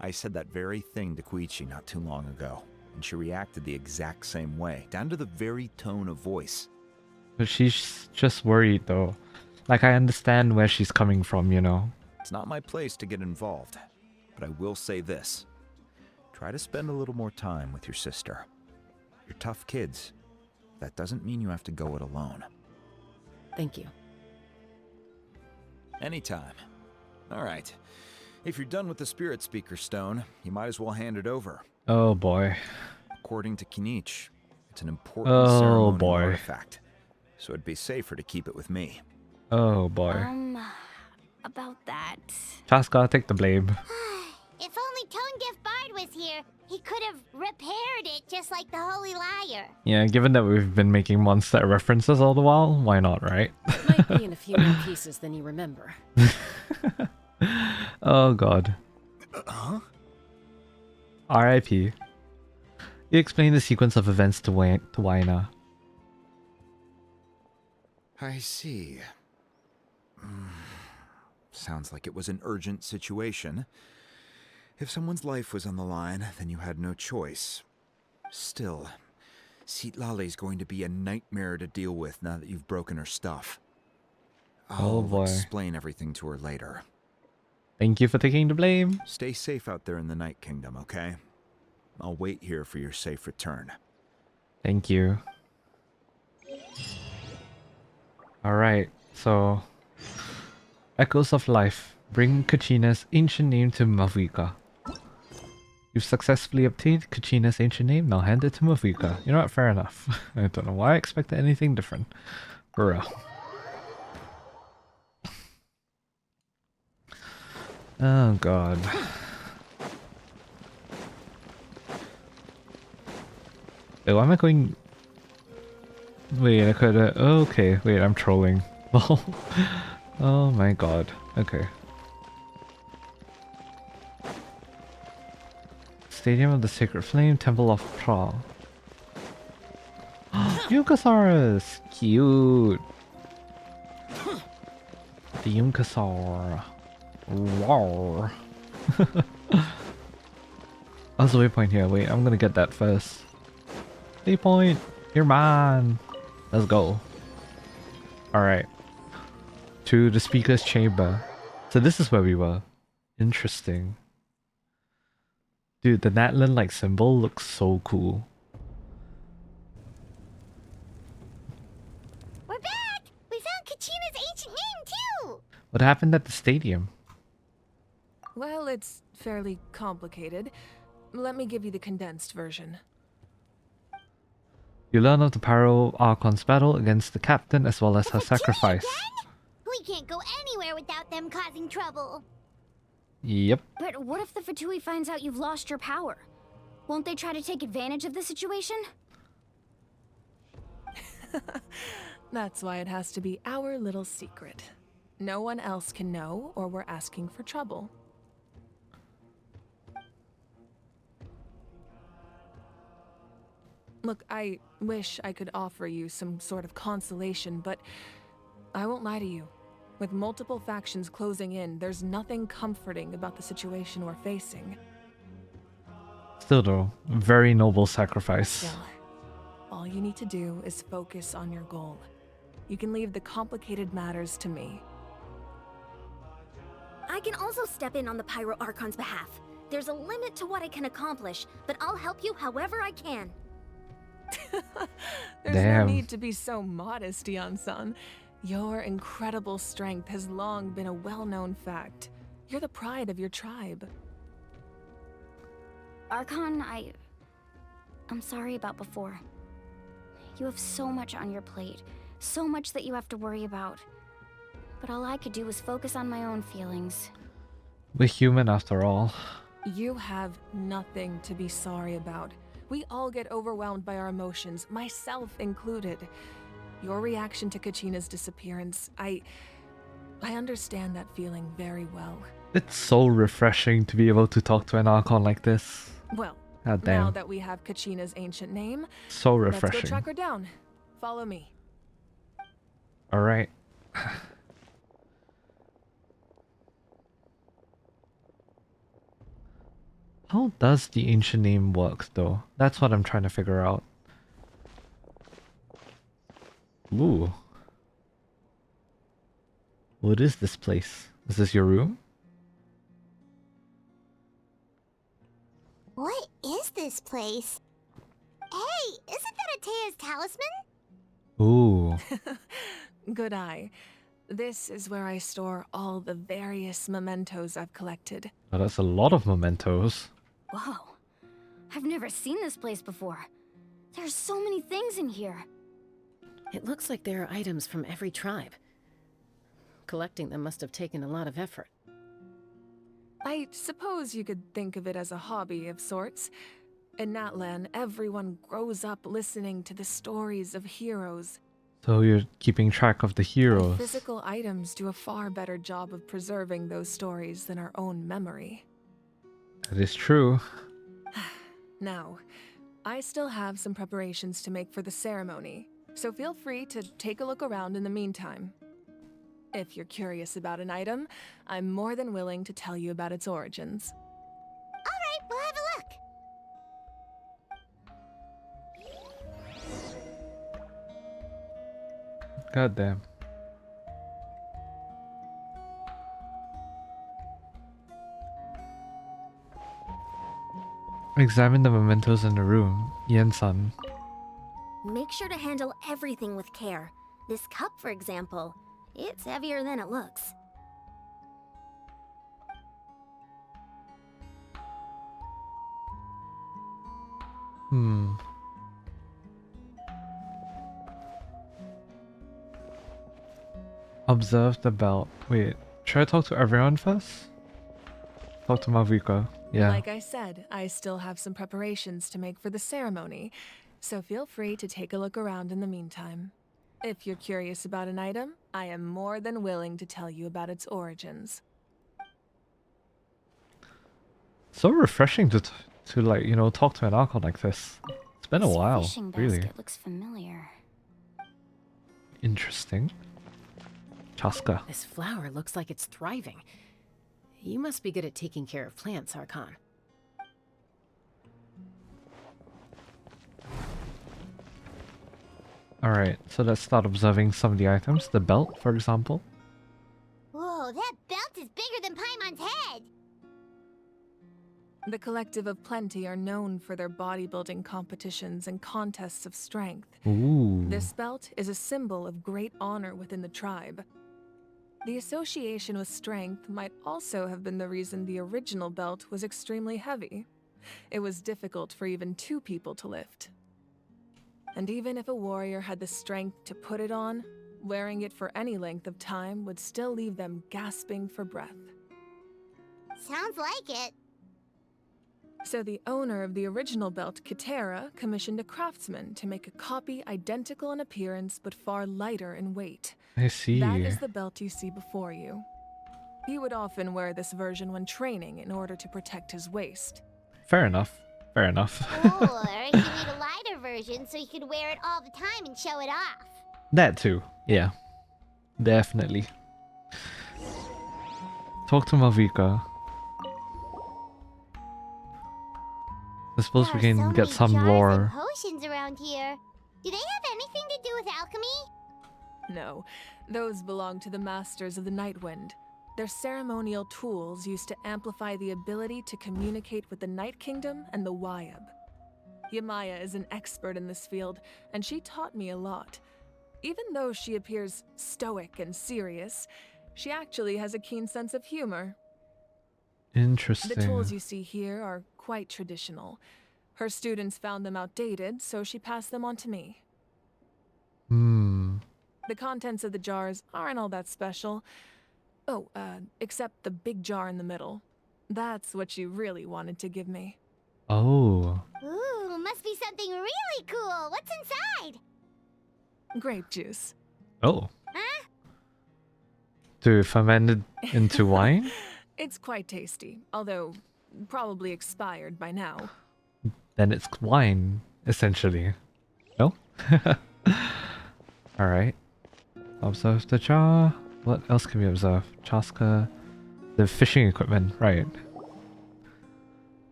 I said that very thing to Koichi not too long ago, and she reacted the exact same way, down to the very tone of voice. But she's just worried though. Like, I understand where she's coming from, you know? It's not my place to get involved, but I will say this. Try to spend a little more time with your sister. You're tough kids. That doesn't mean you have to go it alone. Thank you. Anytime. All right. If you're done with the Spirit Speaker Stone, you might as well hand it over. Oh boy. According to Kinich, it's an important ceremonial artifact, so it'd be safer to keep it with me. Oh boy. About that. Chaska, take the blame. If only Tonegif Bard was here, he could have repaired it just like the Holy Liar. Yeah, given that we've been making monster references all the while, why not, right? Might be in a few more pieces than you remember. Oh god. R.I.P. You explained the sequence of events to Wyna. I see. Sounds like it was an urgent situation. If someone's life was on the line, then you had no choice. Still, Citlali's going to be a nightmare to deal with now that you've broken her stuff. I'll explain everything to her later. Thank you for taking the blame. Stay safe out there in the Night Kingdom, okay? I'll wait here for your safe return. Thank you. Alright, so... Echoes of Life. Bring Kachina's ancient name to Mavuika. You've successfully obtained Kachina's ancient name, now hand it to Mavuika. You know what, fair enough. I don't know why I expected anything different. For real. Oh god. Wait, why am I going... Wait, I could... okay, wait, I'm trolling. Oh my god. Okay. Stadium of the Sacred Flame, Temple of Pra. Yukasaurus! Cute! The Yunkasaur. Wow. Oh, there's a waypoint here. Wait, I'm gonna get that first. Waypoint! You're mine! Let's go. Alright. To the speaker's chamber. So this is where we were. Interesting. Dude, the NATLAN like symbol looks so cool. We're back! We found Kachina's ancient name, too! What happened at the stadium? Well, it's fairly complicated. Let me give you the condensed version. You learn of the Pyro Archon's battle against the captain as well as her sacrifice. We can't go anywhere without them causing trouble. Yep. But what if the Fatui finds out you've lost your power? Won't they try to take advantage of the situation? That's why it has to be our little secret. No one else can know, or we're asking for trouble. Look, I wish I could offer you some sort of consolation, but I won't lie to you. With multiple factions closing in, there's nothing comforting about the situation we're facing. Still though, very noble sacrifice. Still, all you need to do is focus on your goal. You can leave the complicated matters to me. I can also step in on the Pyro Archon's behalf. There's a limit to what I can accomplish, but I'll help you however I can. There's no need to be so modest, Dion-san. Your incredible strength has long been a well-known fact. You're the pride of your tribe. Archon, I'm sorry about before. You have so much on your plate, so much that you have to worry about. But all I could do was focus on my own feelings. We're human after all. You have nothing to be sorry about. We all get overwhelmed by our emotions, myself included. Your reaction to Kachina's disappearance, I understand that feeling very well. It's so refreshing to be able to talk to an Archon like this. Well, God damn. now that we have Kachina's ancient name, So let's refreshing. go track her down. Follow me. Alright. How does the ancient name work though? That's what I'm trying to figure out. Ooh. What is this place? Is this your room? What is this place? Hey, isn't that Atea's talisman? Ooh. Good eye. This is where I store all the various mementos I've collected. Oh, that's a lot of mementos. Whoa. I've never seen this place before. There's so many things in here. It looks like there are items from every tribe. Collecting them must have taken a lot of effort. I suppose you could think of it as a hobby of sorts. In NATLAN, everyone grows up listening to the stories of heroes. So you're keeping track of the heroes. Physical items do a far better job of preserving those stories than our own memory. That is true. Now, I still have some preparations to make for the ceremony, so feel free to take a look around in the meantime. If you're curious about an item, I'm more than willing to tell you about its origins. Alright, we'll have a look. God damn. Examine the mementos in the room, Yen-san. Make sure to handle everything with care. This cup, for example, it's heavier than it looks. Observe the belt. Wait, should I talk to everyone first? Talk to Mavuika. Yeah. Like I said, I still have some preparations to make for the ceremony, so feel free to take a look around in the meantime. If you're curious about an item, I am more than willing to tell you about its origins. So refreshing to like, you know, talk to an Archon like this. It's been a This while, fishing really. basket looks familiar. Interesting. Chaska. This flower looks like it's thriving. You must be good at taking care of plants, Archon. Alright, so let's start observing some of the items. The belt, for example. Whoa, that belt is bigger than Paimon's head! The Collective of Plenty are known for their bodybuilding competitions and contests of strength. Ooh. This belt is a symbol of great honor within the tribe. The association with strength might also have been the reason the original belt was extremely heavy. It was difficult for even 2 people to lift. And even if a warrior had the strength to put it on, wearing it for any length of time would still leave them gasping for breath. Sounds like it. So the owner of the original belt, Kitera, commissioned a craftsman to make a copy identical in appearance but far lighter in weight. I see. That is the belt you see before you. He would often wear this version when training in order to protect his waist. Fair enough. Fair enough. Or he made a lighter version so he could wear it all the time and show it off. That too. Yeah. Definitely. Talk to Mavuika. I suppose we can get some jars lore. and potions around here. Do they have anything to do with alchemy? No, those belong to the Masters of the Nightwind. They're ceremonial tools used to amplify the ability to communicate with the Night Kingdom and the Wyab. Yamaya is an expert in this field, and she taught me a lot. Even though she appears stoic and serious, she actually has a keen sense of humor. Interesting. The tools you see here are quite traditional. Her students found them outdated, so she passed them on to me. The contents of the jars aren't all that special. Oh, except the big jar in the middle. That's what you really wanted to give me. Oh. Ooh, must be something really cool. What's inside? Grape juice. Oh. Huh? To ferment it into wine? It's quite tasty, although probably expired by now. Then it's wine, essentially. No? Alright. Observe the jar. What else can we observe? Chaska. The fishing equipment, right.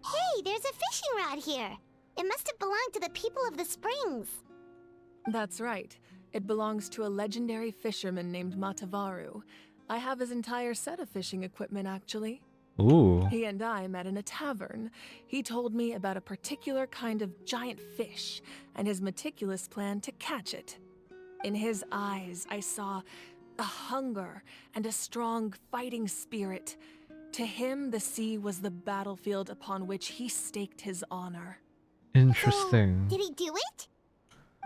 Hey, there's a fishing rod here. It must have belonged to the people of the springs. That's right. It belongs to a legendary fisherman named Matavaru. I have his entire set of fishing equipment, actually. Ooh. He and I met in a tavern. He told me about a particular kind of giant fish and his meticulous plan to catch it. In his eyes, I saw a hunger and a strong fighting spirit. To him, the sea was the battlefield upon which he staked his honor. Interesting. Did he do it?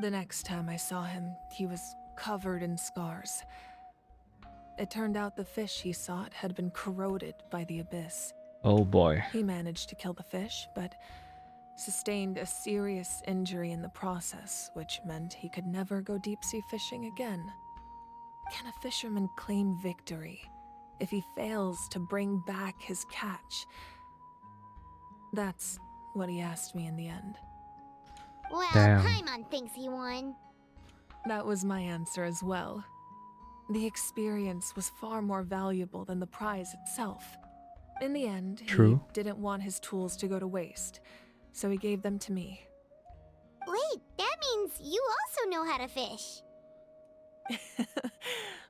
The next time I saw him, he was covered in scars. It turned out the fish he sought had been corroded by the abyss. Oh boy. He managed to kill the fish, but sustained a serious injury in the process, which meant he could never go deep-sea fishing again. Can a fisherman claim victory if he fails to bring back his catch? That's what he asked me in the end. Well, Damn. Paimon thinks he won. That was my answer as well. The experience was far more valuable than the prize itself. In the end, True. he didn't want his tools to go to waste, so he gave them to me. Wait, that means you also know how to fish.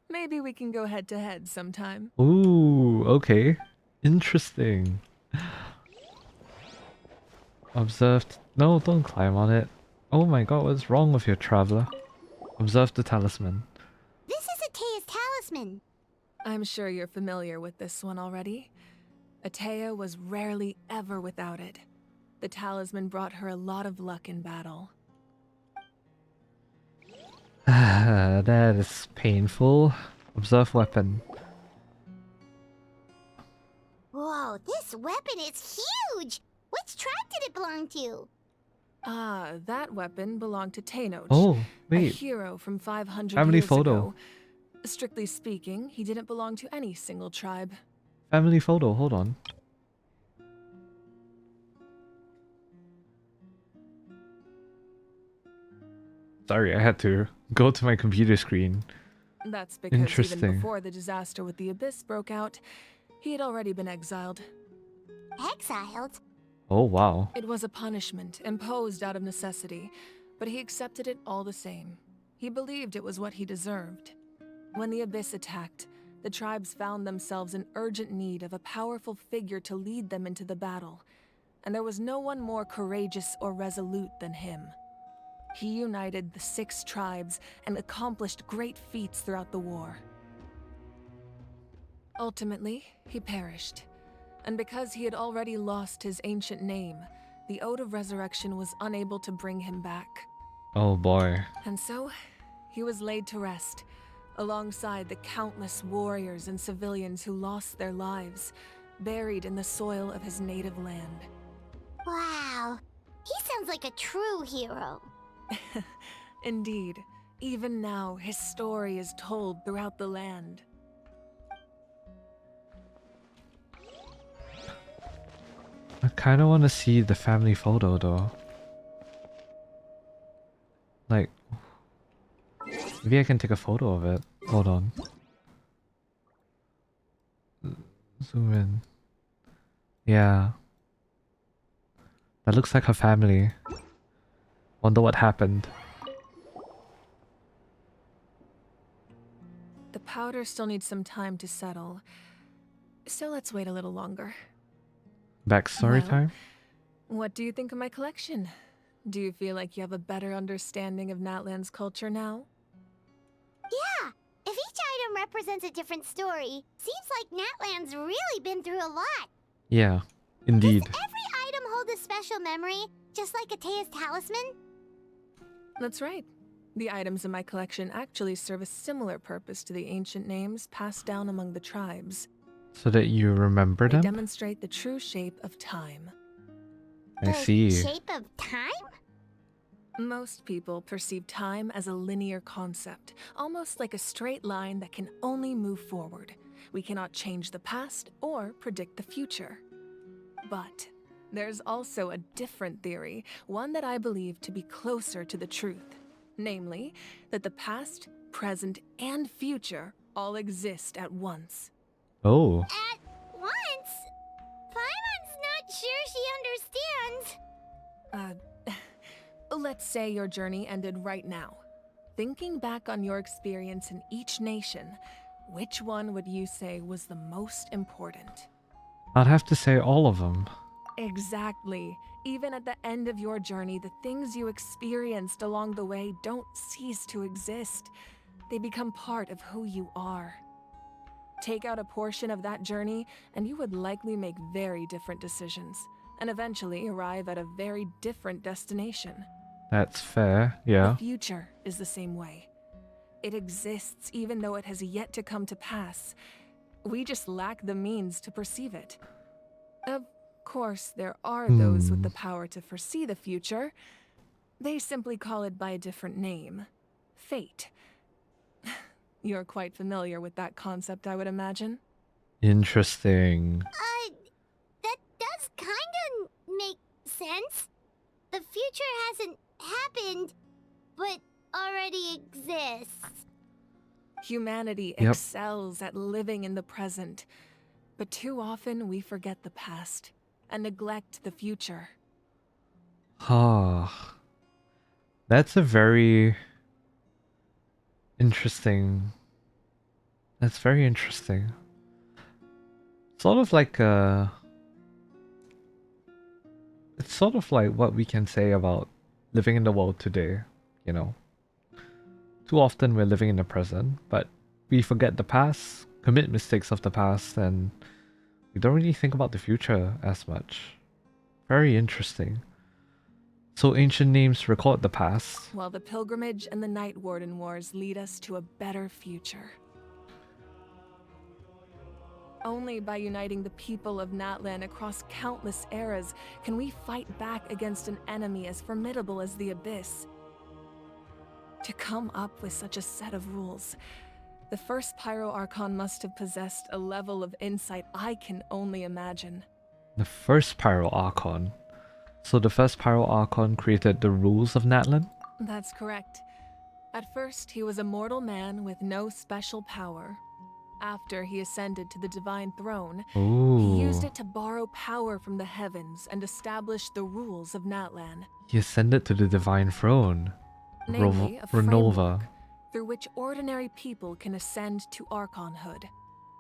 Maybe we can go head-to-head sometime. Ooh, okay. Interesting. Observed. No, don't climb on it. Oh my god, what's wrong with your traveler? Observe the talisman. This is Atea's talisman. I'm sure you're familiar with this one already. Atea was rarely ever without it. The talisman brought her a lot of luck in battle. That is painful. Observe weapon. Whoa, this weapon is huge! Which tribe did it belong to? Ah, that weapon belonged to Tenoch, Oh, a wait. hero from 500 Family years photo. ago. Strictly speaking, he didn't belong to any single tribe. Family photo, hold on. Sorry, I had to go to my computer screen. That's because even Interesting. before the disaster with the Abyss broke out, he had already been exiled. Exiled? Oh, wow. It was a punishment imposed out of necessity, but he accepted it all the same. He believed it was what he deserved. When the Abyss attacked, the tribes found themselves in urgent need of a powerful figure to lead them into the battle, and there was no one more courageous or resolute than him. He united the 6 tribes and accomplished great feats throughout the war. Ultimately, he perished, and because he had already lost his ancient name, the Ode of Resurrection was unable to bring him back. Oh boy. And so, he was laid to rest, alongside the countless warriors and civilians who lost their lives, buried in the soil of his native land. Wow. He sounds like a true hero. Indeed, even now his story is told throughout the land. I kind of want to see the family photo though. Like, maybe I can take a photo of it. Hold on. Zoom in. Yeah. That looks like her family. Wonder what happened. The powder still needs some time to settle, so let's wait a little longer. Backstory time? What do you think of my collection? Do you feel like you have a better understanding of NATLAN's culture now? Yeah, if each item represents a different story, seems like NATLAN's really been through a lot. Yeah, indeed. Does every item hold a special memory, just like Atea's talisman? That's right. The items in my collection actually serve a similar purpose to the ancient names passed down among the tribes. So that you remember They them? demonstrate the true shape of time. I see. Shape of time? Most people perceive time as a linear concept, almost like a straight line that can only move forward. We cannot change the past or predict the future. But there's also a different theory, one that I believe to be closer to the truth. Namely, that the past, present, and future all exist at once. Oh. At once? Paimon's not sure she understands. Let's say your journey ended right now. Thinking back on your experience in each nation, which one would you say was the most important? I'd have to say all of them. Exactly. Even at the end of your journey, the things you experienced along the way don't cease to exist. They become part of who you are. Take out a portion of that journey, and you would likely make very different decisions, and eventually arrive at a very different destination. That's fair, yeah. The future is the same way. It exists even though it has yet to come to pass. We just lack the means to perceive it. Of course, there are those with the power to foresee the future. They simply call it by a different name. Fate. You're quite familiar with that concept, I would imagine. Interesting. That does kinda make sense. The future hasn't happened, but already exists. Humanity Yep. excels at living in the present, but too often we forget the past and neglect the future. Ah. That's a very interesting. That's very interesting. Sort of like it's sort of like what we can say about living in the world today, you know. Too often we're living in the present, but we forget the past, commit mistakes of the past, and we don't really think about the future as much. Very interesting. So ancient names record the past. While the pilgrimage and the Night Warden Wars lead us to a better future. Only by uniting the people of NATLAN across countless eras can we fight back against an enemy as formidable as the Abyss. To come up with such a set of rules, the first Pyro Archon must have possessed a level of insight I can only imagine. The first Pyro Archon. So the first Pyro Archon created the rules of NATLAN? That's correct. At first, he was a mortal man with no special power. After he ascended to the divine throne, he used Ooh. it to borrow power from the heavens and establish the rules of Natlan. He ascended to the divine throne. Namely, a Renova. framework through which ordinary people can ascend to archonhood.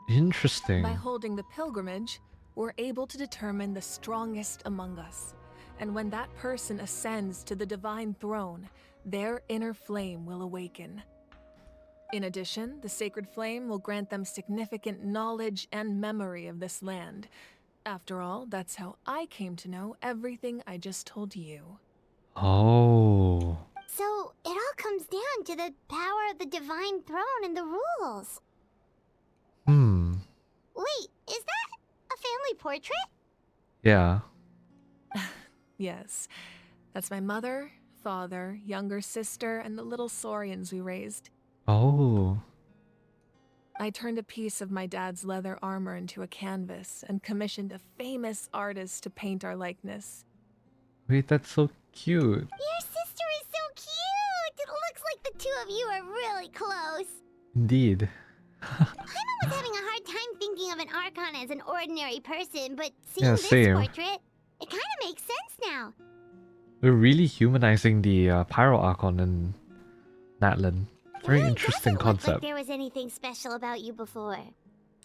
Interesting. By holding the pilgrimage, we're able to determine the strongest among us. And when that person ascends to the divine throne, their inner flame will awaken. In addition, the sacred flame will grant them significant knowledge and memory of this land. After all, that's how I came to know everything I just told you. Oh. So, it all comes down to the power of the divine throne and the rules. Wait, is that a family portrait? Yeah. Yes, that's my mother, father, younger sister, and the little saurians we raised. Oh. I turned a piece of my dad's leather armor into a canvas and commissioned a famous artist to paint our likeness. Wait, that's so cute. Your sister is so cute! It looks like the two of you are really close. Indeed. Paimon was having a hard time thinking of an Archon as an ordinary person, but seeing Yeah, this same. portrait, it kind of makes sense now. We're really humanizing the Pyro Archon in Natlan. Very interesting Look concept. like there was anything special about you before.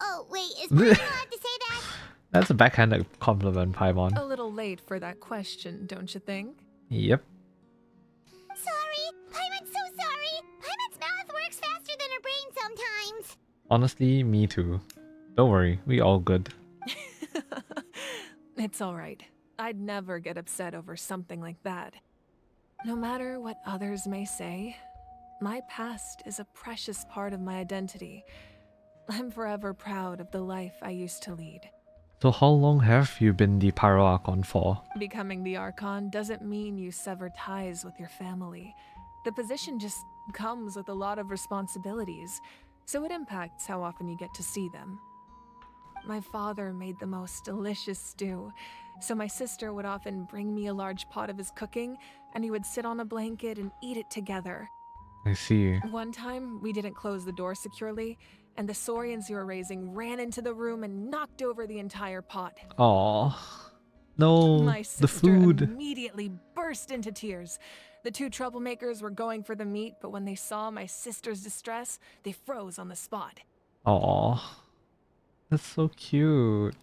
Oh, wait, is Paimon allowed to say that? That's a backhanded compliment, Paimon. A little late for that question, don't you think? Yep. Sorry! Paimon's so sorry! Paimon's mouth works faster than her brain sometimes! Honestly, me too. Don't worry, we all good. It's alright. I'd never get upset over something like that. No matter what others may say, my past is a precious part of my identity. I'm forever proud of the life I used to lead. So how long have you been the Pyro Archon for? Becoming the Archon doesn't mean you sever ties with your family. The position just comes with a lot of responsibilities, so it impacts how often you get to see them. My father made the most delicious stew, so my sister would often bring me a large pot of his cooking, and he would sit on a blanket and eat it together. I see. One time, we didn't close the door securely, and the saurians you were raising ran into the room and knocked over the entire pot. Aww. No, My the sister food. immediately burst into tears. The two troublemakers were going for the meat, but when they saw my sister's distress, they froze on the spot. Aww. That's so cute.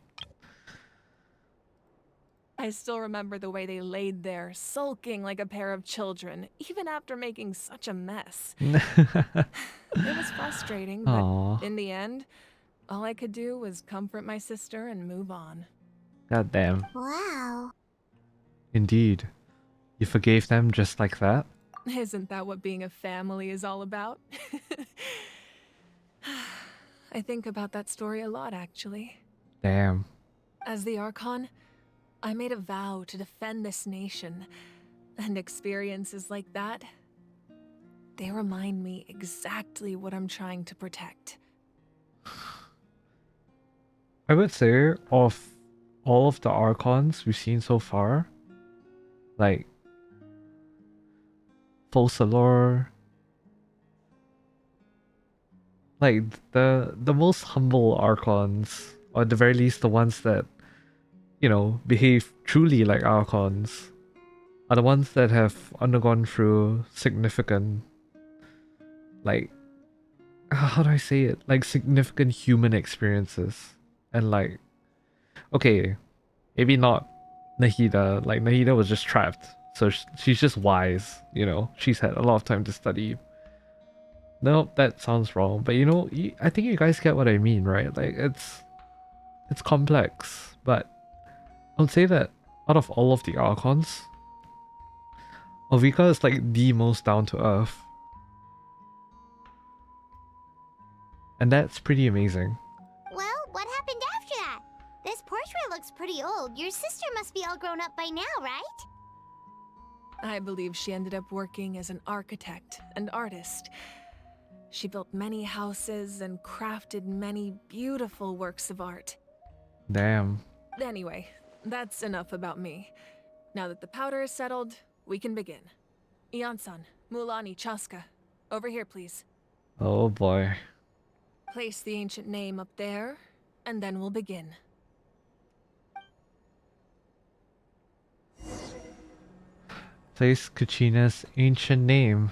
I still remember the way they laid there, sulking like a pair of children, even after making such a mess. It was frustrating, but Aw. in the end, all I could do was comfort my sister and move on. God damn. Wow. Indeed. You forgave them just like that? Isn't that what being a family is all about? I think about that story a lot, actually. Damn. As the Archon, I made a vow to defend this nation, and experiences like that, they remind me exactly what I'm trying to protect. I would say of all of the Archons we've seen so far, like Focalor, like the most humble Archons, or at the very least the ones that, you know, behave truly like Archons, are the ones that have undergone through significant, like, how do I say it? Like significant human experiences. And like, okay, maybe not Nahida. Like Nahida was just trapped, so she's just wise. You know, she's had a lot of time to study. Nope, that sounds wrong. But you know, I think you guys get what I mean, right? Like it's complex, but I would say that out of all of the Archons, Mavuika is like the most down to earth, and that's pretty amazing. Well, what happened after that? This portrait looks pretty old. Your sister must be all grown up by now, right? I believe she ended up working as an architect and artist. She built many houses and crafted many beautiful works of art. Damn. Anyway, that's enough about me. Now that the powder is settled, we can begin. Ian-san, Mulani, Chaska. Over here, please. Oh boy. Place the ancient name up there, and then we'll begin. Place Kachina's ancient name.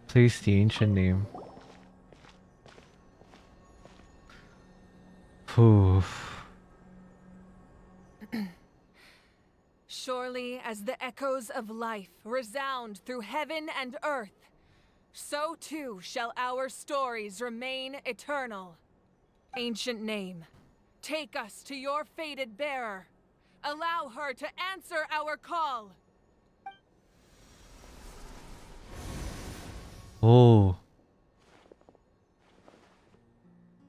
Place the ancient name. Poof. Surely as the echoes of life resound through heaven and earth, so too shall our stories remain eternal. Ancient name, take us to your fated bearer. Allow her to answer our call. Oh.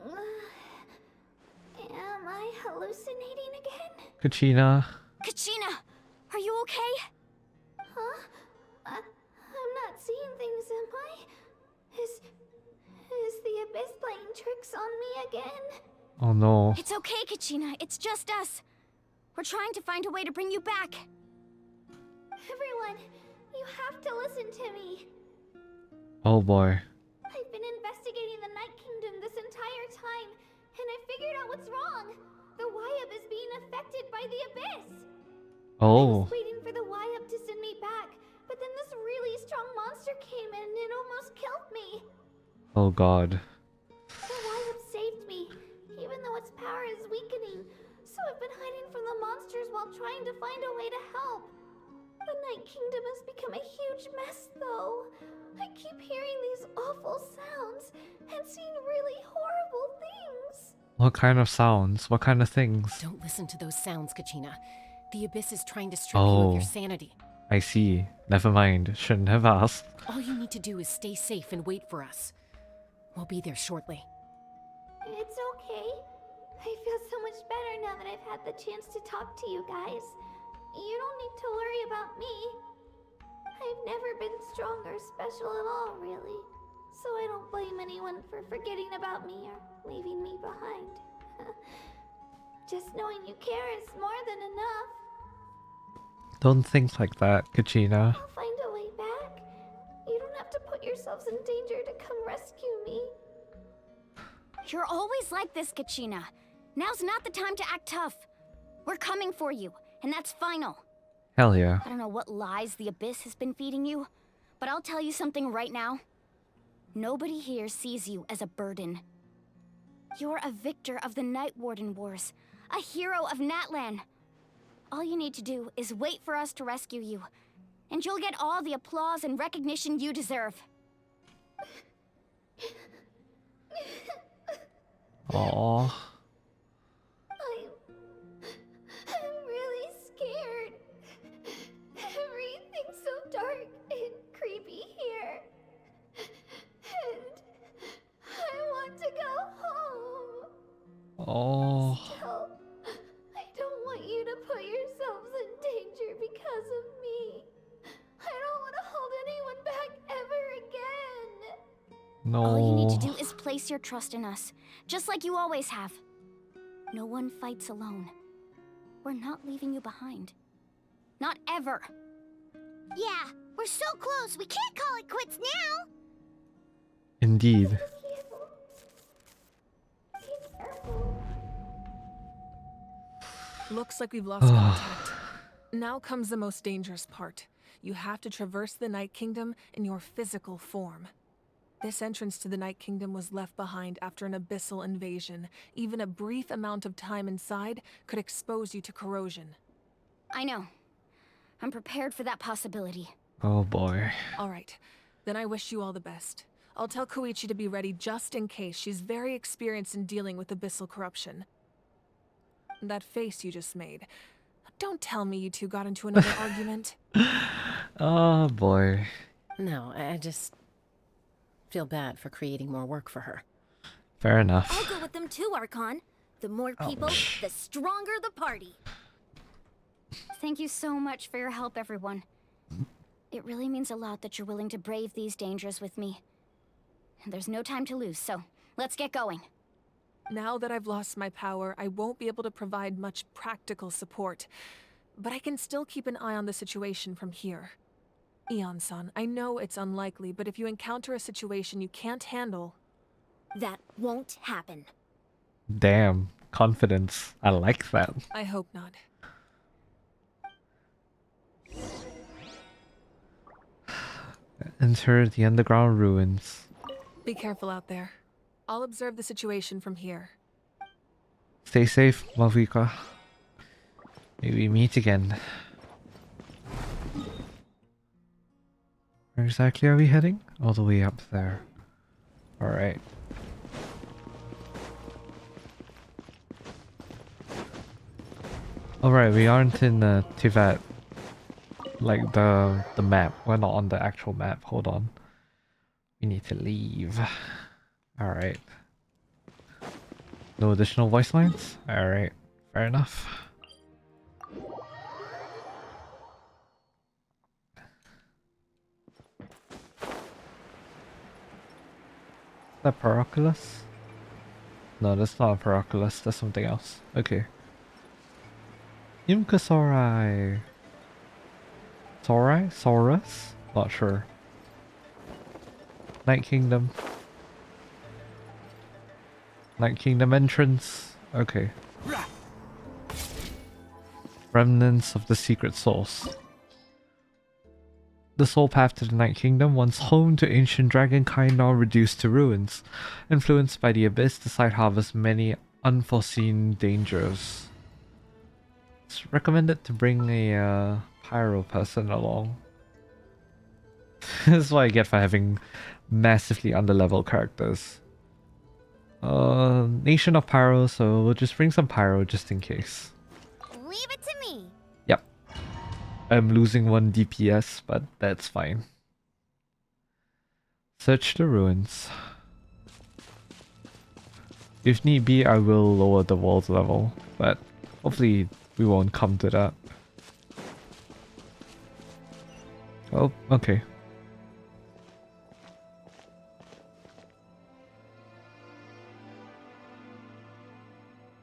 Am I hallucinating again? Kachina. Kachina, are you okay? Huh? I'm not seeing things, am I? Is the abyss playing tricks on me again? Oh no. It's okay, Kachina. It's just us. We're trying to find a way to bring you back. Everyone, you have to listen to me. Oh boy. I've been investigating the Night Kingdom this entire time, and I figured out what's wrong. The Wyab is being affected by the abyss. I Oh. was waiting for the Wyab to send me back, but then this really strong monster came in and it almost killed me. Oh god. The Wyab saved me, even though its power is weakening. So I've been hiding from the monsters while trying to find a way to help. The Night Kingdom has become a huge mess, though. I keep hearing these awful sounds and seeing really horrible things. What kind of sounds? What kind of things? Don't listen to those sounds, Kachina. The abyss is trying to strip you of your sanity. I see. Never mind. Shouldn't have asked. All you need to do is stay safe and wait for us. We'll be there shortly. It's okay. I feel so much better now that I've had the chance to talk to you guys. You don't need to worry about me. I've never been strong or special at all, really. So I don't blame anyone for forgetting about me or leaving me behind. Just knowing you care is more than enough. Don't think like that, Kachina. I'll find a way back. You don't have to put yourselves in danger to come rescue me. You're always like this, Kachina. Now's not the time to act tough. We're coming for you, and that's final. Hell yeah. I don't know what lies the abyss has been feeding you, but I'll tell you something right now. Nobody here sees you as a burden. You're a victor of the Night Warden Wars, a hero of NATLAN. All you need to do is wait for us to rescue you, and you'll get all the applause and recognition you deserve. Aww. I'm really scared. Everything's so dark and creepy here. And I want to go home. Oh. Still, I don't want you to put yourselves in danger because of me. I don't want to hold anyone back ever again. No. All you need to do is place your trust in us, just like you always have. No one fights alone. We're not leaving you behind. Not ever. Yeah, we're so close. We can't call it quits now. Indeed. Looks like we've lost contact. Now comes the most dangerous part. You have to traverse the Night Kingdom in your physical form. This entrance to the Night Kingdom was left behind after an abyssal invasion. Even a brief amount of time inside could expose you to corrosion. I know. I'm prepared for that possibility. Oh boy. All right, then I wish you all the best. I'll tell Koichi to be ready just in case. She's very experienced in dealing with abyssal corruption. That face you just made. Don't tell me you two got into another argument. Oh boy. No, I just feel bad for creating more work for her. Fair enough. I'll go with them too, Archon. The more people, the stronger the party. Thank you so much for your help, everyone. It really means a lot that you're willing to brave these dangers with me. And there's no time to lose, so let's get going. Now that I've lost my power, I won't be able to provide much practical support. but I can still keep an eye on the situation from here. Eon-san, I know it's unlikely, but if you encounter a situation you can't handle... That won't happen. Damn, confidence. I like that. I hope not. Enter the underground ruins. Be careful out there. I'll observe the situation from here. Stay safe, Mavuika. May we meet again. Where exactly are we heading? All the way up there. Alright. Alright, we aren't in Tibet. Like the map. We're not on the actual map. Hold on. We need to leave. Alright. No additional voice lines? Alright. Fair enough. Is that Paraculus? No, that's not a Paraculus. That's something else. Okay. Imkasauri. Saurai? Saurus? Not sure. Night Kingdom. Night Kingdom entrance. Okay. Remnants of the secret source. The soul path to the Night Kingdom, once home to ancient dragonkind, now reduced to ruins. Influenced by the abyss, the site harvests many unforeseen dangers. It's recommended to bring a pyro person along. This is what I get for having massively underleveled characters. Nation of Pyro, so we'll just bring some Pyro just in case. Leave it to me. Yep. I'm losing 1 DPS, but that's fine. Search the ruins. If need be, I will lower the world level, but hopefully we won't come to that. Oh, okay.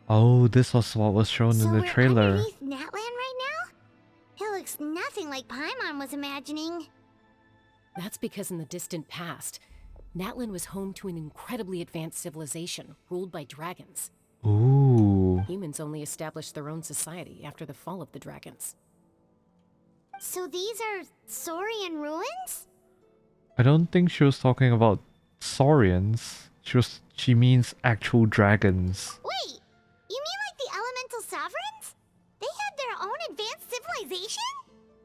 Oh, this was what was shown in the trailer. Underneath NATLAN right now? It looks nothing like Paimon was imagining. That's because in the distant past, NATLAN was home to an incredibly advanced civilization ruled by dragons. Ooh. Humans only established their own society after the fall of the dragons. So these are Saurian ruins? I don't think she was talking about Saurians. She means actual dragons. Wait, you mean like the elemental sovereigns? They had their own advanced civilization?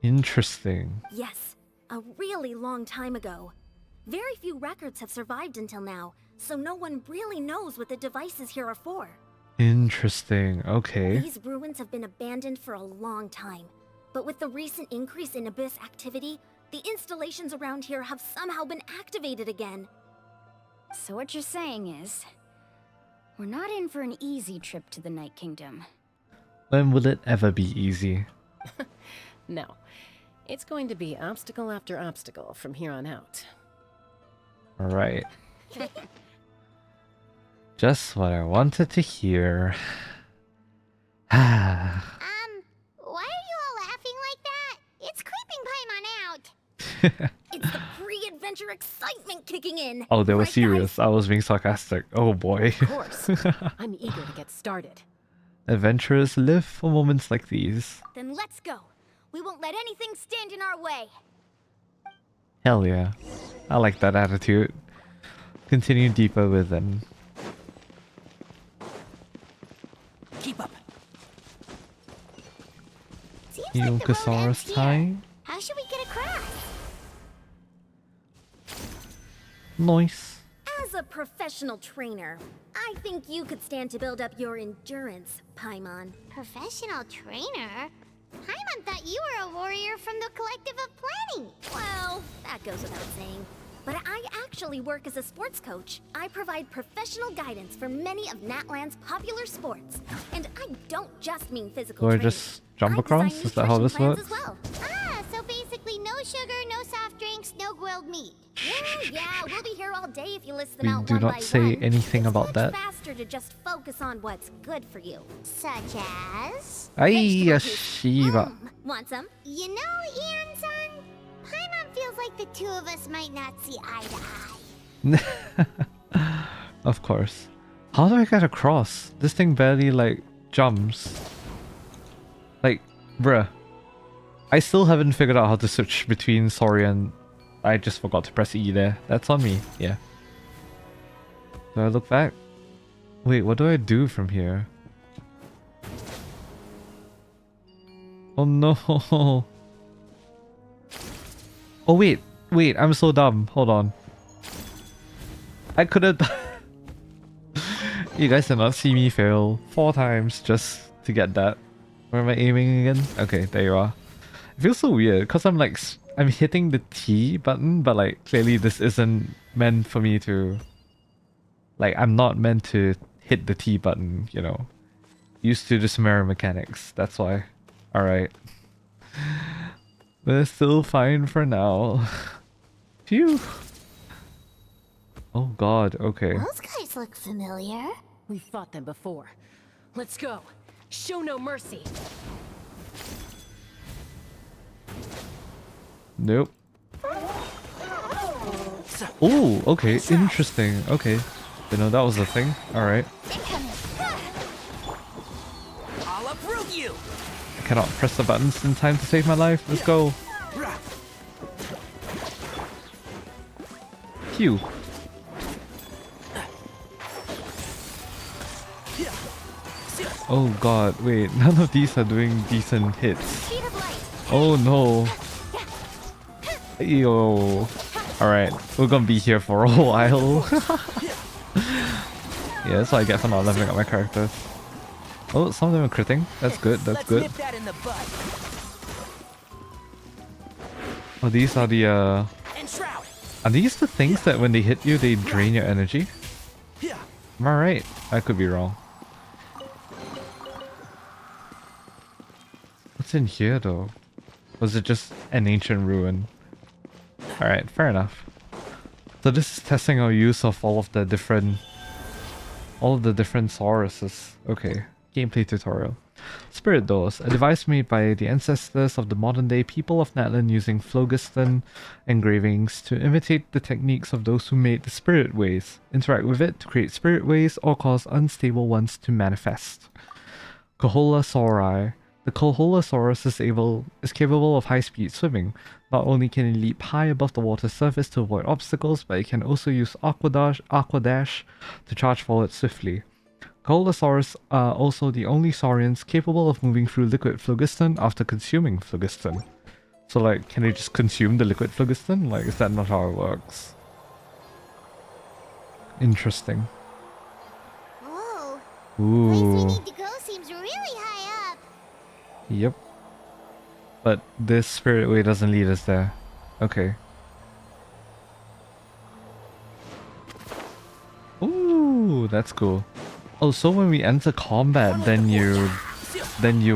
Interesting. Yes, a really long time ago. Very few records have survived until now, so no one really knows what the devices here are for. Interesting, okay. These ruins have been abandoned for a long time, but with the recent increase in Abyss activity, the installations around here have somehow been activated again. So what you're saying is, we're not in for an easy trip to the Night Kingdom. When will it ever be easy? No. It's going to be obstacle after obstacle from here on out. Alright. Just what I wanted to hear. Why are you all laughing like that? It's creeping Paimon out. It's the pre-adventure excitement kicking in. Oh, they were right, serious. guys? I was being sarcastic. Oh boy. Of course. I'm eager to get started. Adventurers live for moments like these. Then let's go. We won't let anything stand in our way. Hell yeah. I like that attitude. Continue deeper with them. Keep up. Seems like the road ends Yunkasaurus here. time. How should we get across? Nice. As a professional trainer, I think you could stand to build up your endurance, Paimon. Professional trainer? Paimon thought you were a warrior from the Collective of Planning. Well, that goes without saying. But I actually work as a sports coach. I provide professional guidance for many of NATLAN's popular sports. And I don't just mean physical Do I training. just jump I across? design Is that how nutrition this plans works? as well. Ah, so basically no sugar, no soft drinks, no grilled meat. Yeah, we'll be here all day if you list them We out do one not by say one. anything It's about much that. faster to just focus on what's good for you. Such as... Ay, Shiva. Want some? You know, Ian-san, Paimon feels like the two of us might not see eye to eye. Of course. How do I get across? This thing barely like jumps. Like, bruh. I still haven't figured out how to switch between Sori and I just forgot to press E there. That's on me. Yeah. Do I look back? Wait, what do I do from here? Oh no. Oh wait, I'm so dumb. Hold on. I could have... You guys did not see me fail 4 times just to get that. Where am I aiming again? Okay, there you are. It feels so weird because I'm like... I'm hitting the T button, but like clearly this isn't meant for me to... Like, I'm not meant to hit the T button, you know. Used to just mirror mechanics, that's why. Alright. But it's still fine for now. Phew. Oh god, okay. Those guys look familiar. We've fought them before. Let's go. Show no mercy. Nope. Oh, okay, interesting. Okay. Didn't know that was a thing. Alright. I'll uproot you. I cannot press the buttons in time to save my life. Let's go. Phew. Oh god, wait, none of these are doing decent hits. Oh no. Yo. Alright, we're gonna be here for a while. Yeah, that's what I get for not leveling up my characters. Oh, some of them are critting. That's good, that's good. Oh, these are the Are these the things that when they hit you, they drain your energy? Am I right? I could be wrong. What's in here though? Was it just an ancient ruin? Alright, fair enough. So this is testing our use of all of the different Sauruses. Okay, gameplay tutorial. Spirit doors, a device made by the ancestors of the modern day people of NATLAN using phlogiston engravings to imitate the techniques of those who made the spirit ways. Interact with it to create spirit ways or cause unstable ones to manifest. Koholasauri. The Koholosaurus is capable of high-speed swimming. Not only can it leap high above the water's surface to avoid obstacles, but it can also use Aqua Dash to charge forward swiftly. Koholosaurus are also the only saurians capable of moving through liquid phlogiston after consuming phlogiston. So like, can they just consume the liquid phlogiston? Like, is that not how it works? Interesting. Whoa. Ooh. The place we need to go seems really high up. Yep. But this spirit way doesn't lead us there. Okay. Ooh, that's cool. Oh, so when we enter combat, then you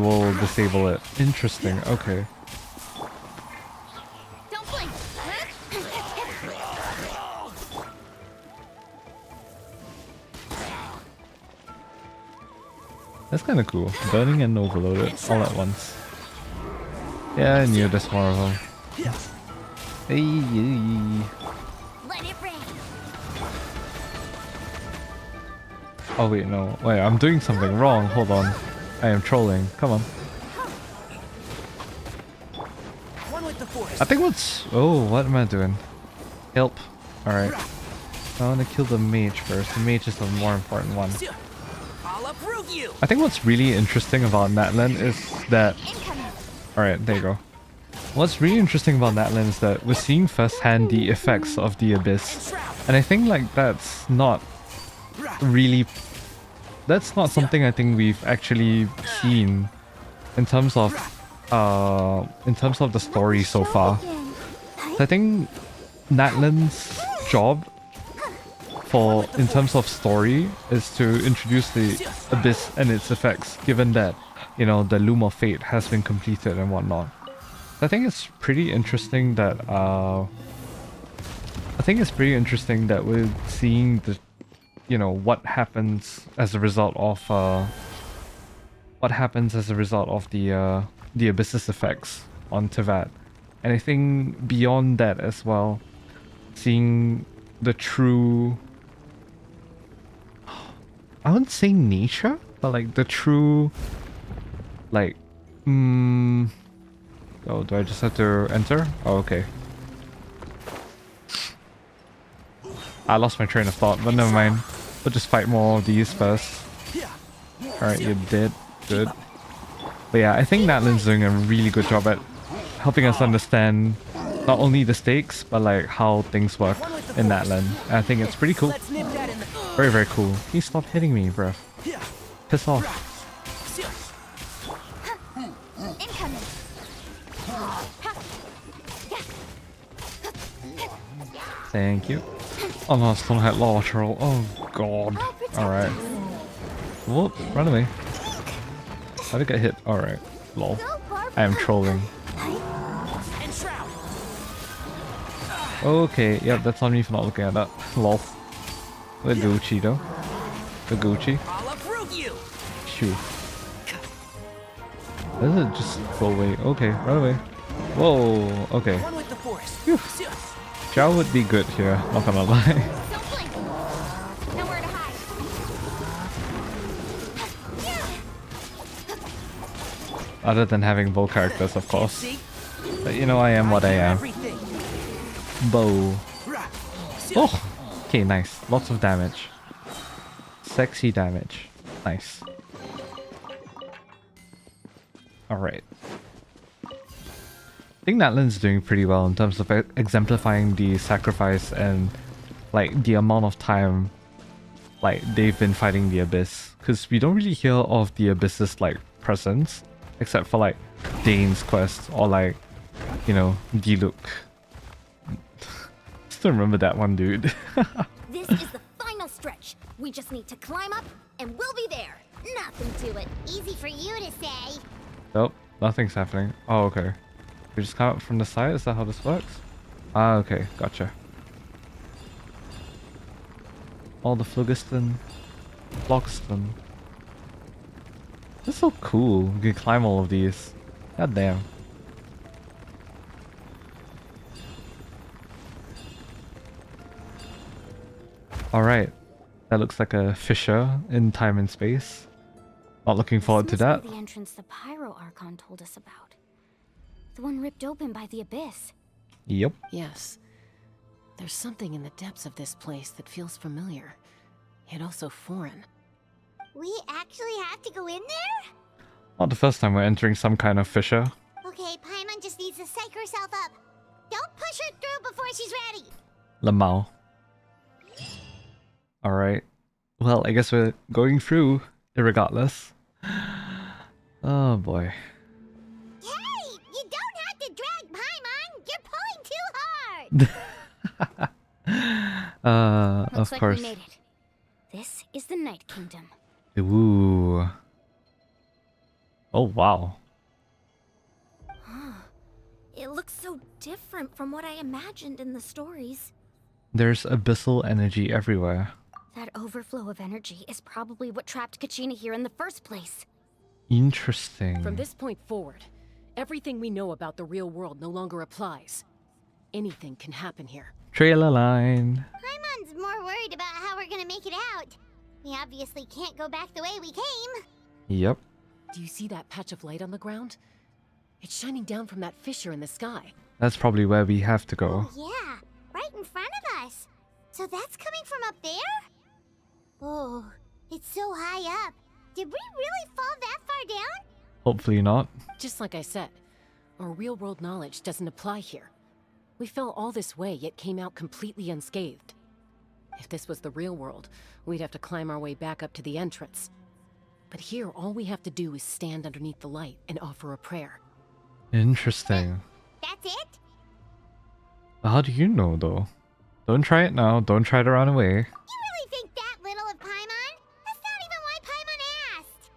will disable it. Interesting. Okay. Don't blink. That's kind of cool. Burning and overloaded all at once. Yeah, I knew there's more of them. Hey. Let it rain. Oh wait, no. Wait, I'm doing something wrong. Hold on. I am trolling. Come on. I think what's... Oh, what am I doing? Help. Alright. I want to kill the mage first. The mage is the more important one. I think what's really interesting about NATLAN is that... Alright, there you go. What's really interesting about NATLAN is that we're seeing firsthand the effects of the Abyss. And I think like that's not really... That's not something I think we've actually seen in terms of the story so far. So I think NATLAN's job in terms of story is to introduce the Abyss and its effects, given that, you know, the Loom of Fate has been completed and whatnot. I think it's pretty interesting that a I think it's pretty interesting that we're seeing the, you know, what happens as a result of the Abyss's effects on Tevat. And I think beyond that as well, seeing the true, I wouldn't say nature, but like the true, like, oh, do I just have to enter? Oh, okay. I lost my train of thought, but never mind. We'll just fight more of these first. Alright, you're dead. Good. But yeah, I think NATLAN's doing a really good job at helping us understand not only the stakes, but like how things work in NATLAN. And I think it's pretty cool. Very, very cool. Can you stop hitting me, bruh? Piss off. Thank you. Oh no, I still had lateral. Oh god. Alright. Whoop, run away. How did I get hit? Alright. Lol. I am trolling. Okay, yep, that's on me for not looking at that. Lol. The Gucci though. The Gucci. Shoot. Does it just go away? Okay, run away. Whoa, okay. Phew. Chow would be good here, not gonna lie. Other than having bow characters, of course. But you know, I am what I am. Bow. Oh! Okay, nice. Lots of damage. Sexy damage. Nice. Alright. I think NATLAN's doing pretty well in terms of exemplifying the sacrifice and like the amount of time like they've been fighting the Abyss. Because we don't really hear of the Abyss's like presence except for like Dane's quest or like, you know, Diluc. Still remember that one, dude. This is the final stretch. We just need to climb up and we'll be there. Nothing to it. Easy for you to say. Nope, nothing's happening. Oh, okay. We just come up from the side? Is that how this works? Ah, okay, gotcha. All the phlogiston. Phlogiston. This is so cool. You can climb all of these. God damn. Alright. That looks like a fissure in time and space. Not looking forward to that. The entrance the Pyro Archon told us about. The one ripped open by the Abyss. Yep. Yes. There's something in the depths of this place that feels familiar, yet also foreign. We actually have to go in there? Not the first time we're entering some kind of fissure. Okay, Paimon just needs to psych herself up. Don't push her through before she's ready. Lamau. Alright. Well, I guess we're going through, irregardless. Oh boy. Hey! You don't have to drag Paimon! You're pulling too hard! Looks of like course. we made it. This is the Night Kingdom. Ooh. Oh wow. It looks so different from what I imagined in the stories. There's abyssal energy everywhere. That overflow of energy is probably what trapped Kachina here in the first place. Interesting. From this point forward, everything we know about the real world no longer applies. Anything can happen here. Trailer line. Paimon's more worried about how we're gonna make it out. We obviously can't go back the way we came. Yep. Do you see that patch of light on the ground? It's shining down from that fissure in the sky. That's probably where we have to go. Oh, yeah, right in front of us. So that's coming from up there? Oh, it's so high up. Did we really fall that far down? Hopefully not. Just like I said, our real-world knowledge doesn't apply here. We fell all this way, yet came out completely unscathed. If this was the real world, we'd have to climb our way back up to the entrance. But here, all we have to do is stand underneath the light and offer a prayer. Interesting. That's it? How do you know, though? Don't try it now. Don't try to run away. You really think that little of Paimon? That's not even why Paimon asked.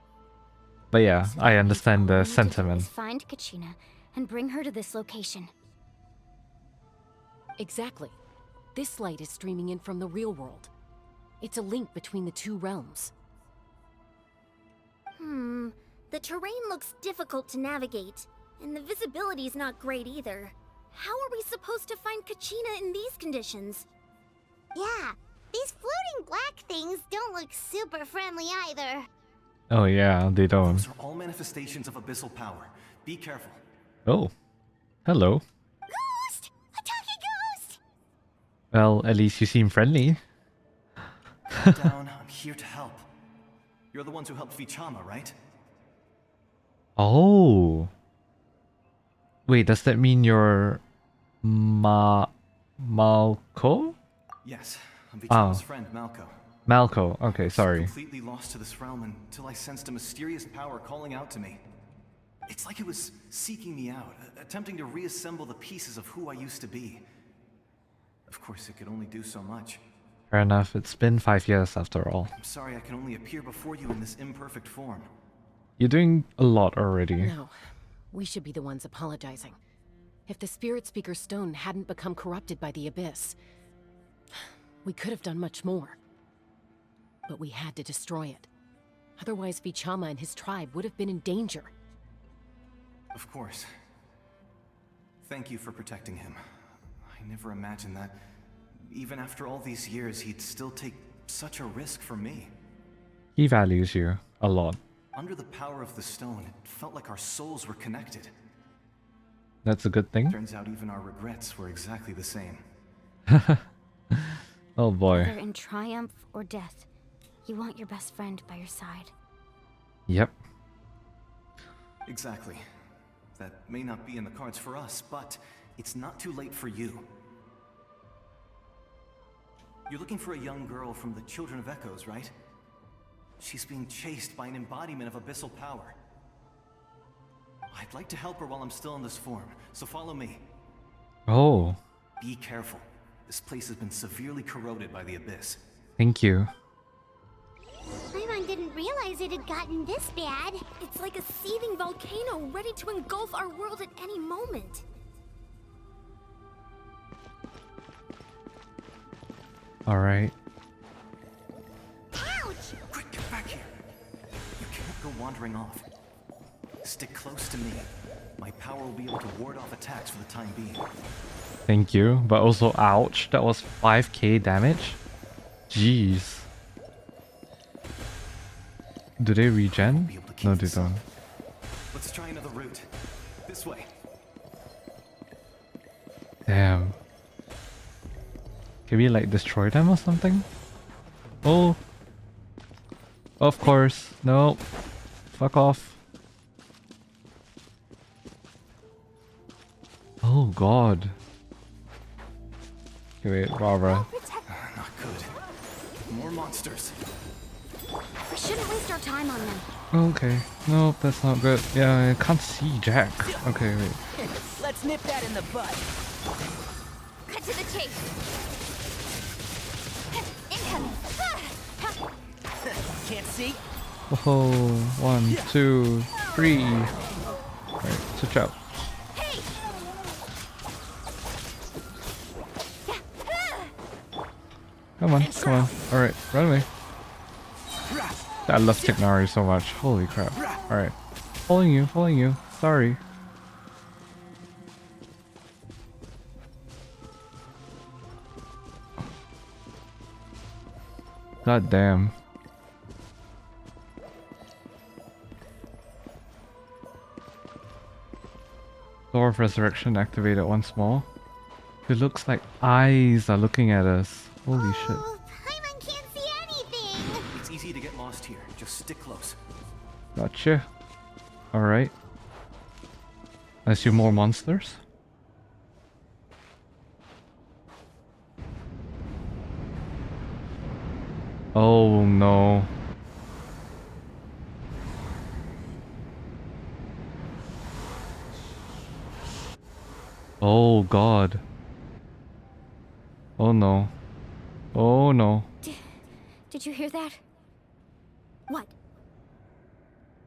But yeah, I understand the All we need to do sentiment. is find Kachina and bring her to this location. Exactly. This light is streaming in from the real world. It's a link between the two realms. The terrain looks difficult to navigate, and the visibility's not great either. How are we supposed to find Kachina in these conditions? Yeah, these floating black things don't look super friendly either. Oh yeah, they don't. Those are all manifestations of abyssal power. Be careful. Oh, hello. Ghost! A talking ghost! Well, at least you seem friendly. Calm down, I'm here to help. You're the ones who helped Vichama, right? Oh. Wait, does that mean you're Malco? Yes, I'm Vichama's friend, Malco. Malco. Okay, sorry. Completely lost to this realm until I sensed a mysterious power calling out to me. It's like it was seeking me out, attempting to reassemble the pieces of who I used to be. Of course, it could only do so much. Fair enough. It's been 5 years after all. I'm sorry I can only appear before you in this imperfect form. You're doing a lot already. No, we should be the ones apologizing. If the Spirit Speaker's stone hadn't become corrupted by the Abyss, we could have done much more. But we had to destroy it. Otherwise, Vichama and his tribe would have been in danger. Of course. Thank you for protecting him. I never imagined that, even after all these years, he'd still take such a risk for me. He values you a lot. Under the power of the stone, it felt like our souls were connected. That's a good thing. Turns out even our regrets were exactly the same. Oh boy. Whether in triumph or death, you want your best friend by your side. Yep. Exactly. That may not be in the cards for us, but it's not too late for you. You're looking for a young girl from the Children of Echoes, right? She's being chased by an embodiment of abyssal power. I'd like to help her while I'm still in this form, so follow me. Oh, Be careful. This place has been severely corroded by the Abyss. thank you. Paimon didn't realize it had gotten this bad. It's like a seething volcano ready to engulf our world at any moment. Alright. Ouch! Quick, get back here. You can't go wandering off. Stick close to me. My power will be able to ward off attacks for the time being. Thank you. But also, ouch. That was 5k damage? Jeez. Do they regen? No, they don't. Let's try another route. This way. Damn. Can we like destroy them or something? Oh. Of course. No. Fuck off. Oh god. Okay, wait, Barbara. Not good. More monsters. We shouldn't waste our time on them. Okay. Nope, that's not good. Yeah, I can't see Jack. Okay, wait. Let's nip that in the bud. Cut to the chase. Incoming. Can't see? Whoa, 1, 2, 3. Alright, switch out. Come on, come on. Alright, run away. I love Tignari so much. Holy crap. Alright. Following you, following you. Sorry. God damn. Door of Resurrection activated once more. It looks like eyes are looking at us. Holy shit. Paimon can't see anything. It's easy to get lost here. Just stick close. Gotcha. Alright. I see more monsters. Oh no. Oh god. Oh no. Oh no. Did you hear that? What?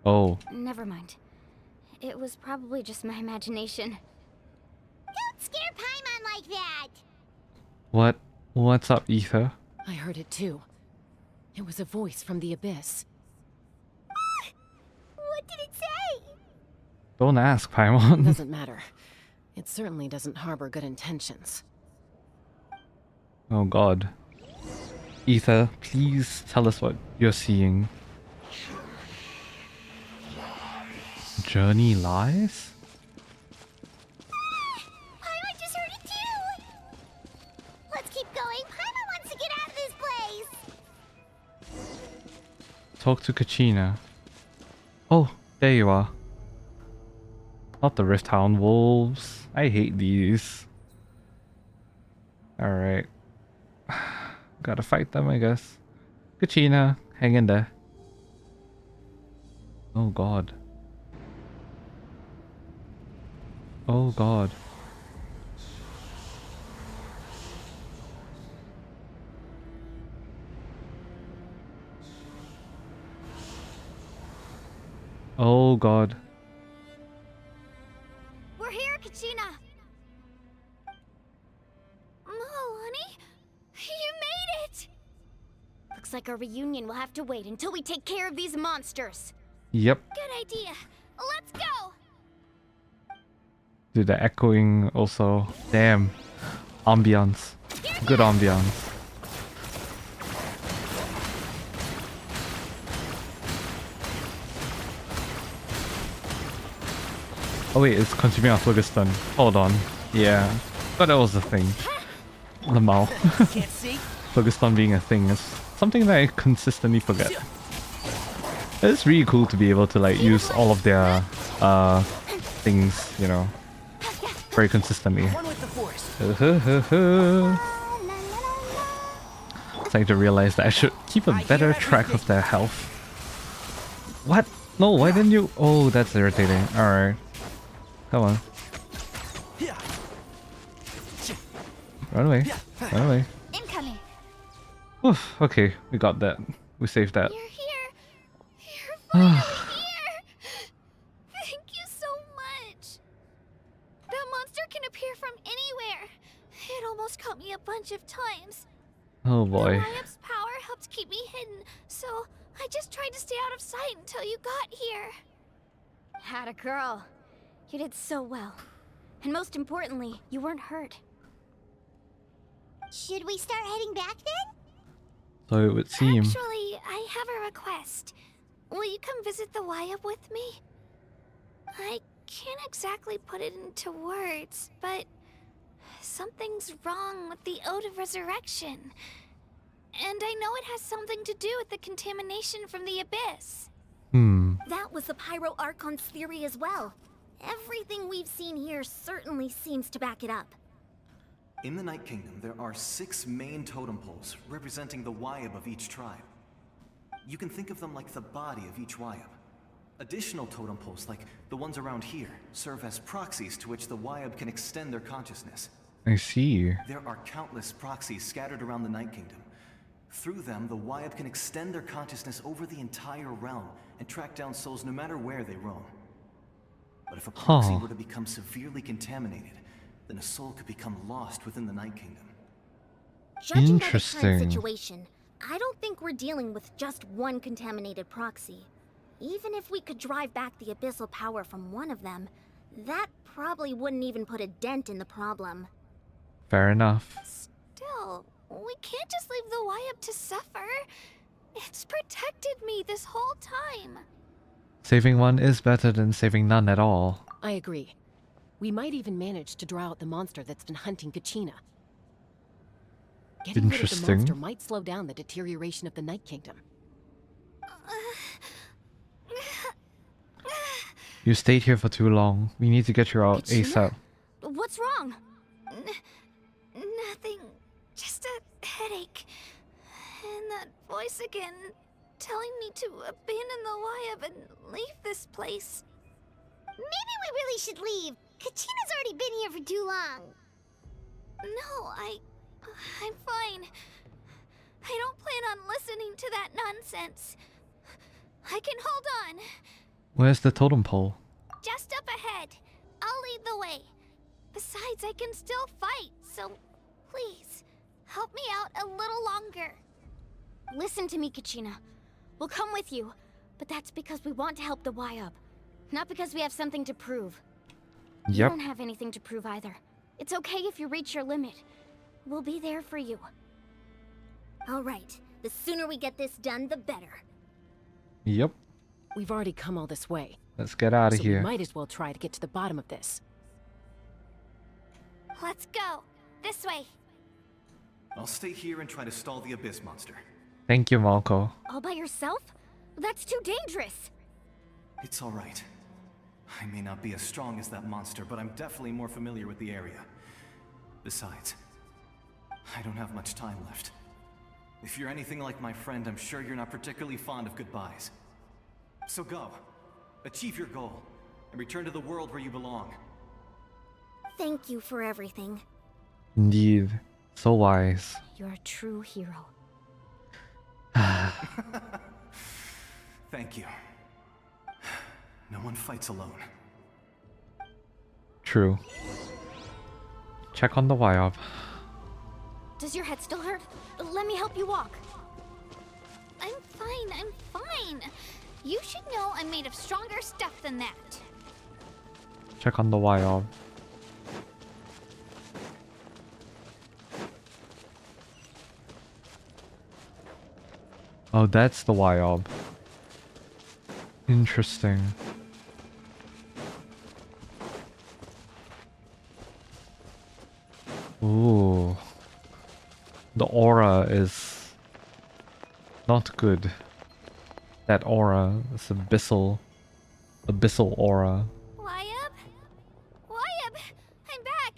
Oh. Never mind. It was probably just my imagination. Don't scare Paimon like that! What? What's up, Ether? I heard it too. It was a voice from the abyss. What did it say? Don't ask, Paimon. Doesn't matter. It certainly doesn't harbor good intentions. Oh god. Ether, please tell us what you're seeing. Journey lies? Paimon just heard it too! Let's keep going. Paimon wants to get out of this place! Talk to Kachina. Oh, there you are. Not the Rift Hound wolves. I hate these. Alright. Gotta fight them, I guess. Kachina, hang in there. Oh god. Oh god. Oh god. We're here, Kachina! Malani? You made it! Looks like our reunion will have to wait until we take care of these monsters. Yep. Good idea. Let's go! Dude, the echoing also. Damn. Ambiance. Good ambiance. Oh wait, it's consuming our Phlogiston. Hold on. Yeah. But that was the thing. Lamau. Phlogiston being a thing is something that I consistently forget. It's really cool to be able to like use all of their things, you know, very consistently. Starting to realize that I should keep a better track of their health. What? No, why didn't you? Oh, that's irritating. Alright. Come on. Run away. Run away. Incoming. Oof, okay, we got that. We saved that. You're here. You're finally here. Thank you so much. That monster can appear from anywhere. It almost caught me a bunch of times. Oh boy. The Wyap's power helped keep me hidden, so I just tried to stay out of sight until you got here. Had a girl. You did so well. And most importantly, you weren't hurt. Should we start heading back then? So it would seem. Actually, I have a request. Will you come visit the Wyap with me? I can't exactly put it into words, but something's wrong with the Ode of Resurrection. And I know it has something to do with the contamination from the Abyss. That was the Pyro Archon's theory as well. Everything we've seen here certainly seems to back it up. In the Night Kingdom, there are 6 main totem poles representing the Wyap of each tribe. You can think of them like the body of each Wyap. Additional totem poles, like the ones around here, serve as proxies to which the Wyap can extend their consciousness. I see. There are countless proxies scattered around the Night Kingdom. Through them, the Wyap can extend their consciousness over the entire realm and track down souls no matter where they roam. But if a proxy were to become severely contaminated, then a soul could become lost within the Night Kingdom. Judging by the current situation, I don't think we're dealing with just one contaminated proxy. Even if we could drive back the abyssal power from one of them, that probably wouldn't even put a dent in the problem. Fair enough. Still, we can't just leave the Wyap to suffer. It's protected me this whole time. Saving one is better than saving none at all. I agree. We might even manage to draw out the monster that's been hunting Kachina. Getting rid of the monster might slow down the deterioration of the Night Kingdom. You stayed here for too long. We need to get you out ASAP. What's wrong? Nothing. Just a headache. And that voice again, telling me to abandon the Wyap and leave this place. Maybe we really should leave. Kachina's already been here for too long. No, I'm fine. I don't plan on listening to that nonsense. I can hold on. Where's the totem pole? Just up ahead. I'll lead the way. Besides, I can still fight, so please, help me out a little longer. Listen to me, Kachina. We'll come with you, but that's because we want to help the Y-Up. Not because we have something to prove. You Yep. don't have anything to prove either. It's okay if you reach your limit. We'll be there for you. All right. The sooner we get this done, the better. Yep. We've already come all this way. Let's get out of So here. we might as well try to get to the bottom of this. Let's go. This way. I'll stay here and try to stall the Abyss monster. Thank you, Malco. All by yourself? That's too dangerous. It's all right. I may not be as strong as that monster, but I'm definitely more familiar with the area. Besides, I don't have much time left. If you're anything like my friend, I'm sure you're not particularly fond of goodbyes. So go. Achieve your goal, and return to the world where you belong. Thank you for everything. Indeed. So wise. You're a true hero. Thank you. No one fights alone. True. Check on the Y-Up. Does your head still hurt? Let me help you walk. I'm fine. You should know I'm made of stronger stuff than that. Check on the Y-Up. Oh, that's the Y-Up. Interesting. Ooh. The aura is not good. That aura is abyssal aura. Y-Up? Y-Up! I'm back!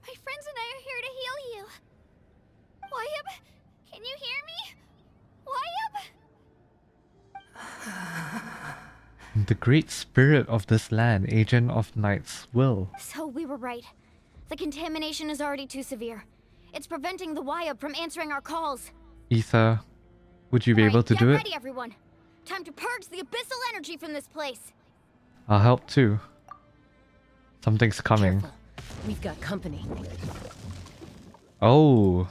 My friends and I are here to heal you. Y-Up, can you hear me? Y-Up? The great spirit of this land, agent of Night's will. So we were right. The contamination is already too severe. It's preventing the Y-Up from answering our calls. Ether, would you be able to do Get it? ready, everyone. Time to purge the abyssal energy from this place. I'll help too. Something's coming. Careful. We've got company. Oh,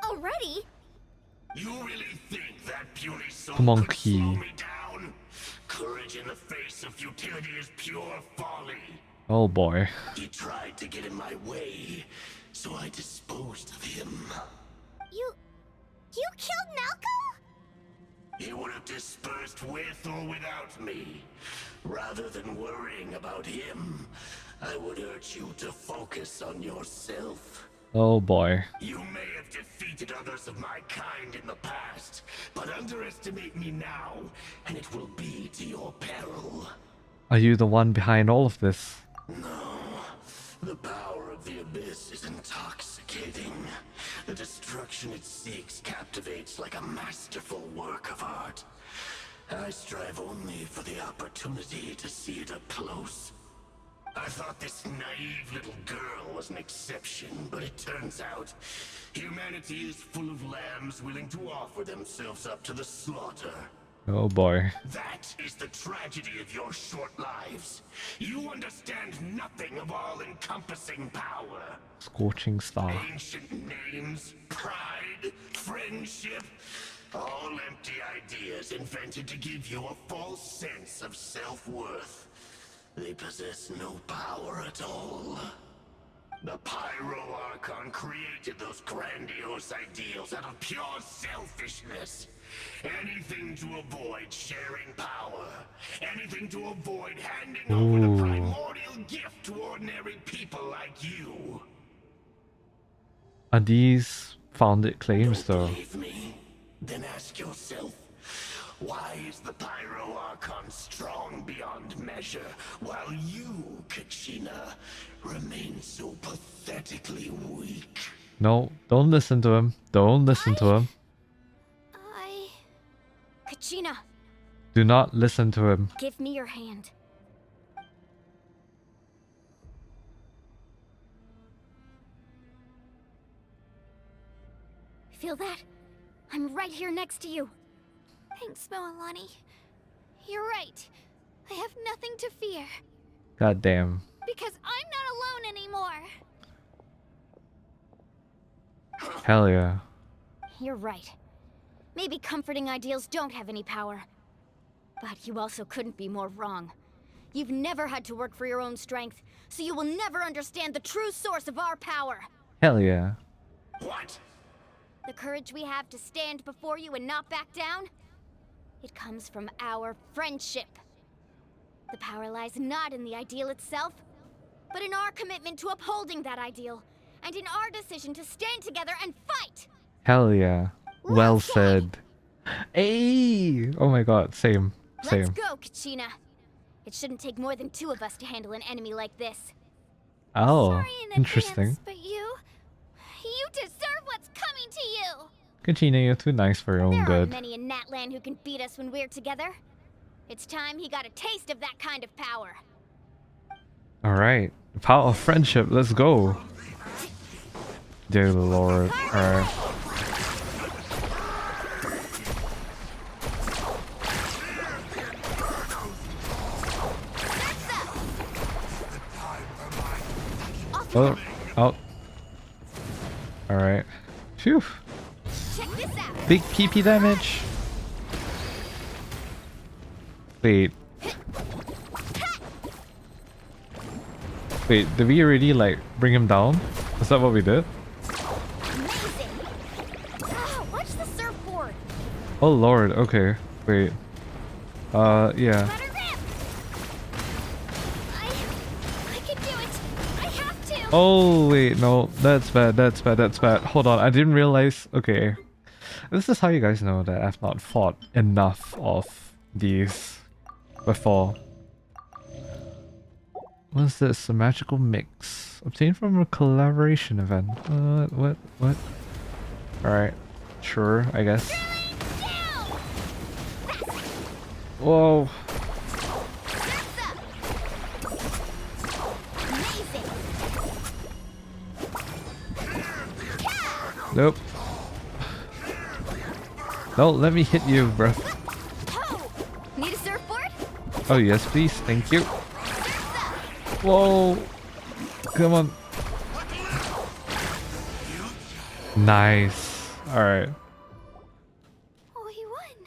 Already? You really think that puny soul come on, could slow Key. me down? Courage in the face of futility is pure folly. Oh boy. He tried to get in my way, so I disposed of him. You killed Malco? He would have dispersed with or without me. Rather than worrying about him, I would urge you to focus on yourself. Oh boy. You may have defeated others of my kind in the past, but underestimate me now, and it will be to your peril. Are you the one behind all of this? No. The power of the Abyss is intoxicating. The destruction it seeks captivates like a masterful work of art. I strive only for the opportunity to see it up close. I thought this naive little girl was an exception, but it turns out humanity is full of lambs willing to offer themselves up to the slaughter. Oh boy. That is the tragedy of your short lives. You understand nothing of all-encompassing power. Scorching star. Ancient names, pride, friendship, all empty ideas invented to give you a false sense of self-worth. They possess no power at all. The Pyro Archon created those grandiose ideals out of pure selfishness. Anything to avoid sharing power. Anything to avoid handing over the primordial gift to ordinary people like you. Are these founded claims though? Believe me? Then ask yourself, why is the Pyro Archon strong beyond measure, while you, Kachina, remain so pathetically weak? No, don't listen to him. Don't listen to him. Kachina, Do not listen to him. give me your hand. Feel that? I'm right here next to you. Thanks, Moalani. You're right. I have nothing to fear. God damn. Because I'm not alone anymore. Hell yeah. You're right. Maybe comforting ideals don't have any power. But you also couldn't be more wrong. You've never had to work for your own strength, so you will never understand the true source of our power. Hell yeah. What? The courage we have to stand before you and not back down? It comes from our friendship. The power lies not in the ideal itself, but in our commitment to upholding that ideal, and in our decision to stand together and fight! Hell yeah. Well said. Hey! Oh my god, same. Same. Let's go, Kachina. It shouldn't take more than 2 of us to handle an enemy like this. Oh, Sorry in interesting. advance, but you deserve what's coming to you. Kachina, you're too nice for your own There aren't good. many in NATLAN who can beat us when we're together. It's time he got a taste of that kind of power. Alright. The power of friendship, let's go. Dear Lord. Alright. Oh, oh. Alright. Phew. Big PP damage. Wait. Wait, did we already like bring him down? Is that what we did? Watch the surfboard. Oh lord, okay. Wait. Yeah. I can do it. I have to. Oh wait, no, that's bad, that's bad, that's bad. Hold on, I didn't realize. Okay. This is how you guys know that I've not fought enough of these before. What's this? A magical mix. Obtained from a collaboration event. What? Alright. Sure, I guess. Whoa. Nope. No, let me hit you, bro. Need a surfboard? Oh yes, please. Thank you. Whoa. Come on. Nice. Alright. We won.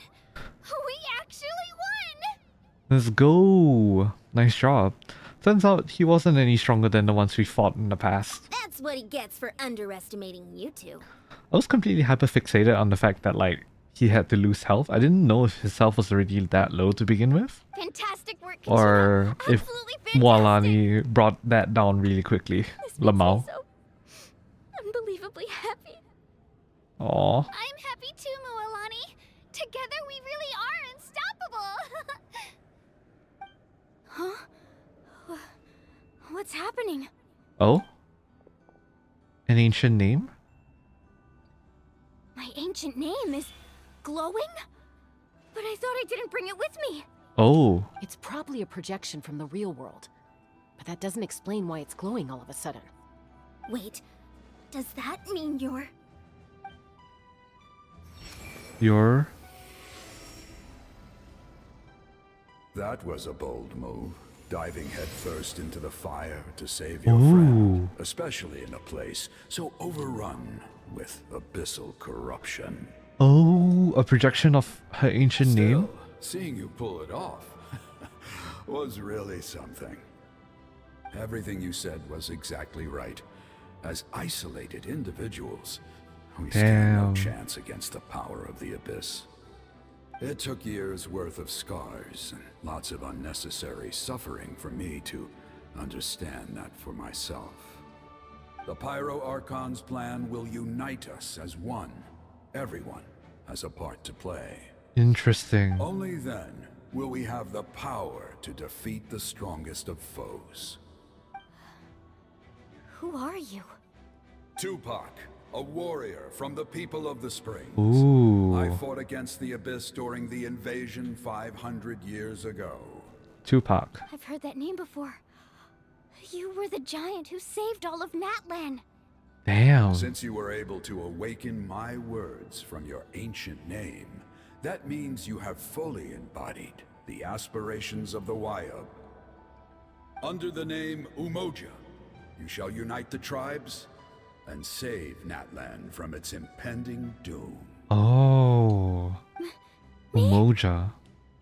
We actually won. Let's go. Nice job. Turns out he wasn't any stronger than the ones we fought in the past. That's what he gets for underestimating you two. I was completely hyperfixated on the fact that like he had to lose health. I didn't know if his health was already that low to begin with. Fantastic work, Or if Walani brought that down really quickly. Lamau. So unbelievably happy. Aww. I'm happy too, Mualani. Together we really are unstoppable. Huh? What's happening? Oh? An ancient name? My ancient name is glowing? But I thought I didn't bring it with me. Oh. It's probably a projection from the real world. But that doesn't explain why it's glowing all of a sudden. Wait, does that mean you're... Your... That was a bold move, diving headfirst into the fire to save your friend, especially in a place so overrun with abyssal corruption. Oh, a projection of her ancient name? Seeing you pull it off was really something. Everything you said was exactly right. As isolated individuals, we stand no chance against the power of the Abyss. It took years worth of scars and lots of unnecessary suffering for me to understand that for myself. The Pyro Archon's plan will unite us as one. Everyone has a part to play. Interesting. Only then will we have the power to defeat the strongest of foes. Who are you? Tupac, a warrior from the people of the Springs. Ooh. I fought against the Abyss during the invasion 500 years ago. Tupac. I've heard that name before. You were the giant who saved all of NATLAN. Damn. Since you were able to awaken my words from your ancient name, that means you have fully embodied the aspirations of the Wayub. Under the name Umoja, you shall unite the tribes and save NATLAN from its impending doom. Oh. Umoja.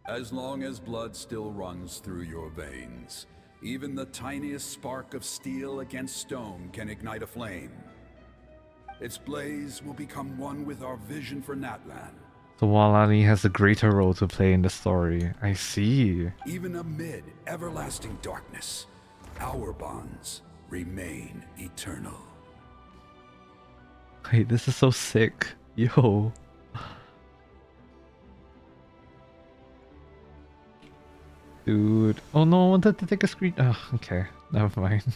As long as blood still runs through your veins, even the tiniest spark of steel against stone can ignite a flame. Its blaze will become one with our vision for NATLAN. So Mualani has a greater role to play in the story. I see. Even amid everlasting darkness, our bonds remain eternal. Wait, this is so sick. Yo. Dude. Oh no, I wanted to take a screen. Oh, okay. Never mind.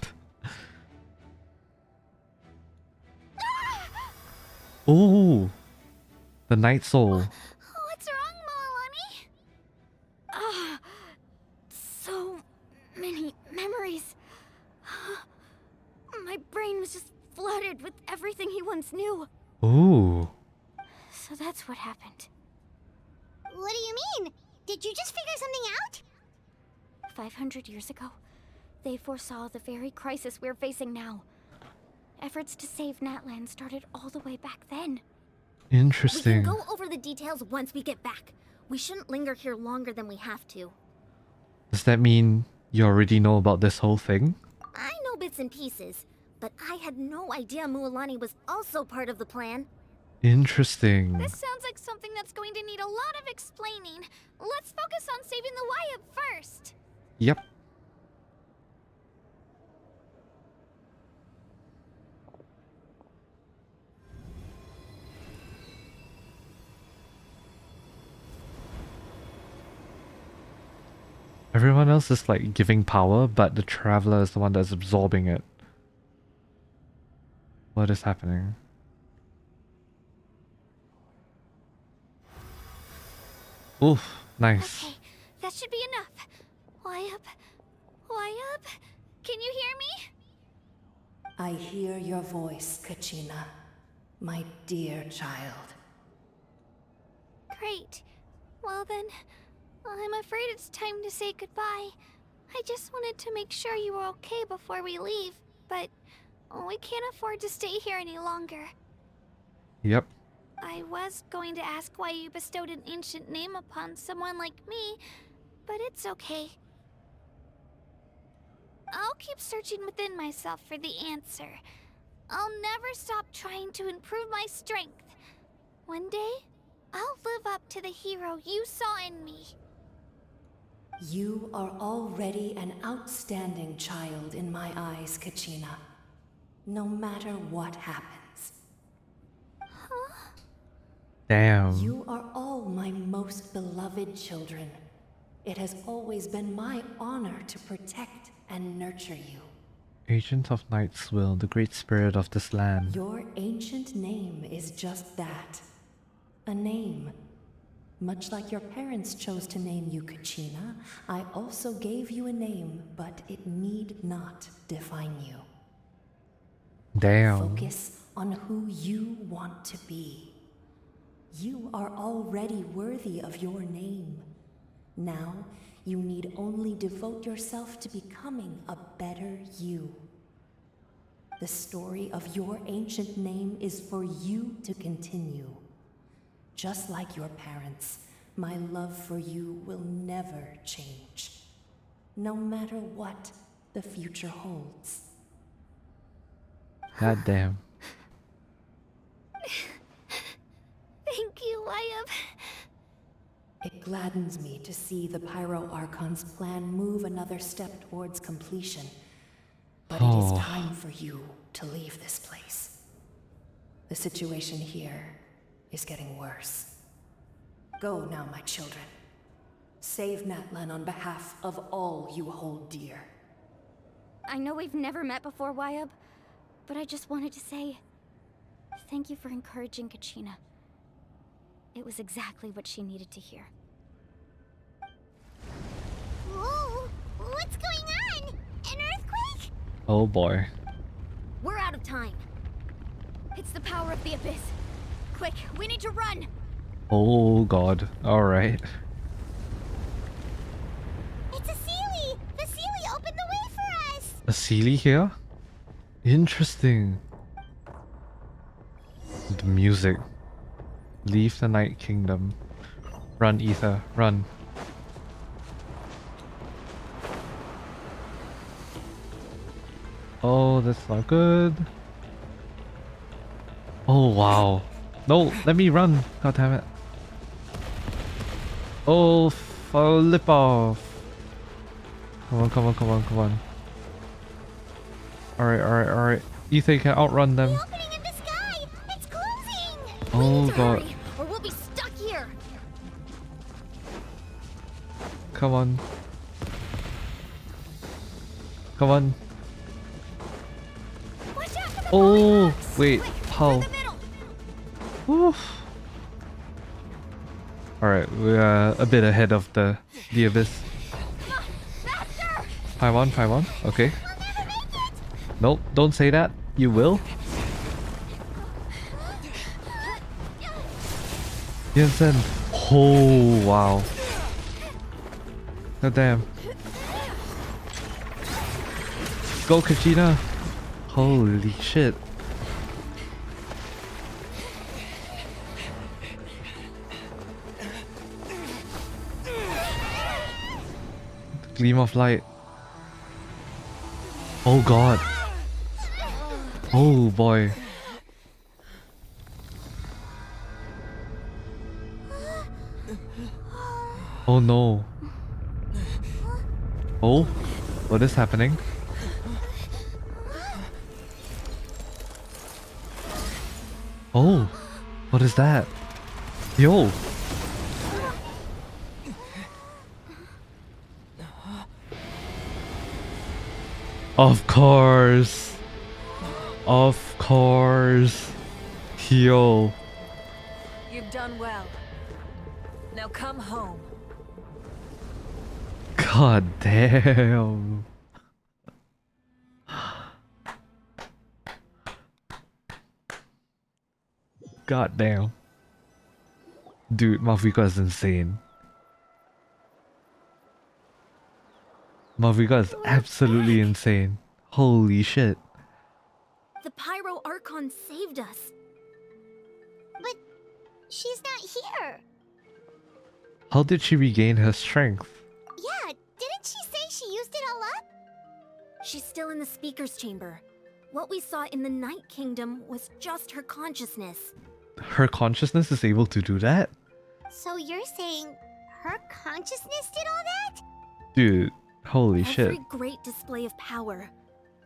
Oh. The Night Soul. What's wrong, Moalani? Ah, so many memories. My brain was just flooded with everything he once knew. Ooh. So that's what happened. What do you mean? Did you just figure something out? 500 years ago, they foresaw the very crisis we're facing now. Efforts to save NATLAN started all the way back then. Interesting. We can go over the details once we get back. We shouldn't linger here longer than we have to. Does that mean you already know about this whole thing? I know bits and pieces, but I had no idea Mualani was also part of the plan. Interesting. This sounds like something that's going to need a lot of explaining. Let's focus on saving the Wyatt first. Yep. Everyone else is like giving power, but the traveler is the one that's absorbing it. What is happening? Oof, nice. Okay, that should be enough. Wyatt? Wyatt? Can you hear me? I hear your voice, Kachina, my dear child. Great. Well then, I'm afraid it's time to say goodbye. I just wanted to make sure you were okay before we leave, but we can't afford to stay here any longer. Yep. I was going to ask why you bestowed an ancient name upon someone like me, but it's okay. I'll keep searching within myself for the answer. I'll never stop trying to improve my strength. One day, I'll live up to the hero you saw in me. You are already an outstanding child in my eyes, Kachina. No matter what happens. Huh? Damn. You are all my most beloved children. It has always been my honor to protect and nurture you. Agent of Night's Will, the great spirit of this land. Your ancient name is just that. A name. Much like your parents chose to name you Kachina, I also gave you a name, but it need not define you. Damn. Focus on who you want to be. You are already worthy of your name. Now, you need only devote yourself to becoming a better you. The story of your ancient name is for you to continue. Just like your parents, my love for you will never change. No matter what the future holds. God damn. Thank you, Wyatt. It gladdens me to see the Pyro Archon's plan move another step towards completion. But it is time for you to leave this place. The situation here is getting worse. Go now, my children. Save NATLAN on behalf of all you hold dear. I know we've never met before, Wyatt, but I just wanted to say thank you for encouraging Kachina. It was exactly what she needed to hear. Whoa! What's going on? An earthquake? Oh boy. We're out of time. It's the power of the Abyss. Quick, we need to run! Oh god. Alright. It's a Sealy! The Sealy opened the way for us! A Sealy here? Interesting. the music. Leave the Night Kingdom. Run, Ether, run. Oh, that's not good. Oh, wow. No, let me run. God damn it. Oh, flip off. Come on, come on, come on, come on. Alright, alright, alright. Ethan can outrun them. Oh god. Hurry, or we'll be stuck here. Come on. Come on. Oh, wait. How? Oof. Alright, we are a bit ahead of the abyss. Paimon, Paimon. Okay. Nope, don't say that. You will. Jensen. Oh, wow. God damn. Go, Kachina. Holy shit. Gleam of light. Oh god. Oh boy. Oh no. Oh, what is happening? Oh, what is that? Yo. Of course. Of course. Yo. You've done well. Now come home. God damn. God damn. Dude, Mavuika is insane. Mavuika is absolutely insane. Holy shit. The Pyro Archon saved us. But she's not here. How did she regain her strength? Yeah, didn't she say she used it all up? She's still in the speaker's chamber. What we saw in the Night Kingdom was just her consciousness. Her consciousness is able to do that? So you're saying her consciousness did all that? Dude, holy shit. Every great display of power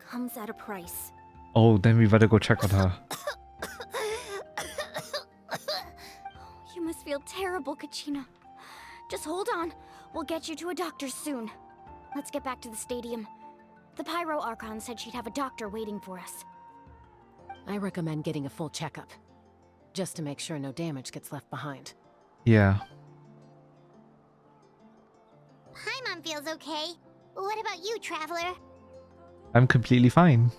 comes at a price. Oh, then we better go check on her. You must feel terrible, Kachina. Just hold on. We'll get you to a doctor soon. Let's get back to the stadium. The Pyro Archon said she'd have a doctor waiting for us. I recommend getting a full checkup, just to make sure no damage gets left behind. Yeah. Paimon feels okay. What about you, Traveler? I'm completely fine.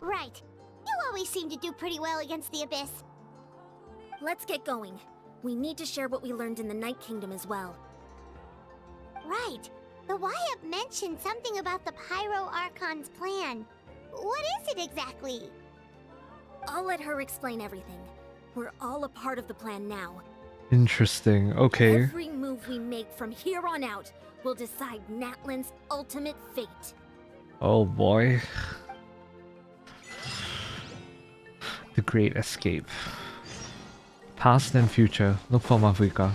Right. You always seem to do pretty well against the Abyss. Let's get going. We need to share what we learned in the Night Kingdom as well. Right. The Wyatt mentioned something about the Pyro Archon's plan. What is it exactly? I'll let her explain everything. We're all a part of the plan now. Interesting. Okay. Every move we make from here on out will decide Natlan's ultimate fate. Oh boy. The Great Escape. Past and future. Look for Mavuika.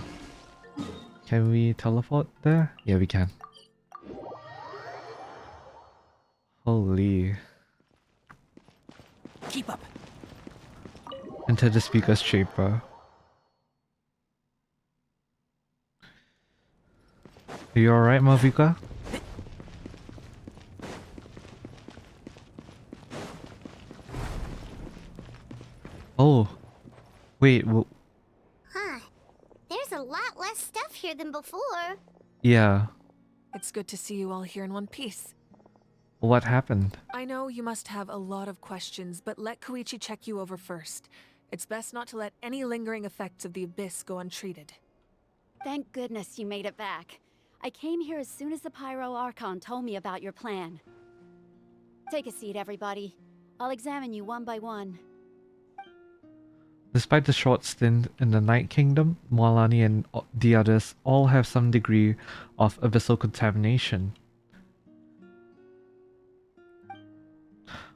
Can we teleport there? Yeah, we can. Holy. Keep up. Enter the speaker's chamber. Are you alright, Mavuika? Oh. Wait, Huh. There's a lot less stuff here than before. yeah. It's good to see you all here in one piece. What happened? I know you must have a lot of questions, but let Koichi check you over first. It's best not to let any lingering effects of the Abyss go untreated. Thank goodness you made it back. I came here as soon as the Pyro Archon told me about your plan. Take a seat, everybody. I'll examine you one by one. Despite the short stint in the Night Kingdom, Moalani and the others all have some degree of abyssal contamination.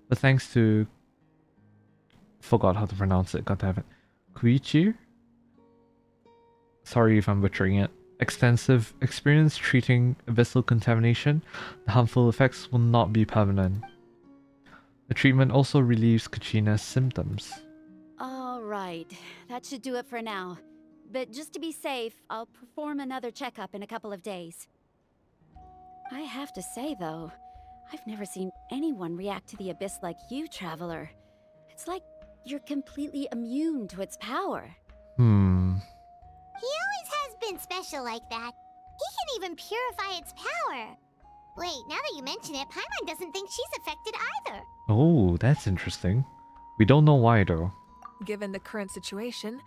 But thanks to... forgot how to pronounce it, goddammit. Kuichi? Sorry if I'm butchering it. Extensive experience treating abyssal contamination, the harmful effects will not be permanent. The treatment also relieves Kachina's symptoms. All right, that should do it for now. But just to be safe, I'll perform another checkup in a couple of days. I have to say, though, I've never seen anyone react to the Abyss like you, Traveler. It's like you're completely immune to its power. He always has been special like that. He can even purify its power. Wait, now that you mention it, Paimon doesn't think she's affected either. Oh, that's interesting. We don't know why though. Given the current situation,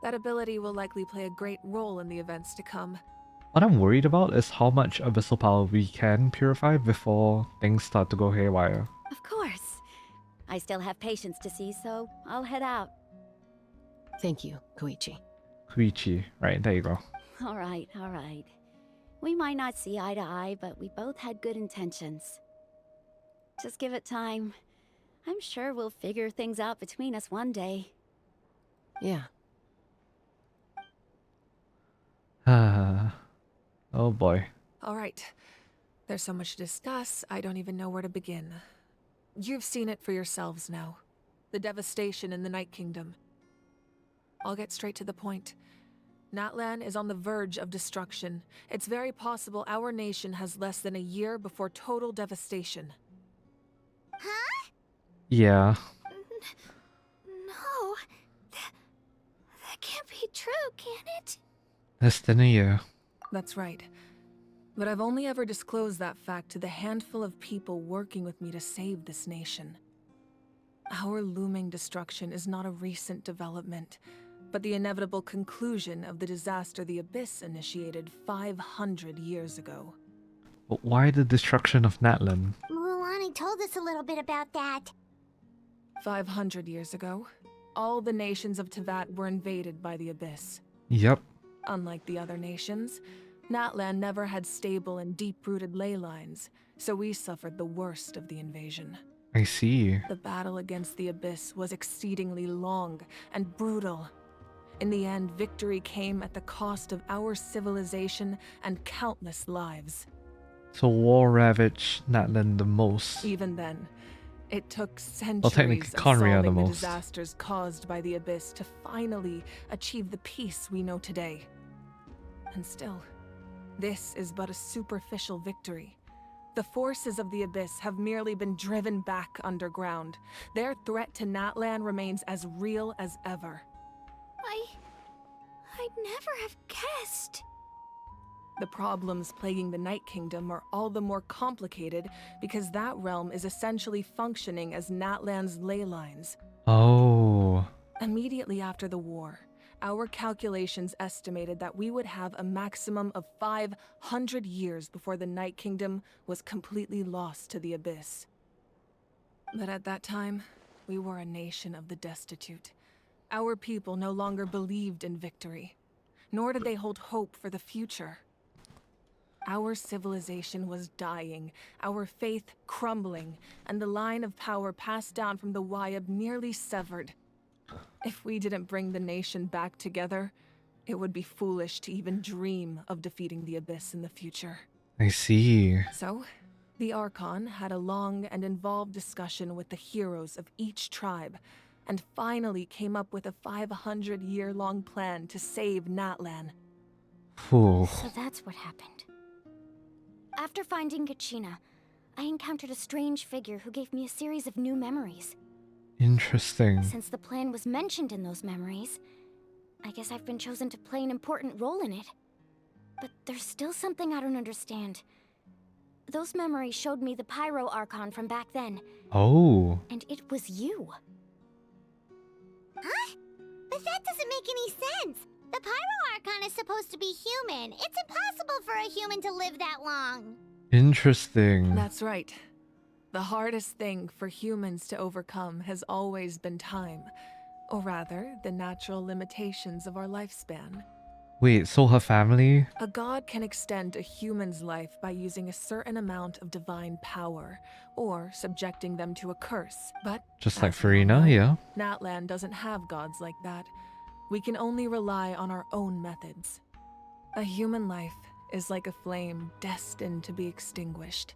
that ability will likely play a great role in the events to come. What I'm worried about is how much abyssal power we can purify before things start to go haywire. Of course. I still have patients to see, so I'll head out. Thank you, Koichi. Kuichi, right, there you go. All right, all right. We might not see eye to eye, but we both had good intentions. Just give it time. I'm sure we'll figure things out between us one day. Yeah. Oh boy. All right. There's so much to discuss, I don't even know where to begin. You've seen it for yourselves now. The devastation in the Night Kingdom. I'll get straight to the point. NATLAN is on the verge of destruction. It's very possible our nation has less than a year before total devastation. Huh? Yeah. No. That can't be true, can it? Less than a year. That's right. But I've only ever disclosed that fact to the handful of people working with me to save this nation. Our looming destruction is not a recent development, but the inevitable conclusion of the disaster the Abyss initiated 500 years ago. But why the destruction of Natlan? Mualani told us a little bit about that. 500 years ago, all the nations of Teyvat were invaded by the Abyss. Yep. Unlike the other nations, NATLAN never had stable and deep-rooted ley lines, so we suffered the worst of the invasion. I see. The battle against the Abyss was exceedingly long and brutal. In the end, victory came at the cost of our civilization and countless lives. So war ravaged Natlan the most. Even then, it took Well, technically centuries of Conria the solving the most. disasters caused by the Abyss to finally achieve the peace we know today. And still, this is but a superficial victory. The forces of the Abyss have merely been driven back underground. Their threat to NATLAN remains as real as ever. I'd never have guessed. The problems plaguing the Night Kingdom are all the more complicated because that realm is essentially functioning as NATLAN's ley lines. Oh. Immediately after the war, our calculations estimated that we would have a maximum of 500 years before the Night Kingdom was completely lost to the Abyss. But at that time, we were a nation of the destitute. Our people no longer believed in victory, nor did they hold hope for the future. Our civilization was dying, our faith crumbling, and the line of power passed down from the Wayab nearly severed. If we didn't bring the nation back together, it would be foolish to even dream of defeating the Abyss in the future. I see. So, the Archon had a long and involved discussion with the heroes of each tribe, and finally came up with a 500-year-long plan to save NATLAN. Ooh. So that's what happened. After finding Kachina, I encountered a strange figure who gave me a series of new memories. Interesting. Since the plan was mentioned in those memories, I guess I've been chosen to play an important role in it. But there's still something I don't understand. Those memories showed me the Pyro Archon from back then. Oh. And it was you. Huh? But that doesn't make any sense. The Pyro Archon is supposed to be human. It's impossible for a human to live that long. Interesting. That's right. The hardest thing for humans to overcome has always been time. Or rather, the natural limitations of our lifespan. Wait, so her family? A god can extend a human's life by using a certain amount of divine power, or subjecting them to a curse. But Just like as we all Farina, know, yeah. NATLAN doesn't have gods like that. We can only rely on our own methods. A human life is like a flame destined to be extinguished.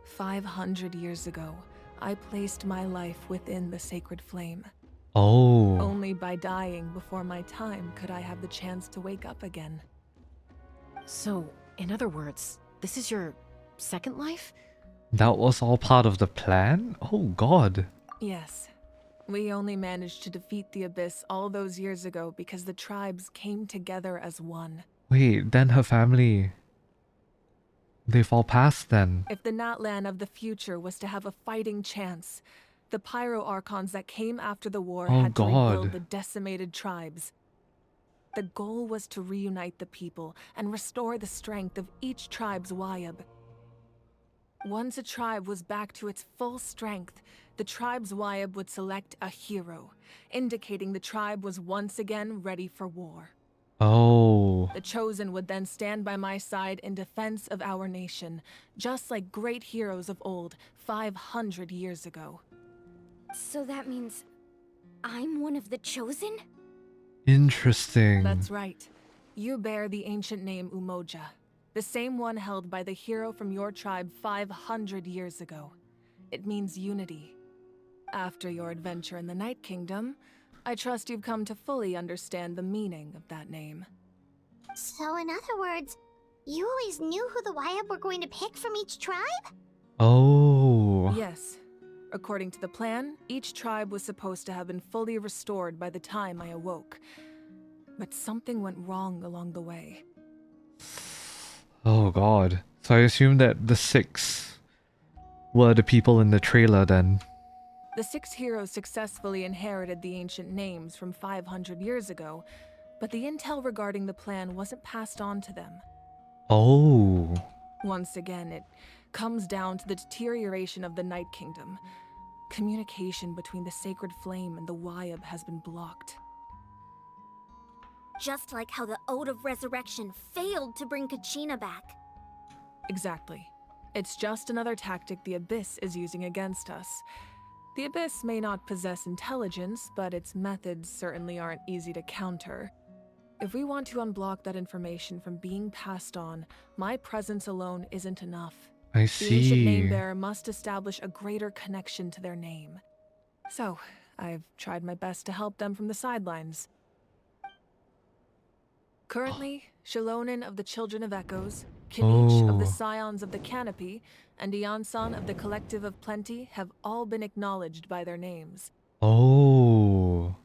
500 years ago, I placed my life within the sacred flame. Oh. Only by dying before my time could I have the chance to wake up again. So, in other words, this is your second life? That was all part of the plan? Oh god. Yes. We only managed to defeat the Abyss all those years ago because the tribes came together as one. Wait, then her family... They've all passed then. If the NATLAN of the future was to have a fighting chance, the Pyro Archons that came after the war Oh had to rebuild god. the decimated tribes. The goal was to reunite the people and restore the strength of each tribe's Wayab. Once a tribe was back to its full strength, the tribe's Wayab would select a hero, indicating the tribe was once again ready for war. Oh. The Chosen would then stand by my side in defense of our nation, just like great heroes of old, 500 years ago. So that means I'm one of the Chosen? Interesting. That's right. You bear the ancient name Umoja, the same one held by the hero from your tribe 500 years ago. It means unity. After your adventure in the Night Kingdom, I trust you've come to fully understand the meaning of that name. So in other words, you always knew who the Wayab were going to pick from each tribe? Oh. Yes. According to the plan, each tribe was supposed to have been fully restored by the time I awoke. But something went wrong along the way. Oh god. So I assume that the 6 were the people in the trailer then. The 6 heroes successfully inherited the ancient names from 500 years ago, but the intel regarding the plan wasn't passed on to them. Oh. Once again, it comes down to the deterioration of the Night Kingdom. Communication between the Sacred Flame and the Wayab has been blocked. Just like how the Ode of Resurrection failed to bring Kachina back. Exactly. It's just another tactic the Abyss is using against us. The Abyss may not possess intelligence, but its methods certainly aren't easy to counter. If we want to unblock that information from being passed on, my presence alone isn't enough. I The ancient name see. bearer must establish a greater connection to their name. So, I've tried my best to help them from the sidelines. Currently, Shalonin of the Children of Echoes, Kinich of the Oh. Scions of the Canopy, and Iansan of the Collective of Plenty have all been acknowledged by their names. Oh.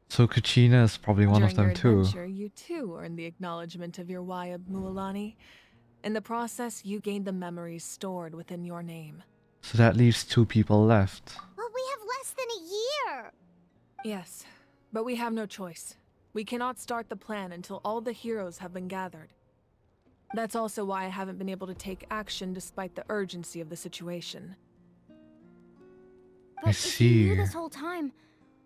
So Kachina is probably one of During them your too. adventure, you too earned the acknowledgement of your Wayab, Mualani. In the process, you gained the memories stored within your name. So that leaves 2 people left. But we have less than a year! Yes, but we have no choice. We cannot start the plan until all the heroes have been gathered. That's also why I haven't been able to take action despite the urgency of the situation. But if see. you knew this whole time,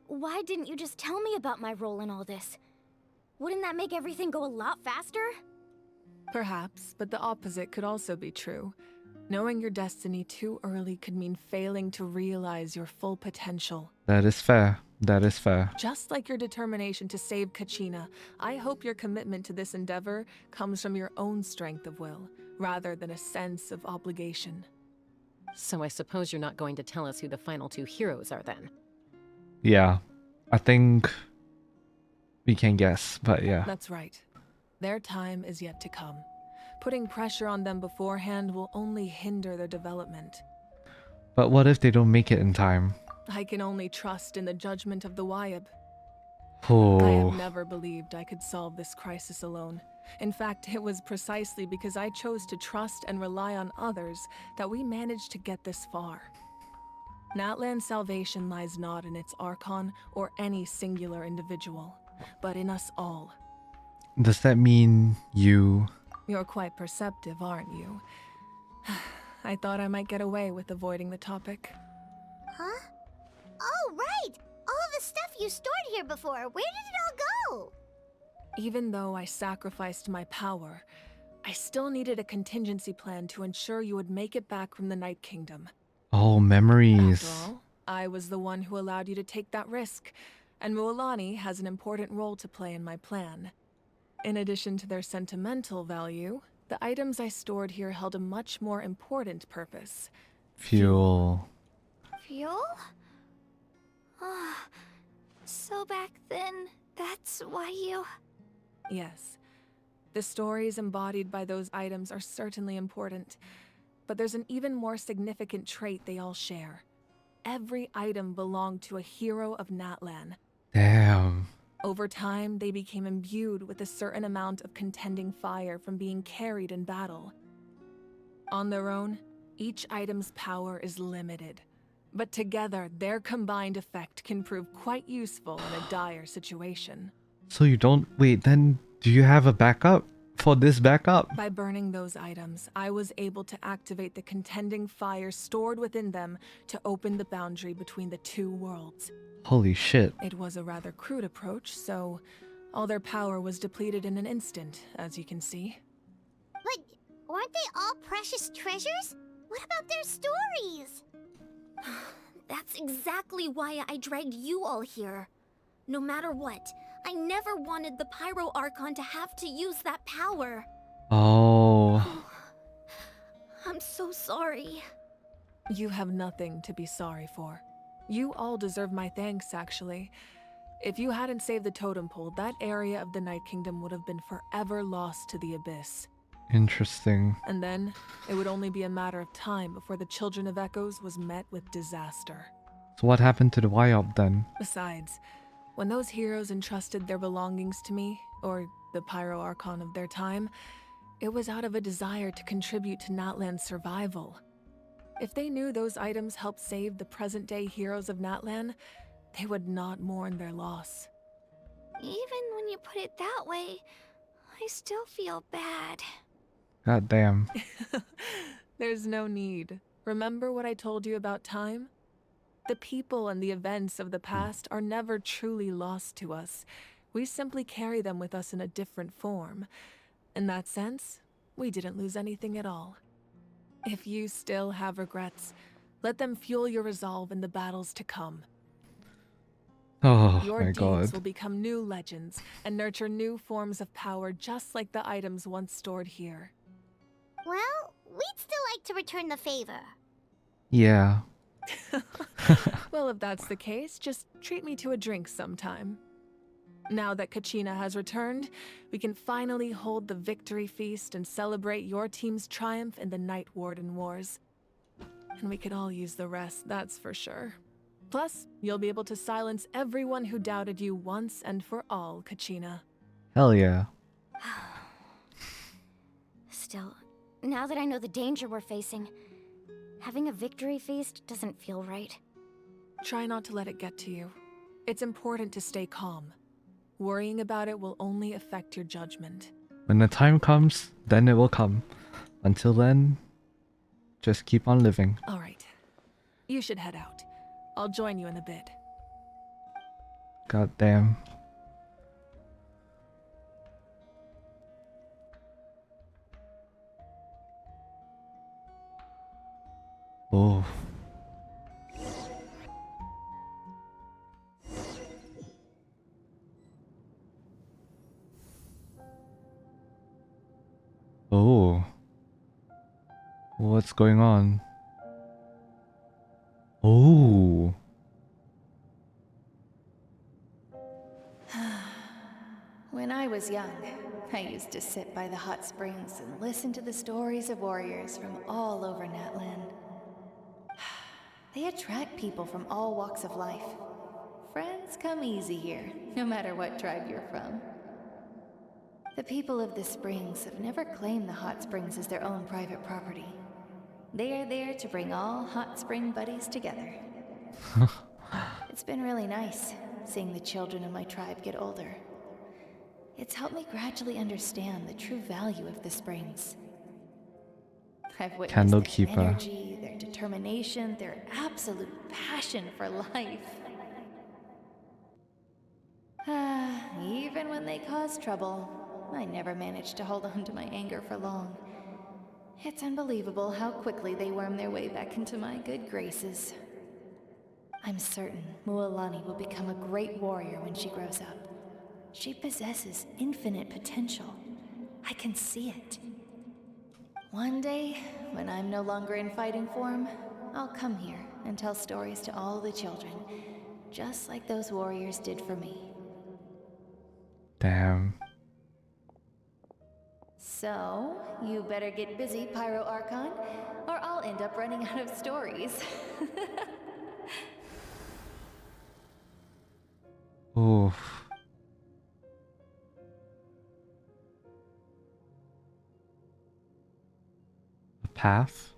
why didn't you just tell me about my role in all this? Wouldn't that make everything go a lot faster? Perhaps, but the opposite could also be true. Knowing your destiny too early could mean failing to realize your full potential. That is fair. That is fair. Just like your determination to save Kachina, I hope your commitment to this endeavor comes from your own strength of will, rather than a sense of obligation. So I suppose you're not going to tell us who the final 2 heroes are then? Yeah. I think we can guess, but yeah. That's right. Their time is yet to come. Putting pressure on them beforehand will only hinder their development. But what if they don't make it in time? I can only trust in the judgment of the Wayab. I Oh. have never believed I could solve this crisis alone. In fact, it was precisely because I chose to trust and rely on others that we managed to get this far. NATLAN's salvation lies not in its Archon or any singular individual, but in us all. Does that mean you... You're quite perceptive, aren't you? I thought I might get away with avoiding the topic. Huh? Oh, right! All of the stuff you stored here before. Where did it all go? Even though I sacrificed my power, I still needed a contingency plan to ensure you would make it back from the Night Kingdom. Oh, memories. After all, I was the one who allowed you to take that risk, and Mualani has an important role to play in my plan. In addition to their sentimental value, the items I stored here held a much more important purpose. Fuel. Fuel? Ah, so back then, that's why you... Yes. The stories embodied by those items are certainly important, but there's an even more significant trait they all share. Every item belonged to a hero of NATLAN. Damn. Over time, they became imbued with a certain amount of contending fire from being carried in battle. On their own, each item's power is limited, but together, their combined effect can prove quite useful in a dire situation. So you don't... Wait, then do you have a backup for this backup? By burning those items, I was able to activate the contending fire stored within them to open the boundary between the two worlds. Holy shit. It was a rather crude approach, so all their power was depleted in an instant, as you can see. But weren't they all precious treasures? What about their stories? That's exactly why I dragged you all here. No matter what, I never wanted the Pyro Archon to have to use that power. Oh. I'm so sorry. You have nothing to be sorry for. You all deserve my thanks, actually. If you hadn't saved the totem pole, that area of the Night Kingdom would have been forever lost to the Abyss. Interesting. And then, it would only be a matter of time before the Children of Echoes was met with disaster. So what happened to the YOP then? Besides, when those heroes entrusted their belongings to me, or the Pyro Archon of their time, it was out of a desire to contribute to NATLAN's survival. If they knew those items helped save the present-day heroes of NATLAN, they would not mourn their loss. Even when you put it that way, I still feel bad. God damn. There's no need. Remember what I told you about time? The people and the events of the past are never truly lost to us. We simply carry them with us in a different form. In that sense, we didn't lose anything at all. If you still have regrets, let them fuel your resolve in the battles to come. Oh Your my deeds god. will become new legends and nurture new forms of power just like the items once stored here. Well, we'd still like to return the favor. Yeah. Well, if that's the case, just treat me to a drink sometime. Now that Kachina has returned, we can finally hold the victory feast and celebrate your team's triumph in the Night Warden Wars. And we could all use the rest, that's for sure. Plus, you'll be able to silence everyone who doubted you once and for all, Kachina. Hell yeah. Still, now that I know the danger we're facing, having a victory feast doesn't feel right. Try not to let it get to you. It's important to stay calm. Worrying about it will only affect your judgment. When the time comes, then it will come. Until then, just keep on living. All right. You should head out. I'll join you in a bit. God damn. Oh. Oh. What's going on? Oh. When I was young, I used to sit by the hot springs and listen to the stories of warriors from all over NATLAN. They attract people from all walks of life. Friends come easy here, no matter what tribe you're from. The people of the springs have never claimed the hot springs as their own private property. They are there to bring all hot spring buddies together. It's been really nice, seeing the children of my tribe get older. It's helped me gradually understand the true value of the springs. I've witnessed their Candlekeeper. energy, their determination, their absolute passion for life. Even when they cause trouble, I never managed to hold on to my anger for long. It's unbelievable how quickly they worm their way back into my good graces. I'm certain Mualani will become a great warrior when she grows up. She possesses infinite potential. I can see it. One day, when I'm no longer in fighting form, I'll come here and tell stories to all the children, just like those warriors did for me. Damn. So, you better get busy, Pyro Archon, or I'll end up running out of stories. Oof. A path?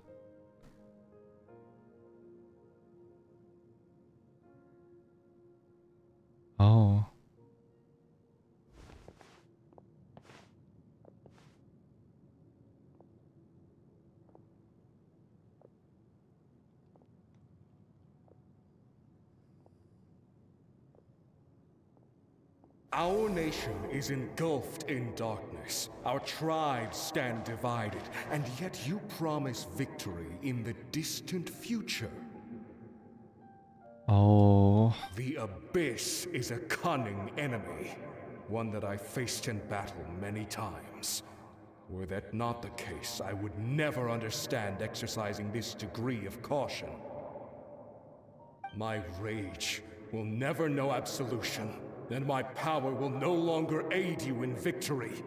Oh. Our nation is engulfed in darkness. Our tribes stand divided, and yet you promise victory in the distant future. Oh. The Abyss is a cunning enemy, one that I faced in battle many times. Were that not the case, I would never understand exercising this degree of caution. My rage will never know absolution, and my power will no longer aid you in victory.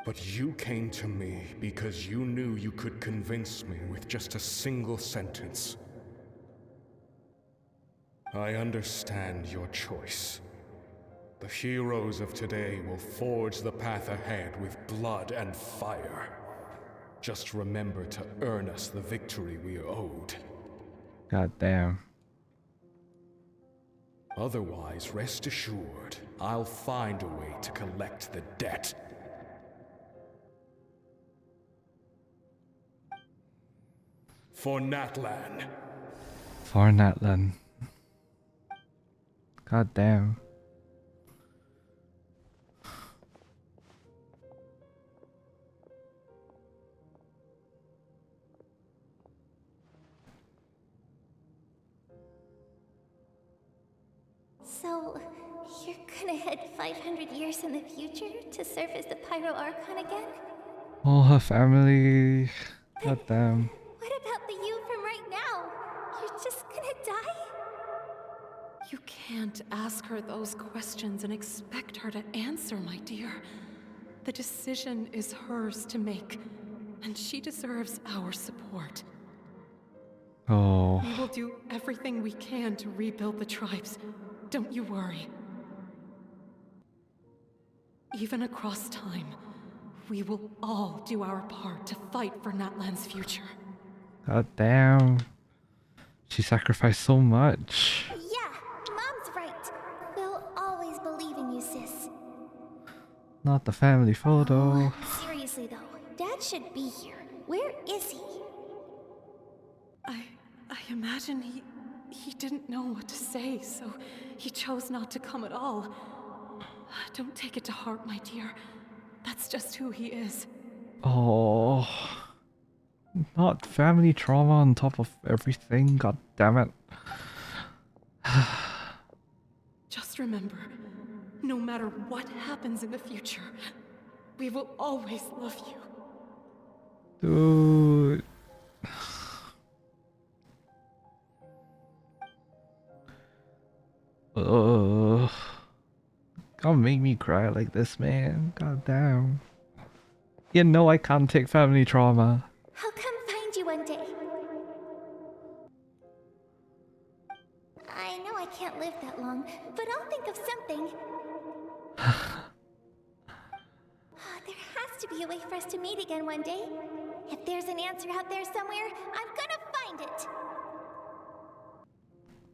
But you came to me because you knew you could convince me with just a single sentence. I understand your choice. The heroes of today will forge the path ahead with blood and fire. Just remember to earn us the victory we are owed. God damn. Otherwise, rest assured, I'll find a way to collect the debt. For NATLAN. For NATLAN. God damn. So, you're gonna head 500 years in the future to serve as the Pyro Archon again? All her family. God damn. What about the you from right now? You're just gonna die? You can't ask her those questions and expect her to answer, my dear. The decision is hers to make, and she deserves our support. Oh. We will do everything we can to rebuild the tribes. Don't you worry. Even across time, we will all do our part to fight for Natlan's future. God damn. She sacrificed so much. Yeah, Mom's right. We'll always believe in you, sis. Not the family photo. Seriously though, Dad should be here. Where is he? I imagine he didn't know what to say, so he chose not to come at all. Don't take it to heart, my dear. That's just who he is. Oh. Not family trauma on top of everything. God damn it. Just remember, no matter what happens in the future, we will always love you. Dude. Ugh. Don't make me cry like this, man. God damn. You know I can't take family trauma. I'll come find you one day. I know I can't live that long, but I'll think of something. There has to be a way for us to meet again one day. If there's an answer out there somewhere, I'm gonna find it.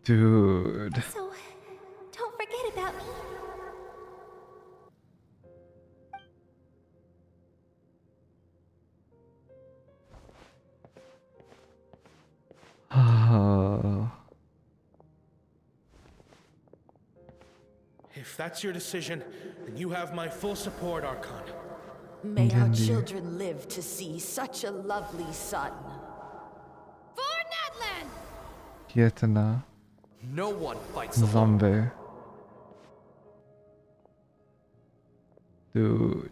Dude. So, don't forget about me. If that's your decision, then you have my full support, Archon. May our Entendi. children live to see such a lovely son. For NATLAN! Kietana. No one fights alone. Zombie. Dude.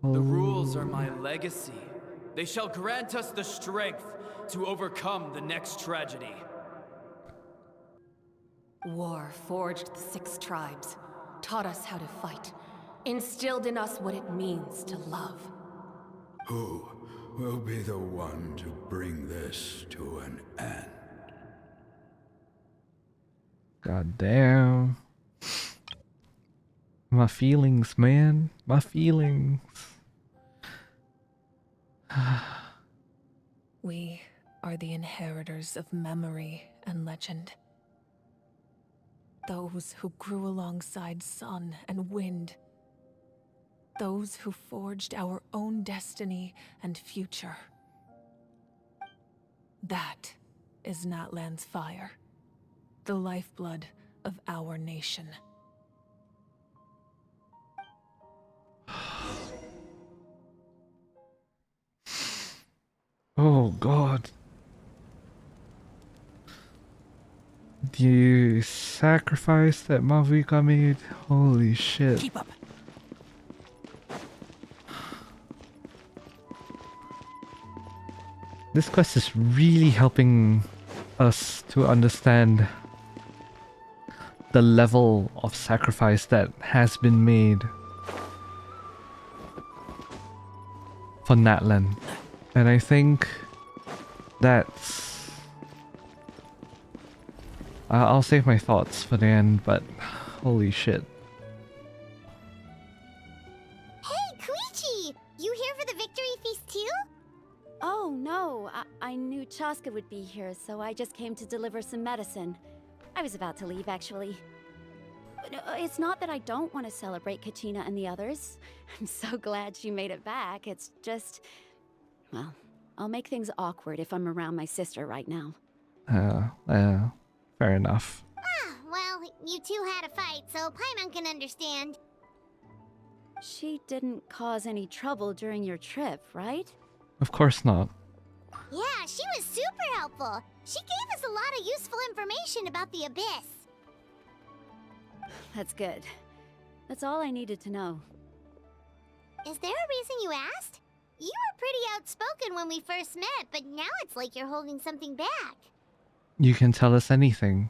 The rules are my legacy. They shall grant us the strength to overcome the next tragedy. War forged the 6 tribes, taught us how to fight, instilled in us what it means to love. Who will be the one to bring this to an end? God damn. My feelings, man. My feelings. We are the inheritors of memory and legend. Those who grew alongside sun and wind. Those who forged our own destiny and future. That is NATLAN's fire, the lifeblood of our nation. Oh god. The sacrifice that Mavuika made? Holy shit. Keep up. This quest is really helping us to understand the level of sacrifice that has been made for NATLAN. And I think that's... I'll save my thoughts for the end, but holy shit. Hey, Koichi! You here for the victory feast too? Oh, no. I knew Chaska would be here, so I just came to deliver some medicine. I was about to leave, actually. It's not that I don't want to celebrate Kachina and the others. I'm so glad she made it back. It's just... Well, I'll make things awkward if I'm around my sister right now. Fair enough. Ah, well, you two had a fight, so Paimon can understand. She didn't cause any trouble during your trip, right? Of course not. Yeah, she was super helpful. She gave us a lot of useful information about the Abyss. That's good. That's all I needed to know. Is there a reason you asked? You were pretty outspoken when we first met, but now it's like you're holding something back. You can tell us anything.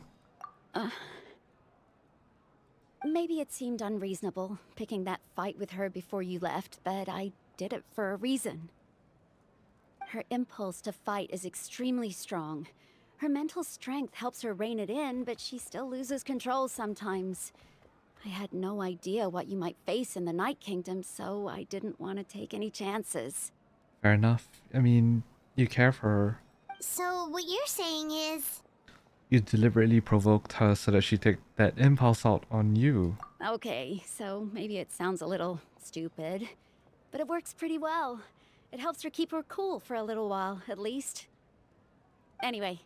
Maybe it seemed unreasonable, picking that fight with her before you left, but I did it for a reason. Her impulse to fight is extremely strong. Her mental strength helps her rein it in, but she still loses control sometimes. I had no idea what you might face in the Night Kingdom, so I didn't want to take any chances. Fair enough. I mean, you care for her. So what you're saying is... You deliberately provoked her so that she take that impulse out on you. Okay, so maybe it sounds a little stupid, but it works pretty well. It helps her keep her cool for a little while, at least. Anyway,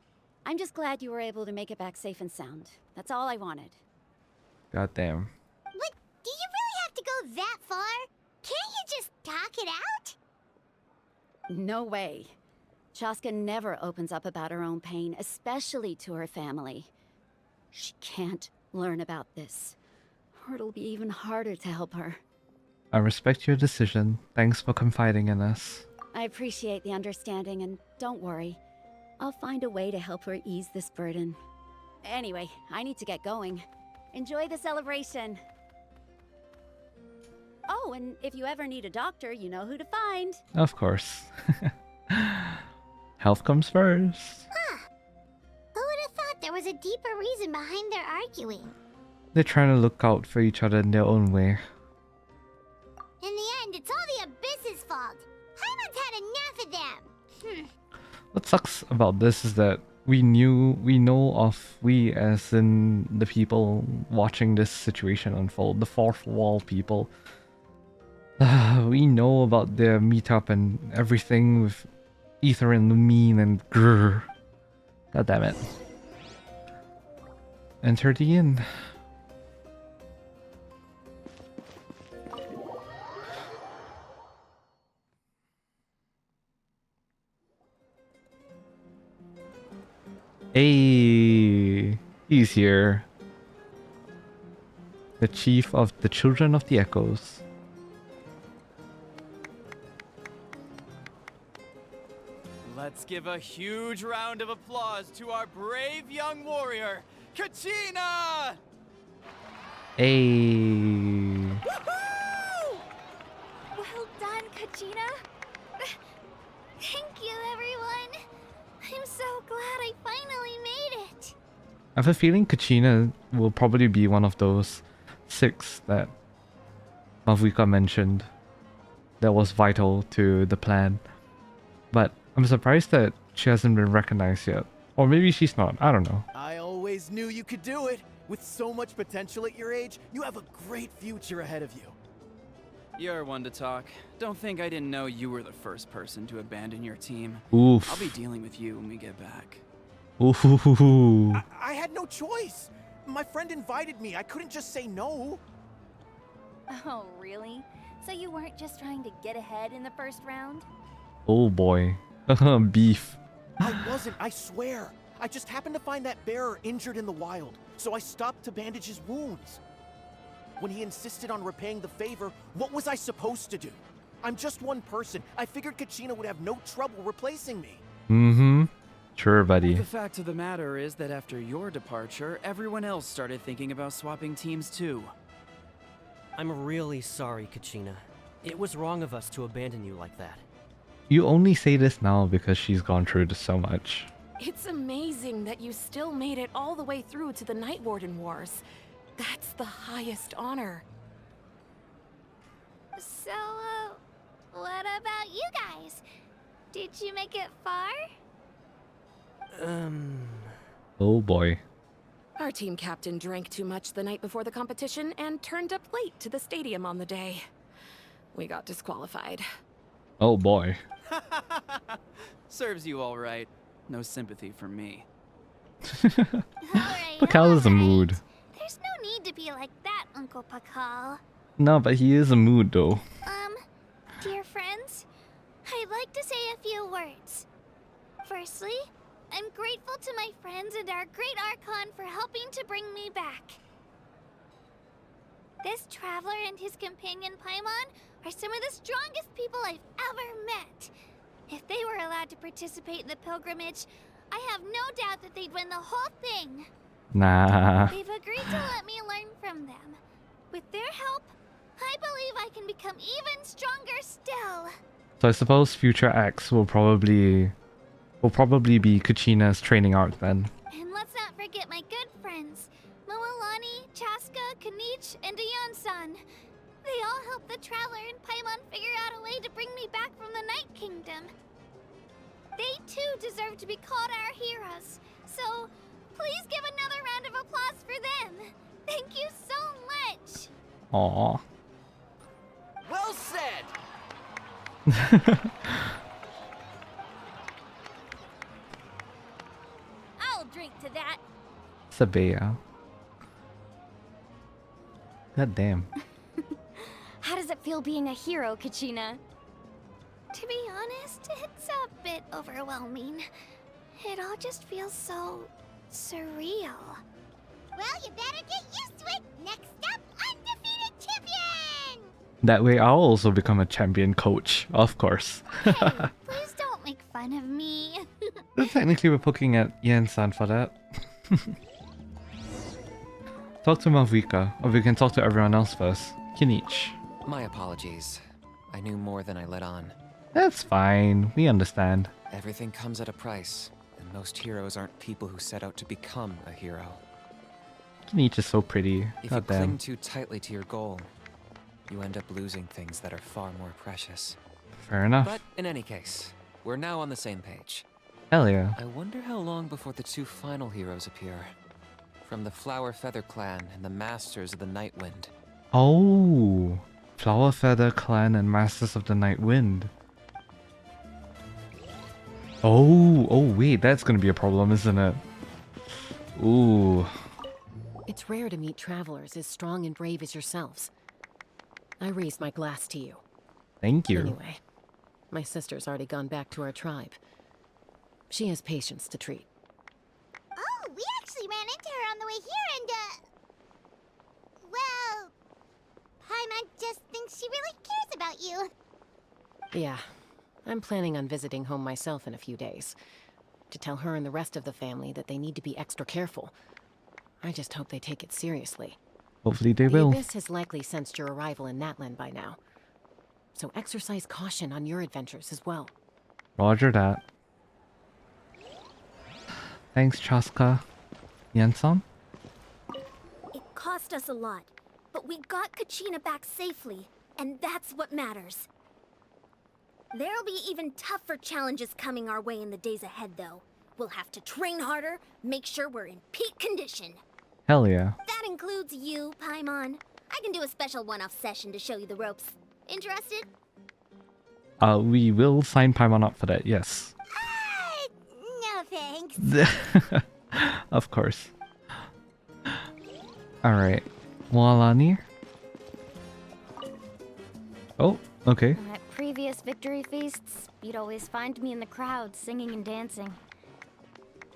I'm just glad you were able to make it back safe and sound. That's all I wanted. Goddamn. But do you really have to go that far? Can't you just talk it out? No way. Chaska never opens up about her own pain, especially to her family. She can't learn about this, or it'll be even harder to help her. I respect your decision. Thanks for confiding in us. I appreciate the understanding, and don't worry. I'll find a way to help her ease this burden. Anyway, I need to get going. Enjoy the celebration. Oh, and if you ever need a doctor, you know who to find. Of course. Health comes first. Huh. Who would have thought there was a deeper reason behind their arguing? They're trying to look out for each other in their own way. In the end, it's all the Abyss's fault. Paimon's had enough of them. What sucks about this is that we as in the people watching this situation unfold, the fourth wall people, we know about their meetup and everything with Ether and Lumine and Grr. God damn it. Enter the inn. Hey, he's here. The chief of the Children of the Echoes. Let's give a huge round of applause to our brave young warrior, Kachina! Hey. Well done, Kachina. Thank you, everyone. I'm so glad I finally made it. I have a feeling Kachina will probably be one of those 6 that Mavuika mentioned that was vital to the plan. But I'm surprised that she hasn't been recognized yet. Or maybe she's not, I don't know. I always knew you could do it. With so much potential at your age, you have a great future ahead of you. You're one to talk. Don't think I didn't know you were the first person to abandon your team. Oof. I'll be dealing with you when we get back. Ooh. I had no choice. My friend invited me. I couldn't just say no. Oh, really? So you weren't just trying to get ahead in the first round? Oh boy. Beef. I wasn't, I swear. I just happened to find that bearer injured in the wild, so I stopped to bandage his wounds. When he insisted on repaying the favor, what was I supposed to do? I'm just one person. I figured Kachina would have no trouble replacing me. Mm-hmm. Sure, buddy. The fact of the matter is that after your departure, everyone else started thinking about swapping teams too. I'm really sorry, Kachina. It was wrong of us to abandon you like that. You only say this now because she's gone through so much. It's amazing that you still made it all the way through to the Night Warden Wars. That's the highest honor. So, what about you guys? Did you make it far? Oh boy. Our team captain drank too much the night before the competition and turned up late to the stadium on the day. We got disqualified. Oh boy. Serves you all right. No sympathy from me. Pakal is a mood. There's no need to be like that, Uncle Pakal. No, but he is a mood though. Dear friends, I'd like to say a few words. Firstly, I'm grateful to my friends and our great Archon for helping to bring me back. This traveler and his companion Paimon are some of the strongest people I've ever met. If they were allowed to participate in the pilgrimage, I have no doubt that they'd win the whole thing. Nah. They've agreed to let me learn from them. With their help, I believe I can become even stronger still. So I suppose future acts will probably be Kachina's training arc then. And let's not forget my good friends, Moalani, Chaska, Kanich, and Aeon-san. They all helped the Traveler and Paimon figure out a way to bring me back from the Night Kingdom. They too deserve to be called our heroes, so please give another round of applause for them. Thank you so much. Aww. Well said! I'll drink to that. Sabea. God damn. How does it feel being a hero, Kachina? To be honest, it's a bit overwhelming. It all just feels so surreal. Well, you better get used to it. Next up, undefeated champion! That way I'll also become a champion coach, of course. Please don't make fun of me. Technically we're poking at Yen-san for that. Talk to Mavuika, or we can talk to everyone else first. Kinich. My apologies. I knew more than I let on. That's fine, we understand. Everything comes at a price, and most heroes aren't people who set out to become a hero. Kinich is so pretty. If you God cling damn. too tightly to your goal, you end up losing things that are far more precious. Fair enough. But in any case, we're now on the same page. Hell yeah. I wonder how long before the two final heroes appear. From the Flower Feather Clan and the Masters of the Night Wind. Oh, Flower Feather Clan and Masters of the Night Wind. Oh, wait, that's gonna be a problem, isn't it? Ooh. It's rare to meet travelers as strong and brave as yourselves. I raise my glass to you. Thank you. Anyway, my sister's already gone back to our tribe. She has patients to treat. Oh, we actually ran into her on the way here and, well, Paimon just thinks she really cares about you. Yeah, I'm planning on visiting home myself in a few days. To tell her and the rest of the family that they need to be extra careful. I just hope they take it seriously. Hopefully they The will. Abyss has likely sensed your arrival in NATLAN by now. So exercise caution on your adventures as well. Roger that. Thanks, Chaska. Yansan? It cost us a lot, but we got Kachina back safely, and that's what matters. There'll be even tougher challenges coming our way in the days ahead, though. We'll have to train harder, make sure we're in peak condition. Hell yeah. That includes you, Paimon. I can do a special one-off session to show you the ropes. Interested? We will sign Paimon up for that, yes. No thanks. Of course. Alright. Moalani? Oh, okay. At previous victory feasts, you'd always find me in the crowd singing and dancing.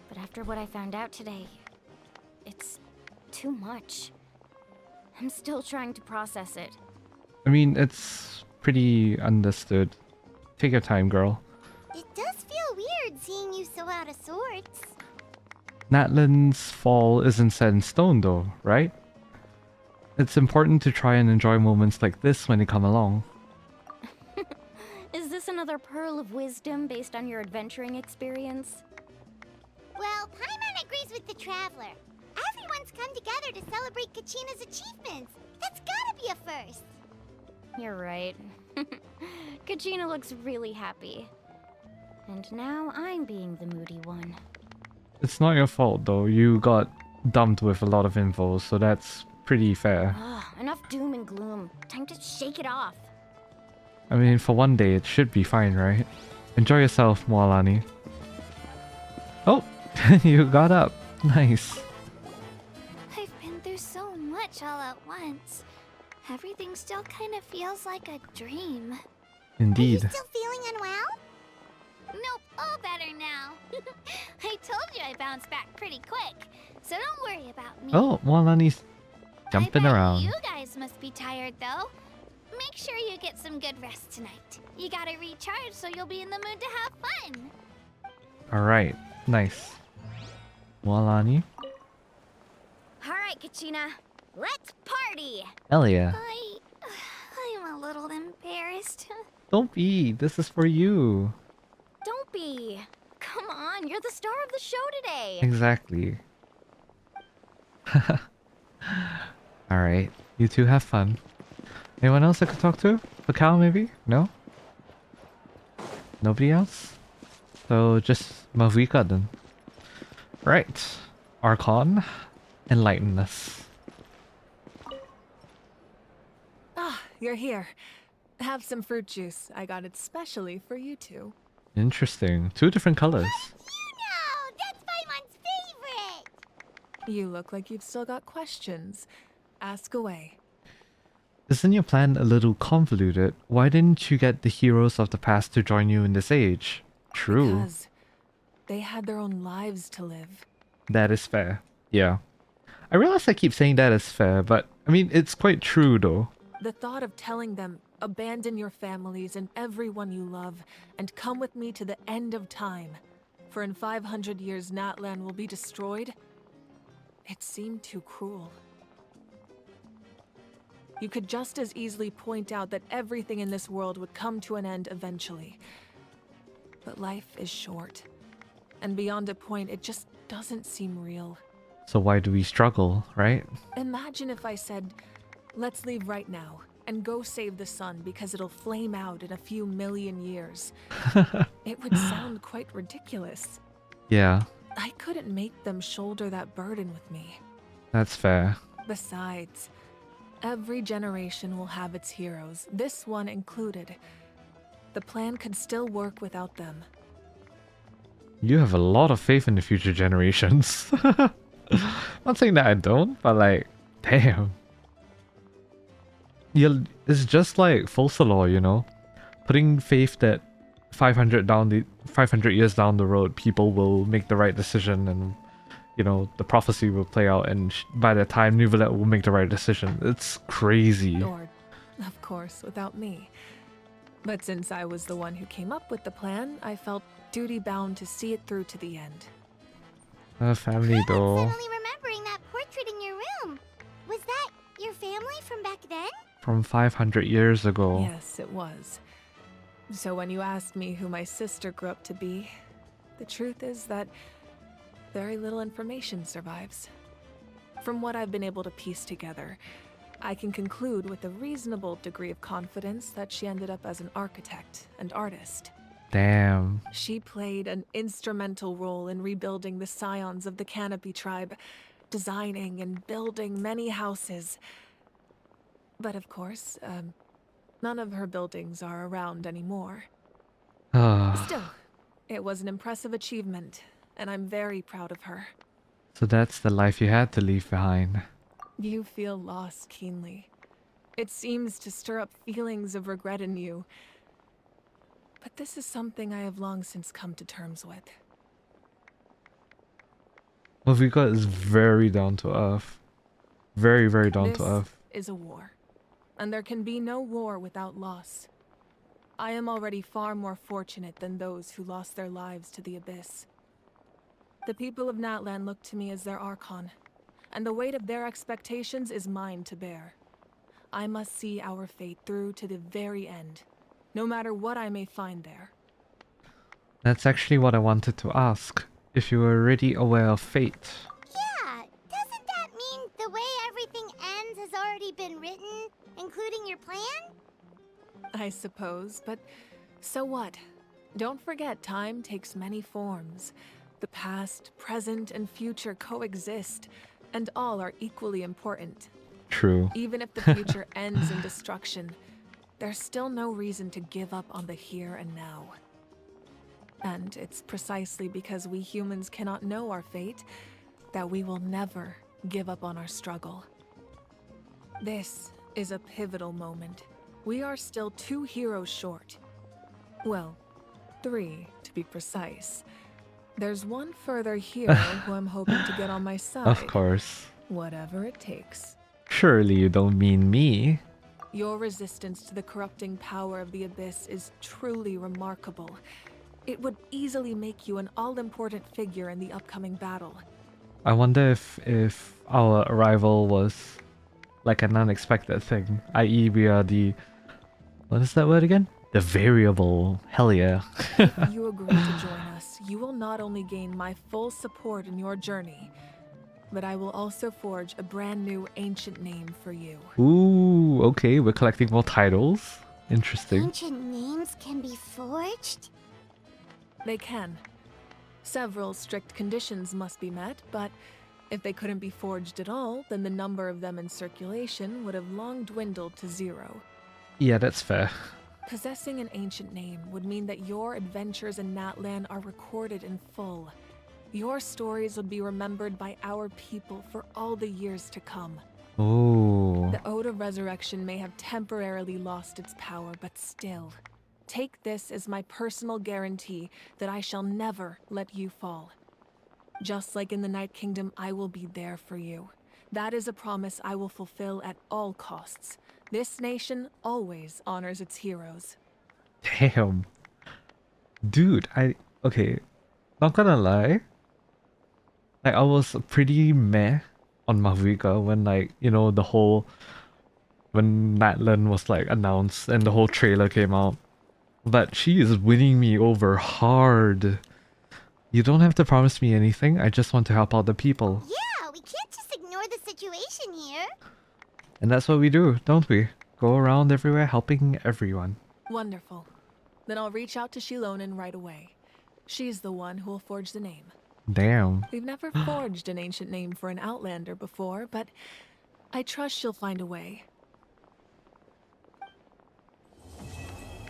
But after what I found out today, it's too much. I'm still trying to process it. I mean, it's pretty understood. Take your time, girl. It does feel weird seeing you so out of sorts. Natlan's fall isn't set in stone though, right? It's important to try and enjoy moments like this when they come along. Is this another pearl of wisdom based on your adventuring experience? Well, Paimon agrees with the Traveler. Everyone's come together to celebrate Kachina's achievements. That's gotta be a first. You're right. Kachina looks really happy. And now I'm being the moody one. It's not your fault though, you got dumped with a lot of info, so that's pretty fair. Enough doom and gloom. Time to shake it off. I mean, for one day it should be fine, right? Enjoy yourself, Moalani. Oh, you got up. Nice. I've been through so much all at once. Everything still kind of feels like a dream. Indeed. Still feeling unwell? Nope, all better now. I told you I bounced back pretty quick, so don't worry about me. Oh, Moalani's jumping around. You guys must be tired though. Make sure you get some good rest tonight. You gotta recharge so you'll be in the mood to have fun. Alright, nice. Moalani? Alright, Kachina. Let's party! Hell yeah. I'm a little embarrassed. Don't be, this is for you. Don't be. Come on, you're the star of the show today. Exactly. Alright, you two have fun. Anyone else I could talk to? Pakal maybe? No? Nobody else? So just Mavuika then. Right. Archon, enlighten us. Ah, you're here. Have some fruit juice. I got it specially for you two. Interesting. Two different colors. No, that's Paimon's favorite! You look like you've still got questions. Ask away. Isn't your plan a little convoluted? Why didn't you get the heroes of the past to join you in this age? True. Because they had their own lives to live. That is fair. Yeah. I realize I keep saying that is fair, but I mean, it's quite true though. The thought of telling them, abandon your families and everyone you love, and come with me to the end of time, for in 500 years NATLAN will be destroyed, it seemed too cruel. You could just as easily point out that everything in this world would come to an end eventually. But life is short, and beyond a point, it just doesn't seem real. So why do we struggle, right? Imagine if I said, let's leave right now and go save the sun because it'll flame out in a few million years. It would sound quite ridiculous. Yeah, I couldn't make them shoulder that burden with me. that's fair. Besides, every generation will have its heroes, this one included. The plan could still work without them. You have a lot of faith in the future generations. Not saying that I don't, but like, damn. It's just like Folsa Law, you know? Putting faith that 500 years down the road, people will make the right decision and, you know, the prophecy will play out, and by the time Neuvillette will make the right decision. It's crazy. Or, of course, without me. But since I was the one who came up with the plan, I felt duty-bound to see it through to the end. Family though. Suddenly remembering that portrait in your room. Was that your family from back then? From 500 years ago. Yes, it was. So when you asked me who my sister grew up to be, the truth is that very little information survives. From what I've been able to piece together, I can conclude with a reasonable degree of confidence that she ended up as an architect and artist. Damn. She played an instrumental role in rebuilding the scions of the Canopy tribe, designing and building many houses. But of course, none of her buildings are around anymore. Still, it was an impressive achievement, and I'm very proud of her. So that's the life you had to leave behind. You feel loss keenly. It seems to stir up feelings of regret in you. But this is something I have long since come to terms with. Mavuika is very down to earth. Very, very down to earth. This is a war, and there can be no war without loss. I am already far more fortunate than those who lost their lives to the Abyss. The people of NATLAN look to me as their Archon, and the weight of their expectations is mine to bear. I must see our fate through to the very end, no matter what I may find there. That's actually what I wanted to ask. If you were already aware of fate. Yeah, doesn't that mean the way everything ends has already been written, including your plan? I suppose, but so what? Don't forget, time takes many forms. The past, present, and future coexist, and all are equally important. True. Even if the future ends in destruction, there's still no reason to give up on the here and now. And it's precisely because we humans cannot know our fate that we will never give up on our struggle. This is a pivotal moment. We are still 2 heroes short. Well, 3 to be precise. There's one further hero who I'm hoping to get on my side. Of course. Whatever it takes. Surely you don't mean me. Your resistance to the corrupting power of the Abyss is truly remarkable. It would easily make you an all-important figure in the upcoming battle. I wonder if our arrival was like an unexpected thing, i.e. we are the... What is that word again? The variable. Hell yeah. If you agree to join us, you will not only gain my full support in your journey, but I will also forge a brand new ancient name for you. Ooh, okay, we're collecting more titles. Interesting. Ancient names can be forged? They can. Several strict conditions must be met, but if they couldn't be forged at all, then the number of them in circulation would have long dwindled to 0. Yeah, that's fair. Possessing an ancient name would mean that your adventures in NATLAN are recorded in full. Your stories would be remembered by our people for all the years to come. Oh. The Ode of Resurrection may have temporarily lost its power, but still, take this as my personal guarantee that I shall never let you fall. Just like in the Night Kingdom, I will be there for you. That is a promise I will fulfill at all costs. This nation always honors its heroes. Damn. Dude, okay, not gonna lie. Like, I was pretty meh on Mavuika when, like, you know, when NATLAN was, like, announced and the whole trailer came out. But she is winning me over hard. You don't have to promise me anything, I just want to help out the people. Yeah, we can't just ignore the situation here. And that's what we do, don't we? Go around everywhere helping everyone. Wonderful. Then I'll reach out to Shilonen right away. She's the one who will forge the name. Damn. We've never forged an ancient name for an Outlander before, but I trust she'll find a way.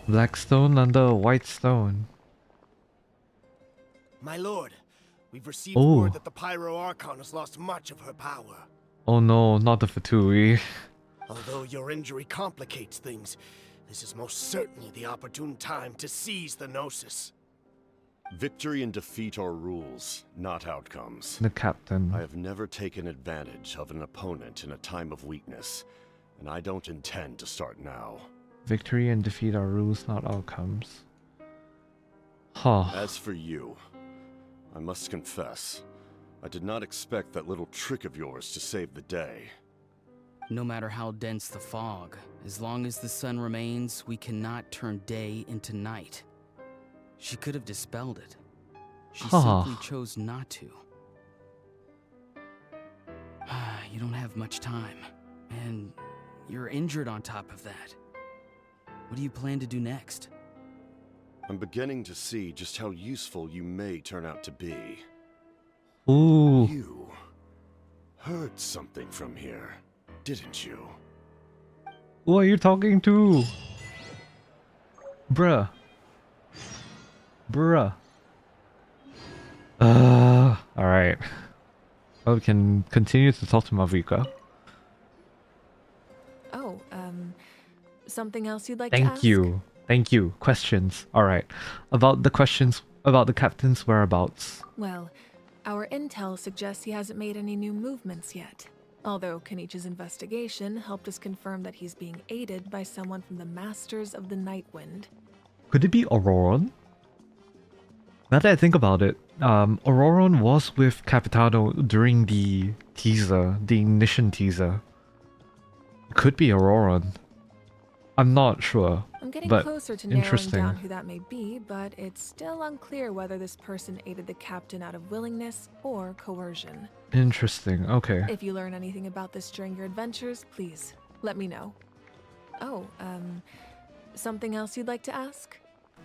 Black stone under a white stone. My lord, we've received Oh. word that the Pyro Archon has lost much of her power. Oh no, not the Fatui. Although your injury complicates things, this is most certainly the opportune time to seize the Gnosis. Victory and defeat are rules, not outcomes. The captain. I have never taken advantage of an opponent in a time of weakness, and I don't intend to start now. Victory and defeat are rules, not outcomes. Huh. As for you, I must confess, I did not expect that little trick of yours to save the day. No matter how dense the fog, as long as the sun remains, we cannot turn day into night. She could have dispelled it. She simply chose not to. You don't have much time, and you're injured on top of that. What do you plan to do next? I'm beginning to see just how useful you may turn out to be. Ooh. You heard something from here, didn't you? Who are you talking to? Bruh. Bruh. Alright. Well, we can continue to talk to Mavuika. Oh, something else you'd like to ask? Thank you. Thank you. Questions. Alright. About the questions about the captain's whereabouts. Well, our intel suggests he hasn't made any new movements yet. Although Kenichi's investigation helped us confirm that he's being aided by someone from the Masters of the Nightwind. Could it be Auroron? Now that I think about it, Auroron was with Capitano during the teaser, the ignition teaser. It could be Auroron. I'm not sure. I'm getting but closer to narrowing interesting. down who that may be, but it's still unclear whether this person aided the captain out of willingness or coercion. Interesting, okay. If you learn anything about this during your adventures, please let me know. Oh, something else you'd like to ask?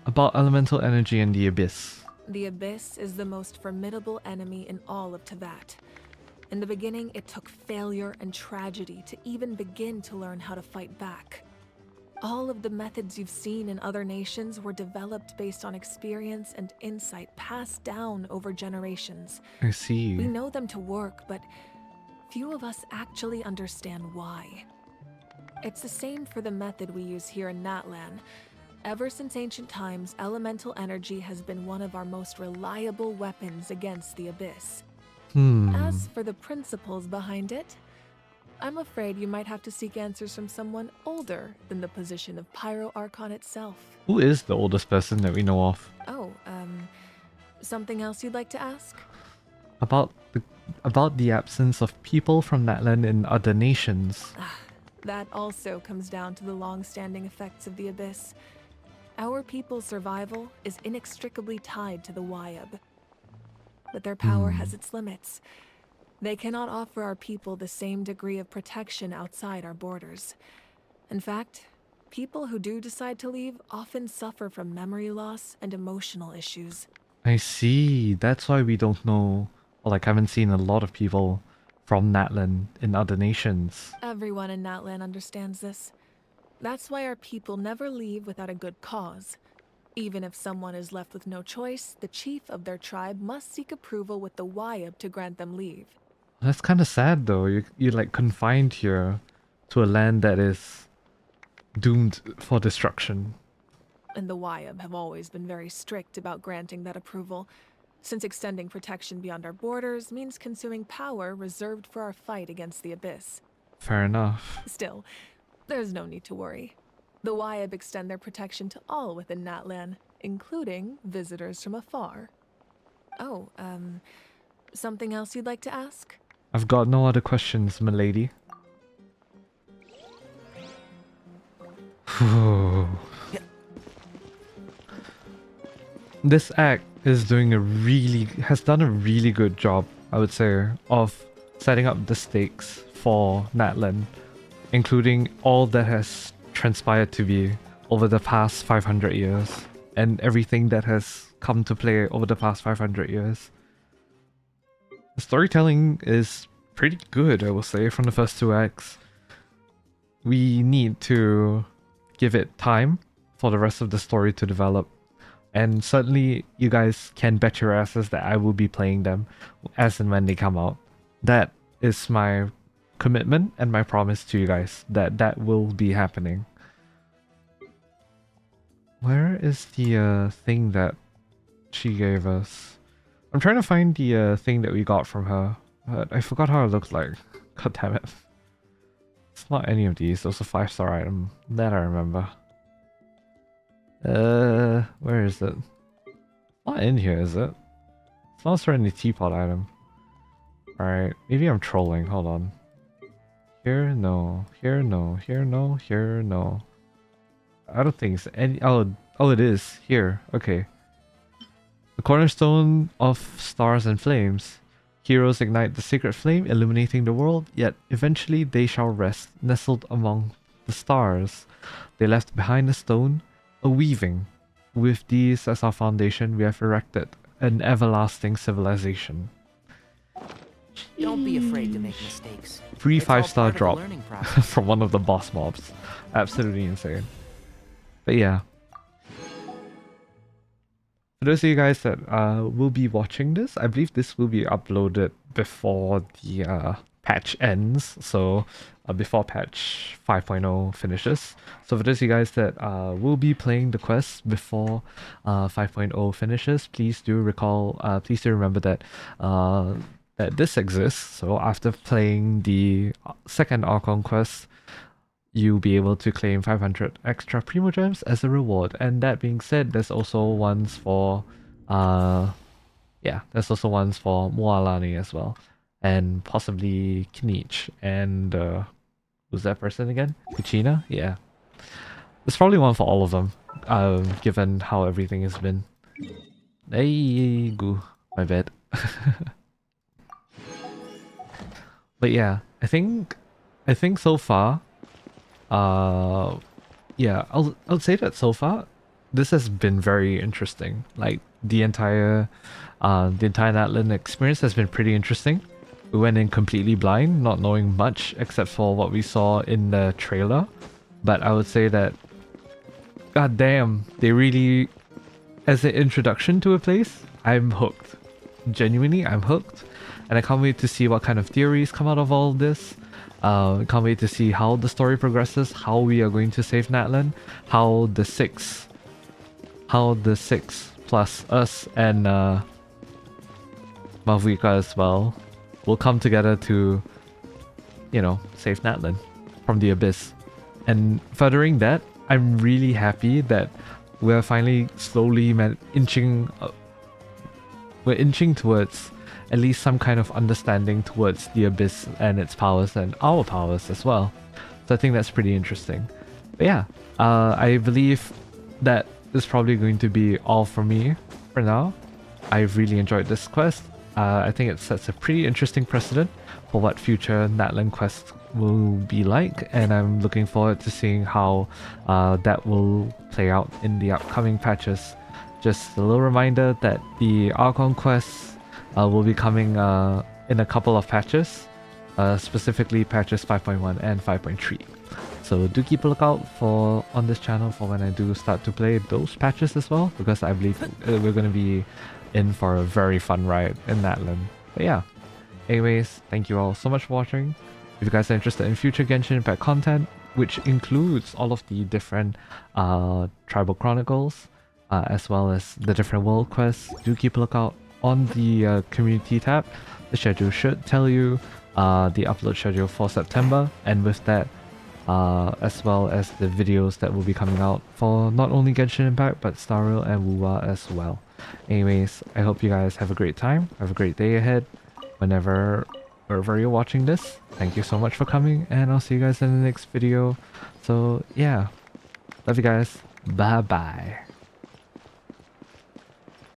About elemental energy and the abyss. The Abyss is the most formidable enemy in all of Teyvat. In the beginning, it took failure and tragedy to even begin to learn how to fight back. All of the methods you've seen in other nations were developed based on experience and insight passed down over generations. I see. We know them to work, but few of us actually understand why. It's the same for the method we use here in NATLAN. Ever since ancient times, elemental energy has been one of our most reliable weapons against the Abyss. As for the principles behind it, I'm afraid you might have to seek answers from someone older than the position of Pyro Archon itself. Who is the oldest person that we know of? Oh, something else you'd like to ask? About the absence of people from NATLAN in other nations. That also comes down to the long-standing effects of the Abyss. Our people's survival is inextricably tied to the Wyab. But their power has its limits. They cannot offer our people the same degree of protection outside our borders. In fact, people who do decide to leave often suffer from memory loss and emotional issues. I see. That's why we don't know, or like haven't seen a lot of people from NATLAN in other nations. Everyone in NATLAN understands this. That's why our people never leave without a good cause. Even if someone is left with no choice, the chief of their tribe must seek approval with the Wyab to grant them leave. That's kind of sad though. You're like confined here to a land that is doomed for destruction. And the Wyab have always been very strict about granting that approval, since extending protection beyond our borders means consuming power reserved for our fight against the Abyss. Fair enough. Still, there's no need to worry. The Wyab extend their protection to all within NATLAN, including visitors from afar. Oh, something else you'd like to ask? I've got no other questions, milady. This act is has done a really good job, I would say, of setting up the stakes for NATLAN, including all that has transpired to be over the past 500 years, and everything that has come to play over the past 500 years. The storytelling is pretty good, I will say, from the first two acts. We need to give it time for the rest of the story to develop, And certainly you guys can bet your asses that I will be playing them as and when they come out. That is my commitment and my promise to you guys, that that will be happening. Where is the thing that she gave us? I'm trying to find the thing that we got from her, but I forgot how it looks like. God damn it. It's not any of these. Those are 5-star item. That I remember. Where is it? Not in here, is it? It's not for any teapot item. Alright, maybe I'm trolling. Hold on. Here, no. Here, no. Here, no. Here, no. I don't think it's any. Oh, it is. Here. Okay. The cornerstone of stars and flames. Heroes ignite the sacred flame, illuminating the world, yet eventually they shall rest, nestled among the stars. They left behind a stone, a weaving. With these as our foundation, we have erected an everlasting civilization. Don't be afraid to make mistakes. Free It's all 5-star part of the drop learning process. from one of the boss mobs. Absolutely insane. But yeah. For those of you guys that will be watching this, I believe this will be uploaded before the patch ends. So before patch 5.0 finishes. So for those of you guys that will be playing the quest before 5.0 finishes, please do remember that that this exists. So after playing the second Archon quest, you'll be able to claim 500 extra Primo Gems as a reward. And that being said, there's also ones for there's also ones for Moalani as well. And possibly Kinich. And who's that person again? Kuchina? Yeah. There's probably one for all of them, given how everything has been. Hey, goo. My bad. But yeah, I think so far, yeah, I'll say that so far, this has been very interesting. Like the entire NATLAN experience has been pretty interesting. We went in completely blind, not knowing much except for what we saw in the trailer. But I would say that, god damn, they really, as an introduction to a place, I'm hooked. Genuinely, I'm hooked. And I can't wait to see what kind of theories come out of all of this. Can't wait to see how the story progresses, how we are going to save NATLAN, how the six plus us and Mavuika as well will come together to, you know, save NATLAN from the abyss. And furthering that, I'm really happy that we're finally slowly inching towards at least some kind of understanding towards the abyss and its powers and our powers as well. So I think that's pretty interesting. But yeah, I believe that is probably going to be all from me for now. I've really enjoyed this quest. I think it sets a pretty interesting precedent for what future NATLAN quests will be like, and I'm looking forward to seeing how that will play out in the upcoming patches. Just a little reminder that the Archon quests will be coming in a couple of patches, specifically patches 5.1 and 5.3. So do keep a lookout on this channel for when I do start to play those patches as well, because I believe we're going to be in for a very fun ride in NATLAN. But yeah, anyways, thank you all so much for watching. If you guys are interested in future Genshin Impact content, which includes all of the different Tribal Chronicles, as well as the different world quests, do keep a lookout on the community tab. The schedule should tell you the upload schedule for September, and with that, as well as the videos that will be coming out for not only Genshin Impact but Star Rail and Wuwa as well. Anyways, I hope you guys have a great time, have a great day ahead, wherever you're watching this. Thank you so much for coming, and I'll see you guys in the next video. So yeah, love you guys, bye bye.